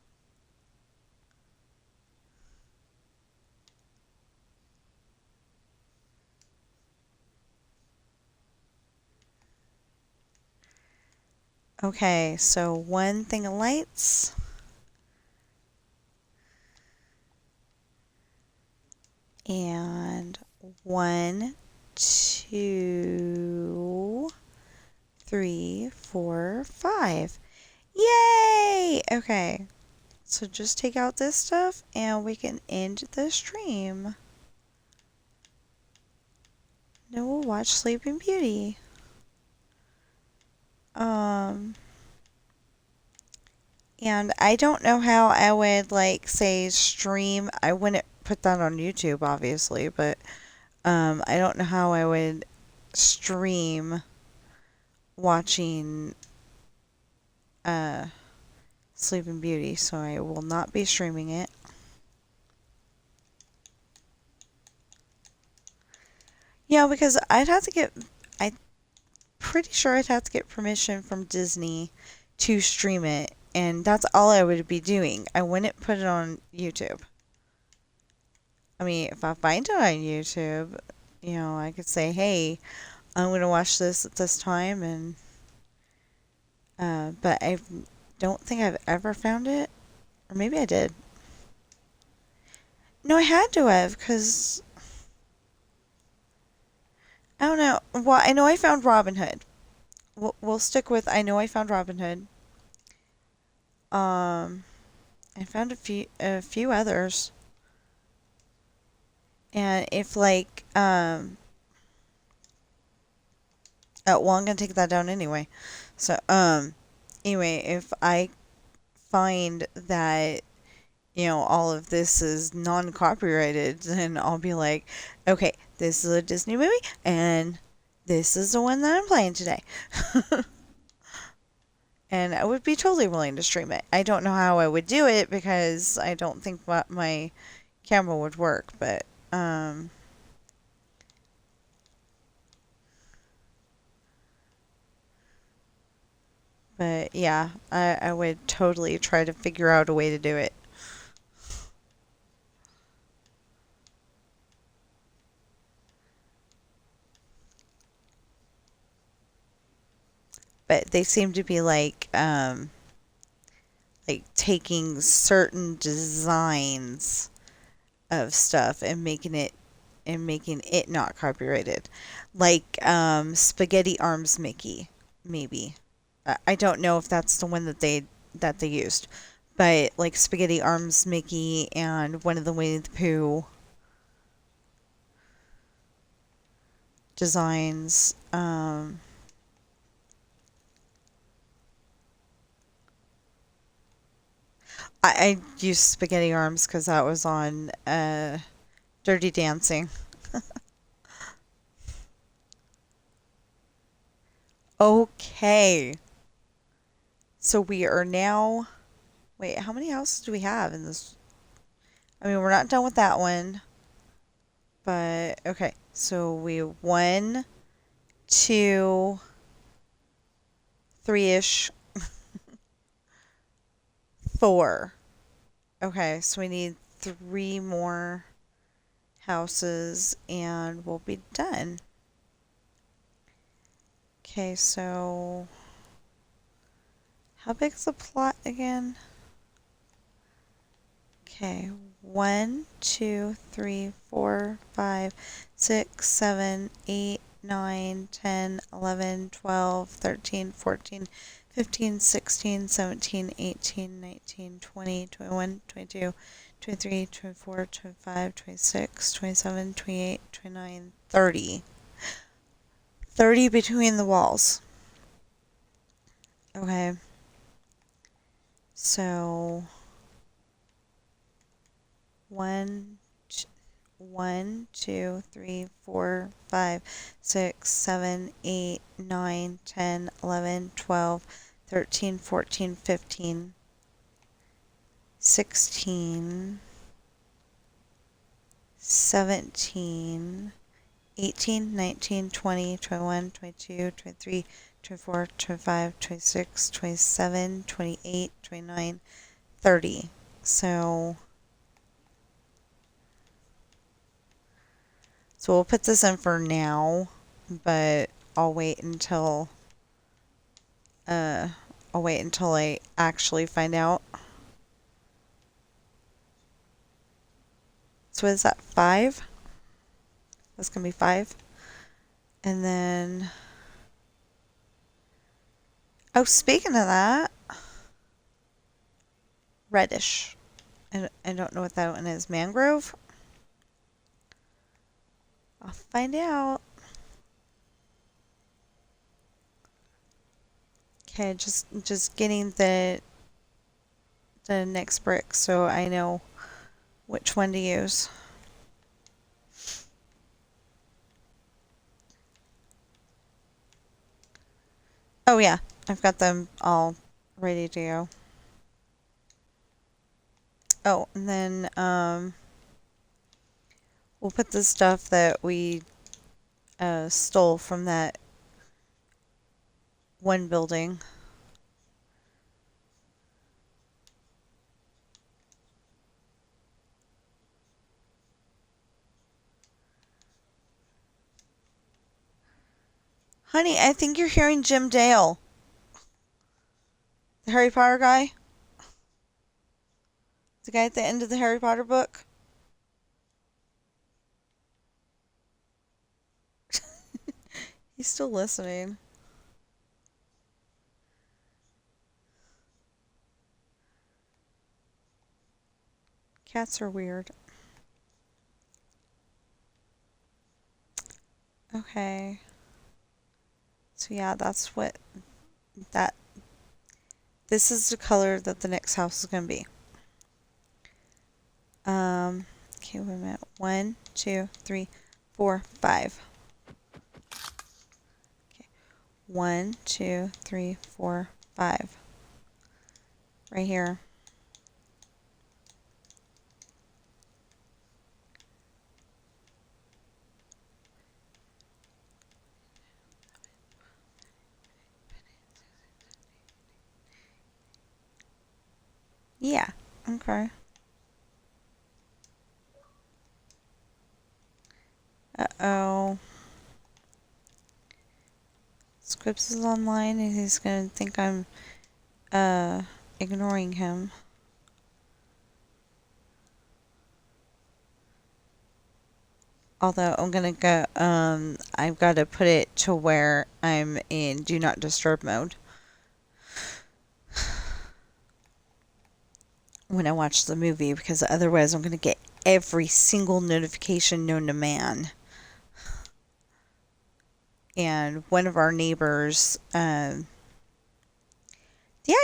Okay, so one thing of lights. And one, two, three, four, five. Yay! Okay, so just take out this stuff and we can end the stream. Then we'll watch Sleeping Beauty. And I don't know how I would say stream. I wouldn't put that on YouTube, obviously, but I don't know how I would stream watching uh Sleeping Beauty, so I will not be streaming it. Yeah, because I pretty sure I'd have to get permission from Disney to stream it, and that's all I would be doing. I wouldn't put it on YouTube. I mean, if I find it on YouTube, I could say, hey, I'm going to watch this at this time, and but I don't think I've ever found it, or maybe I did. No, I had to have, because I don't know. Well, I know I found Robin Hood. We'll stick with I know I found Robin Hood. Um, I found a few others, and if like oh, well, I'm gonna take that down anyway. So anyway, if I find that all of this is non-copyrighted, then I'll be like, okay, this is a Disney movie, and this is the one that I'm playing today. And I would be totally willing to stream it. I don't know how I would do it because I don't think my camera would work, but yeah, I would totally try to figure out a way to do it. But they seem to be like taking certain designs of stuff and making it not copyrighted. Like Spaghetti Arms Mickey, maybe. I don't know if that's the one that they used. But like Spaghetti Arms Mickey and one of the Winnie the Pooh designs. I used Spaghetti Arms because that was on Dirty Dancing. Okay. So we are now. Wait, how many houses do we have in this? I mean, we're not done with that one. But okay. So we one, two, three-ish, four. Okay, so we need three more houses and we'll be done. Okay, so how big is the plot again? Okay, 1, 2, 3, 4, 5, 6, 7, 8, 9, 10, 11, 12, 13, 14, 15, 16, 17, 18, 19, 20, 21, 22, 23, 24, 25, 26, 27, 28, 29, 30. 30 between the walls. Okay. So one, one, 2, 3, 4, 5, 6, 7, 8, 9, 10, 11, 12, 13, 14, 15, 16, 17, 18, 19, 20, 21, 22, 23, 24, 25, 26, 27, 28, 29, 30. So we'll put this in for now, but I'll wait until uh I actually find out. So is that 5? That's gonna be 5. And then oh, speaking of that, reddish. I don't know what that one is. Mangrove? I'll find out. Okay, just getting the next brick so I know which one to use. Oh yeah, I've got them all ready to go. Oh, and then we'll put the stuff that we stole from that one building. Honey, I think you're hearing Jim Dale, the Harry Potter guy. The guy at the end of the Harry Potter book. He's still listening. Cats are weird. Okay. So yeah, that's what that this is the color that the next house is gonna be. Okay, wait a minute. 1, 2, 3, 4, 5. Okay. 1, 2, 3, 4, 5. Right here. Yeah. Okay. Uh-oh. Scripps is online and he's gonna think I'm ignoring him. Although I'm gonna go I've gotta put it to where I'm in do not disturb mode when I watch the movie, because otherwise I'm gonna get every single notification known to man. And one of our neighbors, the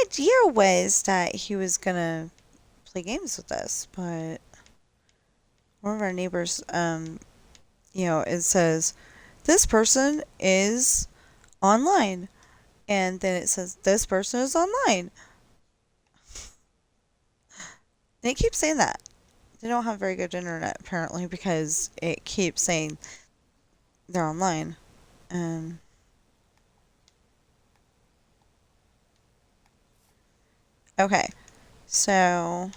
idea was that he was gonna play games with us, but one of our neighbors, it says, this person is online. And then it says, this person is online. And it keeps saying that. They don't have very good internet, apparently, because it keeps saying they're online. Okay, so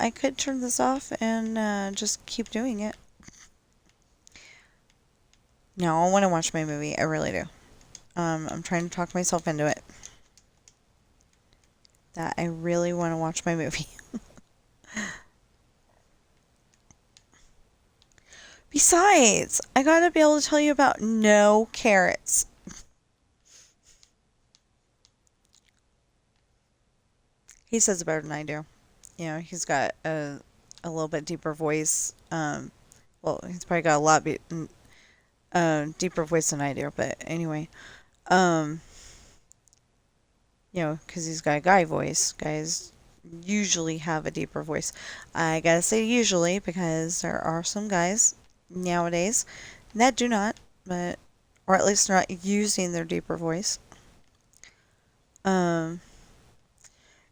I could turn this off and just keep doing it. No, I want to watch my movie. I really do. I'm trying to talk myself into it. That I really want to watch my movie. Besides, I gotta be able to tell you about no carrots. He says it better than I do. He's got a little bit deeper voice. Well, he's probably got a lot deeper voice than I do. But anyway, because he's got a guy voice. Guys usually have a deeper voice. I gotta say usually, because there are some guys nowadays that do not, or at least not using their deeper voice. Ooh,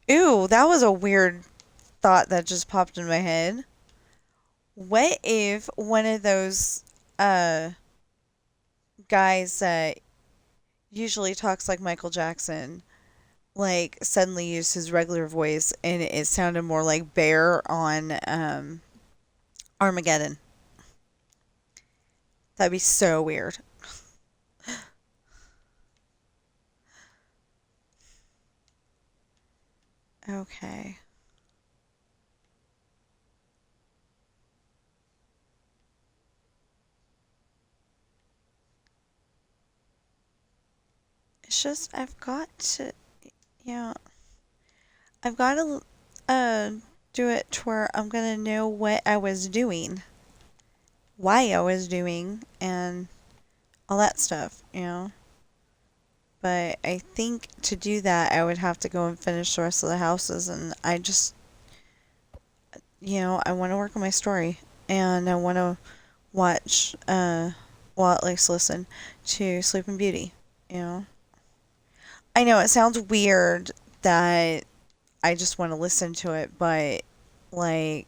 that was a weird thought that just popped in my head. What if one of those guys that usually talks like Michael Jackson, like, suddenly used his regular voice and it sounded more like Bear on Armageddon? That'd be so weird. Okay. It's just yeah, I've got to do it to where I'm gonna know what I was doing, why I was doing, and all that stuff. But I think to do that, I would have to go and finish the rest of the houses, and I just, I want to work on my story, and I want to watch, well, at least listen to Sleeping Beauty. I know it sounds weird that I just want to listen to it, but, like,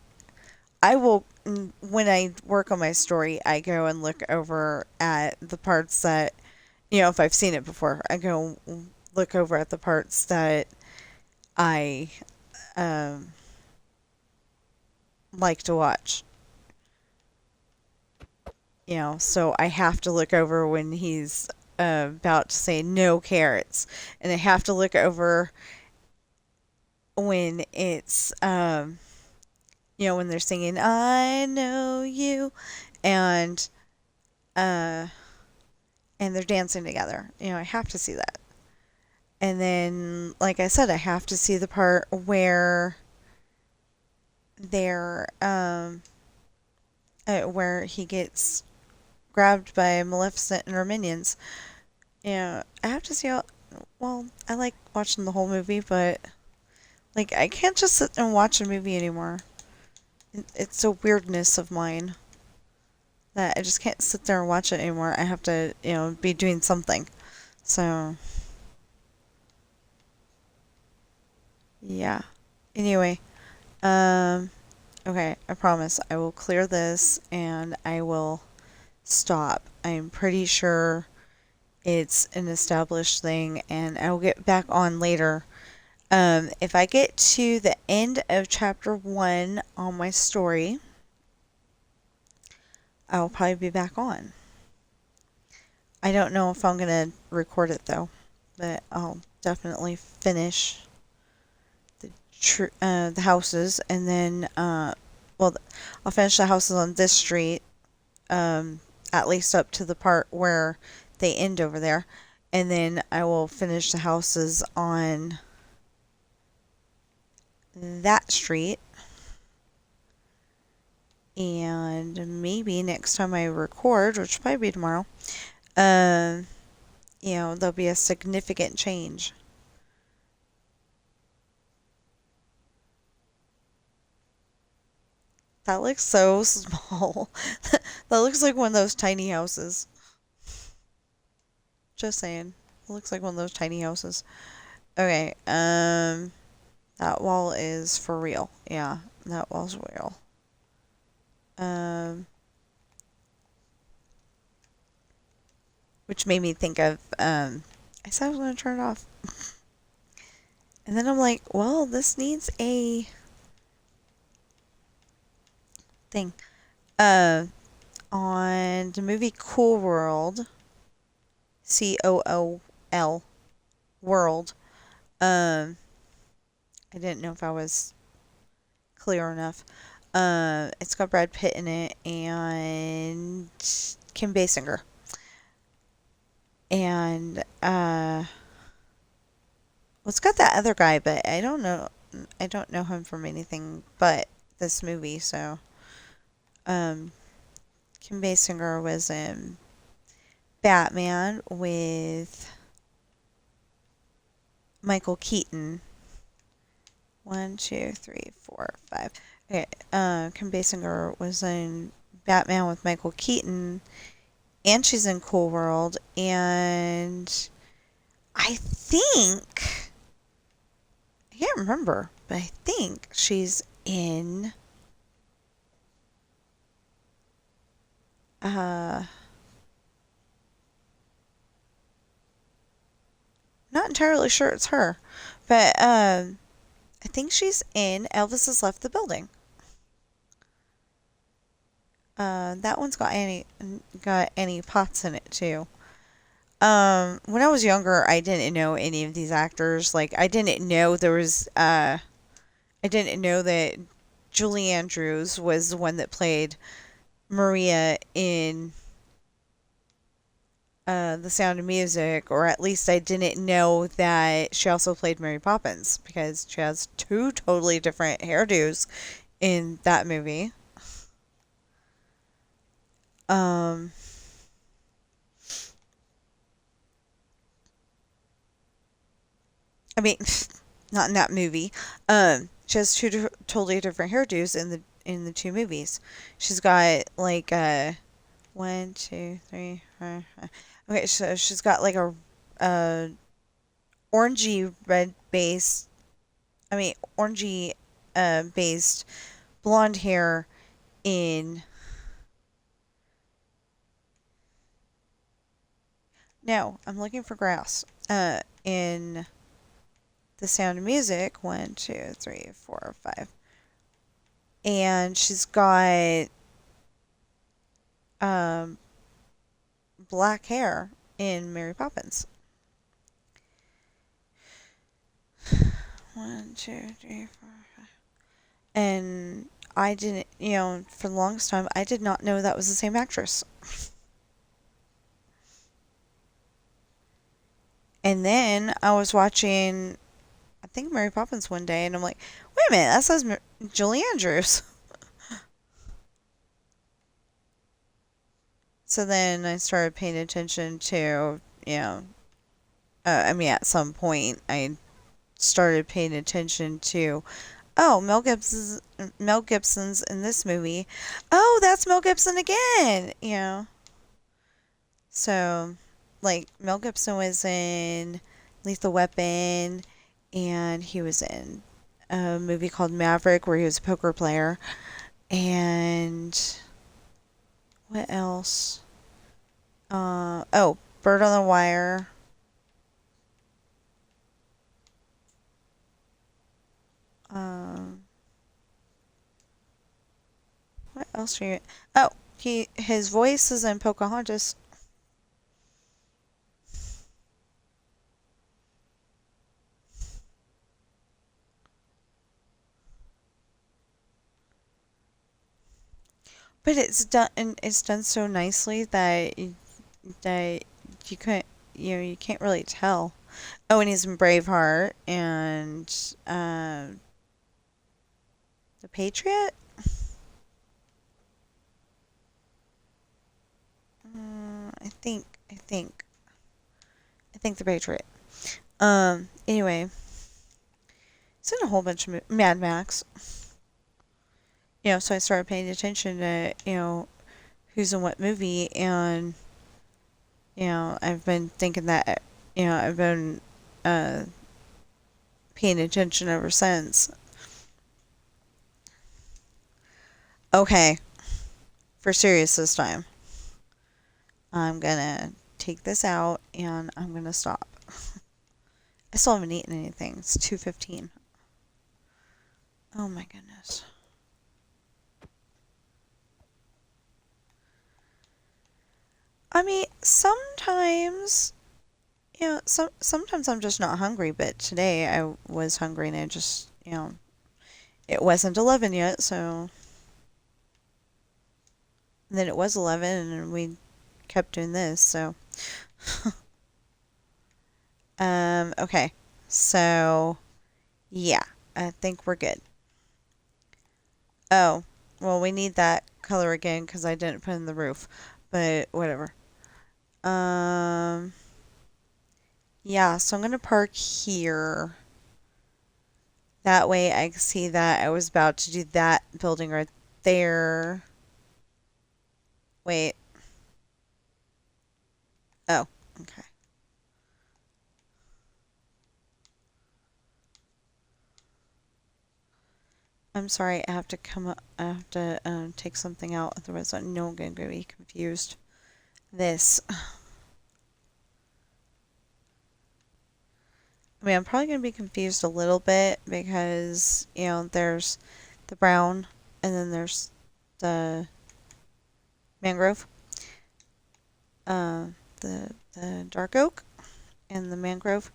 I will when I work on my story, I go and look over at the parts that, if I've seen it before, I go look over at the parts that I um, like to watch. So I have to look over when he's about to say no carrots, and I have to look over when it's when they're singing "I know you," and uh, and they're dancing together. I have to see that. And then, like I said, I have to see the part where he gets grabbed by Maleficent and her minions. I have to see how. Well, I like watching the whole movie, but like I can't just sit and watch a movie anymore. It's a weirdness of mine that I just can't sit there and watch it anymore. I have to, be doing something. So, yeah. Anyway, um, okay, I promise I will clear this and I will stop. I'm pretty sure it's an established thing and I will get back on later. If I get to the end of chapter 1 on my story, I'll probably be back on. I don't know if I'm going to record it though, but I'll definitely finish the houses and then, well, I'll finish the houses on this street, at least up to the part where they end over there. And then I will finish the houses on that street. And maybe next time I record, which will probably be tomorrow, um, there'll be a significant change. That looks so small. That looks like one of those tiny houses. Just saying. It looks like one of those tiny houses. Okay, that wall is for real. Yeah, that wall's real. Um, which made me think of, I said I was going to turn it off. And then I'm like, well, this needs a thing. Uh, on the movie Cool World, Cool World, I didn't know if I was clear enough. It's got Brad Pitt in it and Kim Basinger. And well, it's got that other guy, but I don't know. I don't know him from anything but this movie. So, um, Kim Basinger was in Batman with Michael Keaton. One, two, three, four, five. Okay, Kim Basinger was in Batman with Michael Keaton, and she's in Cool World, and I think I can't remember, but I think she's in uh not entirely sure it's her, but I think she's in Elvis Has Left the Building. That one's got Annie Potts in it too. When I was younger, I didn't know any of these actors. Like, I didn't know I didn't know that Julie Andrews was the one that played Maria in The Sound of Music, or at least I didn't know that she also played Mary Poppins because she has two totally different hairdos in that movie. Um, I mean, not in that movie. She has two totally different hairdos in the two movies. She's got like one, two, three, four, five. Okay, so she's got like a orangey red base. I mean, orangey based blonde hair in no, I'm looking for grass. In The Sound of Music, one, two, three, four, five, and she's got um black hair in Mary Poppins. One, two, three, four, and I didn't, for the longest time, I did not know that was the same actress. And then I was watching, I think, Mary Poppins one day, and I'm like, wait a minute, that says Julie Andrews. So then I started paying attention to, I mean, at some point, I started paying attention to, oh, Mel Gibson's in this movie. Oh, that's Mel Gibson again. So, like, Mel Gibson was in Lethal Weapon, and he was in a movie called Maverick where he was a poker player. And what else? Oh, Bird on the Wire. Um, what else are you? Oh, his voice is in Pocahontas. But it's done so nicely that you couldn't, you can't really tell. Oh, and he's in Braveheart and The Patriot. I think The Patriot. Anyway, it's in a whole bunch of Mad Max. So I started paying attention to who's in what movie, and I've been thinking that I've been uh paying attention ever since. Okay, for serious this time. I'm gonna take this out and I'm gonna stop. I still haven't eaten anything. It's 2:15. Oh my goodness. I mean, sometimes, sometimes I'm just not hungry, but today I was hungry and it wasn't 11 yet, so and then it was 11 and we kept doing this, so okay. So, yeah, I think we're good. Oh, well, we need that color again because I didn't put in the roof, but whatever. Um, yeah, so I'm gonna park here. That way I can see that I was about to do that building right there. Wait. Oh, okay. I'm sorry, I have to take something out, otherwise I know I'm going to be confused. This. I mean, I'm probably going to be confused a little bit because, there's the brown and then there's the mangrove, uh, the dark oak and the mangrove,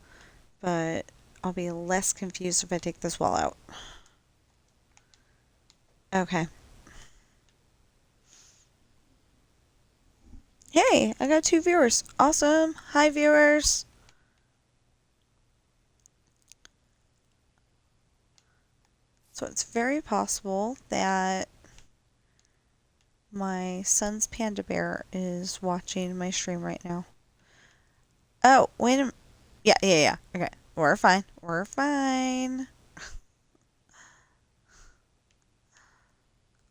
but I'll be less confused if I take this wall out. Okay. Hey, I got 2 viewers. Awesome. Hi, viewers. So it's very possible that my son's panda bear is watching my stream right now. Oh, wait a minute. Yeah, yeah, yeah. Okay. We're fine. We're fine.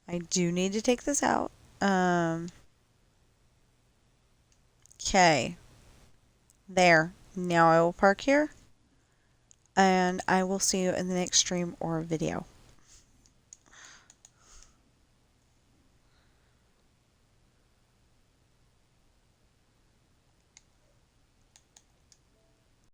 I do need to take this out. Okay. There. Now I will park here. And I will see you in the next stream or video.